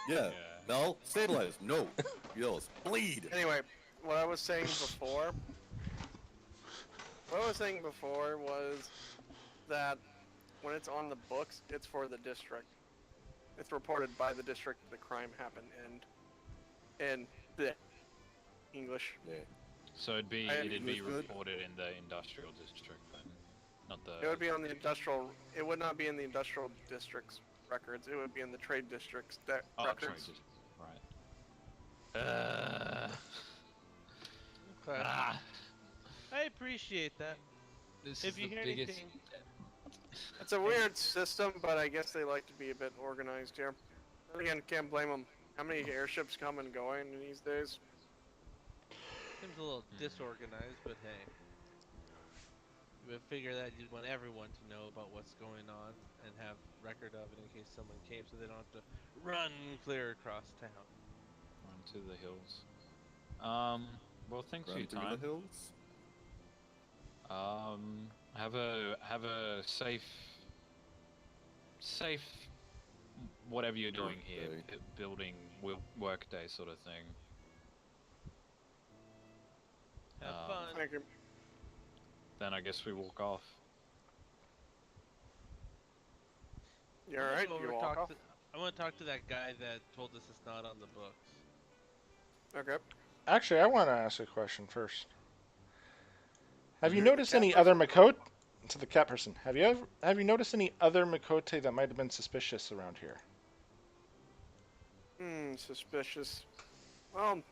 Yeah. Yeah. Mel, stabilize. No. Emiolis. Bleed. Anyway, what I was saying before. What I was saying before was that when it's on the books, it's for the district. It's reported by the district the crime happened in the English. Yeah. So it'd be English good? reported in the industrial district then, not the. It would be on the industrial. It would not be in the industrial district's records. It would be in the trade district's records. trade district. Right. Okay. Ah, I appreciate that. this If is you the hear biggest. anything, It's a weird system, but I guess they like to be a bit organized here. And again, can't blame them. How many airships come and going these days? seems a little disorganized, but hey. You would figure that you'd want everyone to know about what's going on and have record of it in case someone came, so they don't have to run clear across town. Run to the hills. Well, thanks for Run your through time. the hills. Have a safe, whatever you're doing here, Workday. building work day sort of thing. Have Um, fun. Thank you. Then I guess we walk off. You alright? I'm gonna You go walk off? I want to talk to that guy that told us it's not on the books. Okay. Actually, I want to ask a question first. Have you You're the noticed cat any person? other Makote? To the cat person, have you noticed any other Makote that might have been suspicious around here? Suspicious. Well,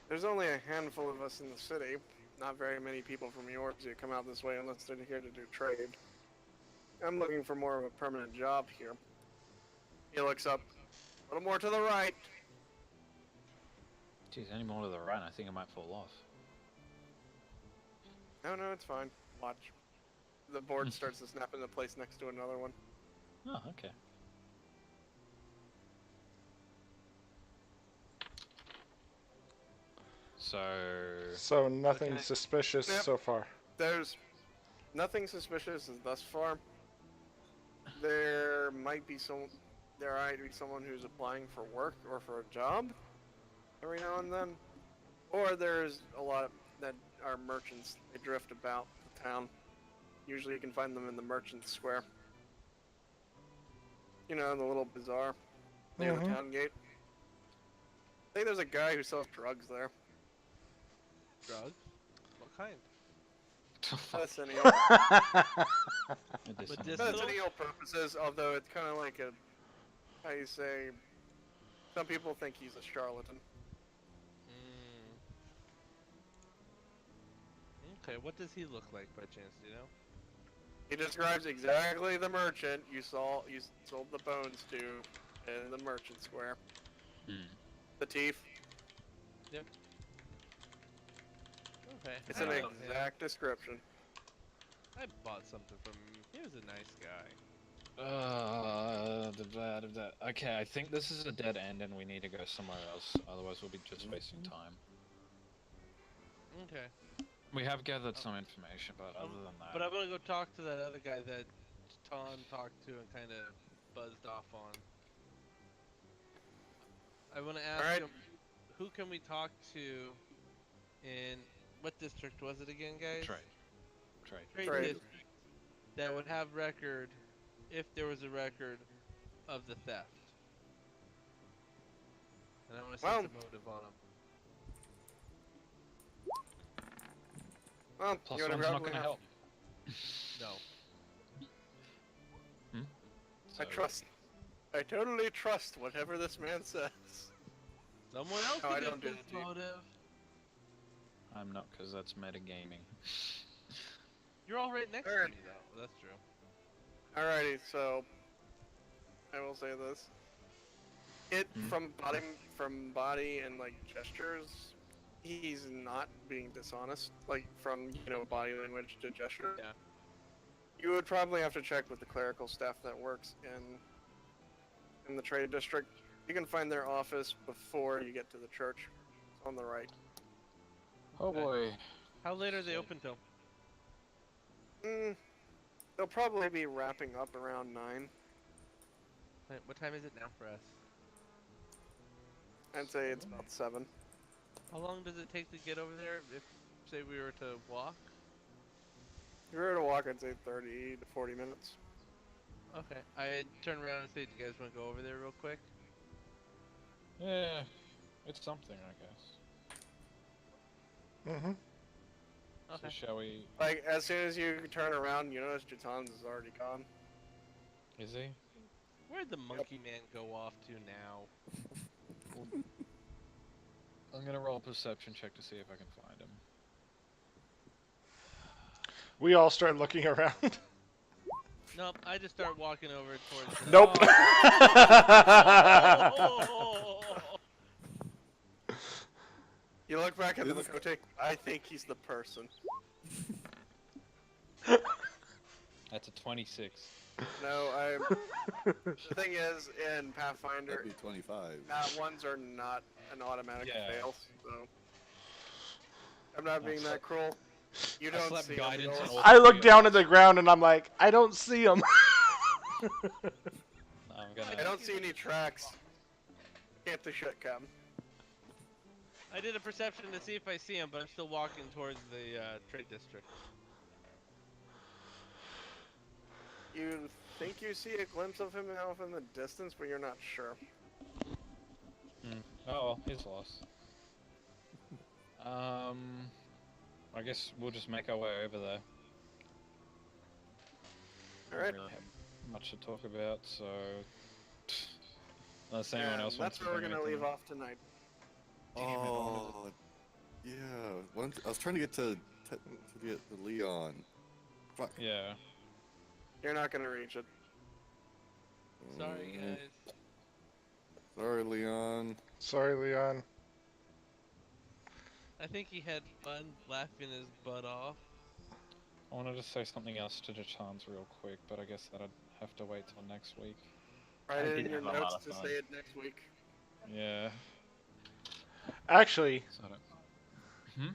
there's only a handful of us in the city. Not very many people from yours who come out this way unless they're here to do trade. I'm looking for more of a permanent job here. He looks up. A little more to the right. Geez, any more to the right, I think I might fall off. No, it's fine. Watch. The board starts to snap into place next to another one. Oh, okay. So nothing Okay. suspicious Yep. so far. There's nothing suspicious thus far. There might be someone who's applying for work or for a job every now and then. Or there's a lot that are merchants. They drift about the town. Usually you can find them in the merchant square. You know, the little bazaar near the town gate. I think there's a guy who sells drugs there. Drugs? What kind? Medicinal. Medicinal. Medicinal purposes, although it's kind of like a, how you say, some people think he's a charlatan. Okay, what does he look like by chance, do you know? He describes exactly the merchant you sold the bones to in the merchant square. The thief. Yep. Okay. It's I an know him. exact description. I bought something from him. He was a nice guy. Okay, I think this is a dead end and we need to go somewhere else, otherwise we'll be just wasting time. Okay. We have gathered some information, but other than that... But I'm gonna go talk to that other guy that Ton talked to and kind of buzzed off on. I want to ask Alright. him, who can we talk to in, what district was it again, guys? Trade. Trade Trade. district. That would have record, if there was a record, of the theft. And I want to see Well- the motive on him. Well, Plus you would one's not probably gonna have- help. No. I totally trust whatever this man says. Someone else No, I can don't do give it his to you. motive. I'm not, because that's metagaming. You're all right next Alright. to me, though. That's true. Alrighty, so I will say this. From body and like gestures, he's not being dishonest, like from body language to gesture. Yeah. You would probably have to check with the clerical staff that works in the trade district. You can find their office before you get to the church. It's on the right. Oh Okay. boy. How late are they So- open till? They'll probably be wrapping up around 9. What time is it now for us? I'd say it's about 7. How long does it take to get over there if, say, we were to walk? If you were to walk, I'd say 30 to 40 minutes. Okay. I turn around and say, do you guys want to go over there real quick? Yeah, it's something, I guess. Mm-hmm. Okay. So shall we? Like, as soon as you turn around, you notice Jatan's is already gone. Is he? Where'd the monkey man go off to now? I'm gonna roll a perception check to see if I can find him. We all start looking around. Nope, I just start walking over towards the... Nope. You look back at the Makote, I think he's the person. That's a 26. No, the thing is, in Pathfinder, That'd be 25. nat ones are not an automatic Yeah. fail, so... I'm not being that cruel. You I don't slapped see guidance him. on all I look three down of at the us. ground and I'm like, I don't see him. I'm gonna. I don't see any tracks. Can't the shit come. I did a perception to see if I see him, but I'm still walking towards the trade district. You think you see a glimpse of him off in the distance, but you're not sure. Oh well, his loss. I guess we'll just make our way over there. Alright. Don't really have much to talk about, so unless anyone And else wants that's to where we're bring gonna anything leave up. off tonight. Oh, yeah. I was trying to get to get the Leon. Fuck. Yeah. You're not gonna reach it. Sorry, Mm, guys. Sorry, Leon. Sorry, Leon. I think he had fun laughing his butt off. I wanted to say something else to Jachan's real quick, but I guess that'd have to wait till next week. Write I it did in your have a lot notes of to fun. say it next week. Yeah. Actually, So I don't...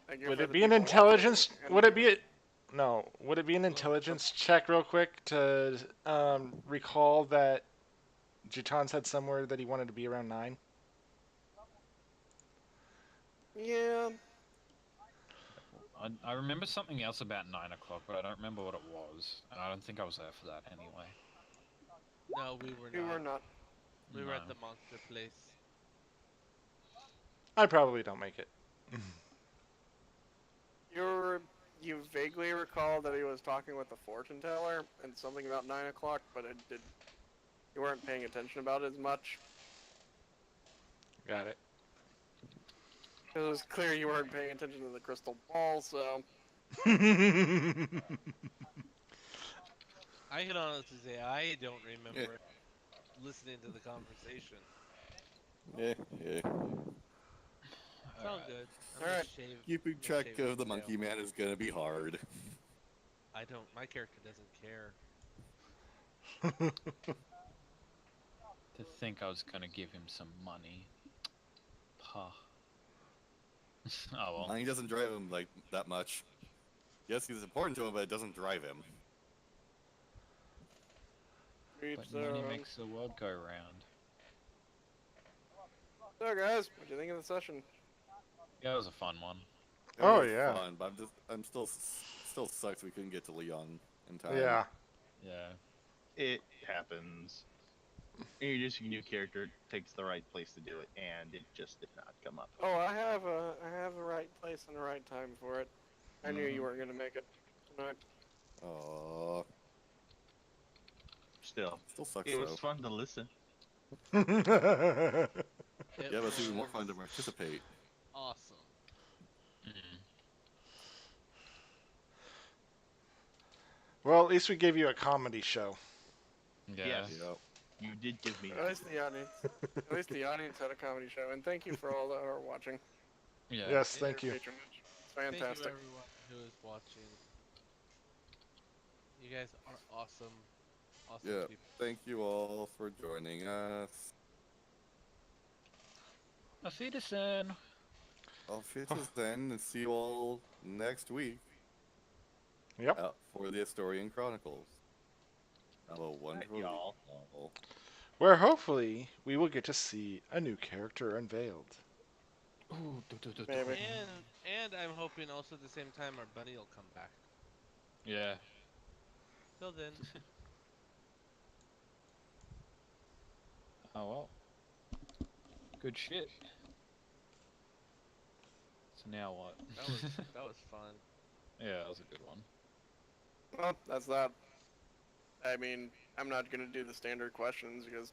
Thank you would for it the be an people intelligence? watching, and Would it be a... No. Would it be an intelligence check real quick to recall that Jutan said somewhere that he wanted to be around 9? Yeah. I remember something else about 9 o'clock, but I don't remember what it was, and I don't think I was there for that anyway. No, we were You not. were not. We were at No. the monster place. I probably don't make it. You vaguely recall that he was talking with the fortune teller and something about 9 o'clock, but you weren't paying attention about it as much. Got it. It was clear you weren't paying attention to the crystal ball, so I can honestly say I don't remember listening to the conversation. Yeah, yeah. It's all good. I'm Alright. just shaved- Keeping I'm just track shaving of the his Monkey tail. Man is gonna be hard. I don't. My character doesn't care. To think I was gonna give him some money. Puh. Oh well. Money doesn't drive him like that much. Yes, he's important to him, but it doesn't drive him. each But their money own. makes the world go round. So guys, what do you think of the session? Yeah, it was a fun one. It Oh, was yeah. fun, but I'm still sucks we couldn't get to Leon in time. Yeah. Yeah. It happens. Introducing a new character takes the right place to do it, and it just did not come up. Oh, I have a right place and a right time for it. I knew you weren't gonna make it tonight. Aww. Still, Still sucks it was though. fun to listen. Yeah, but it's even more fun to participate. Awesome. Well, at least we gave you a comedy show. Yeah. Yes. Yep. You did give me. At least the audience. At least the audience had a comedy show, and thank you for all that are watching. Yeah. Yes, For thank your you. patronage. It's Thank you fantastic. everyone who is watching. You guys are awesome, awesome Yeah. people. Thank you all for joining us. Auf Wiedersehen. Auf Wiedersehen and see you all next week Yep. for the Estorian Chronicles. Have a Night, wonderful y'all. all. Where hopefully we will get to see a new character unveiled. Ooh, Maybe. And I'm hoping also at the same time our bunny will come back. Yeah. Till then, Oh well. Good shit. So now what? that was fun. Yeah, that was a good one. Well, that's that. I mean, I'm not gonna do the standard questions because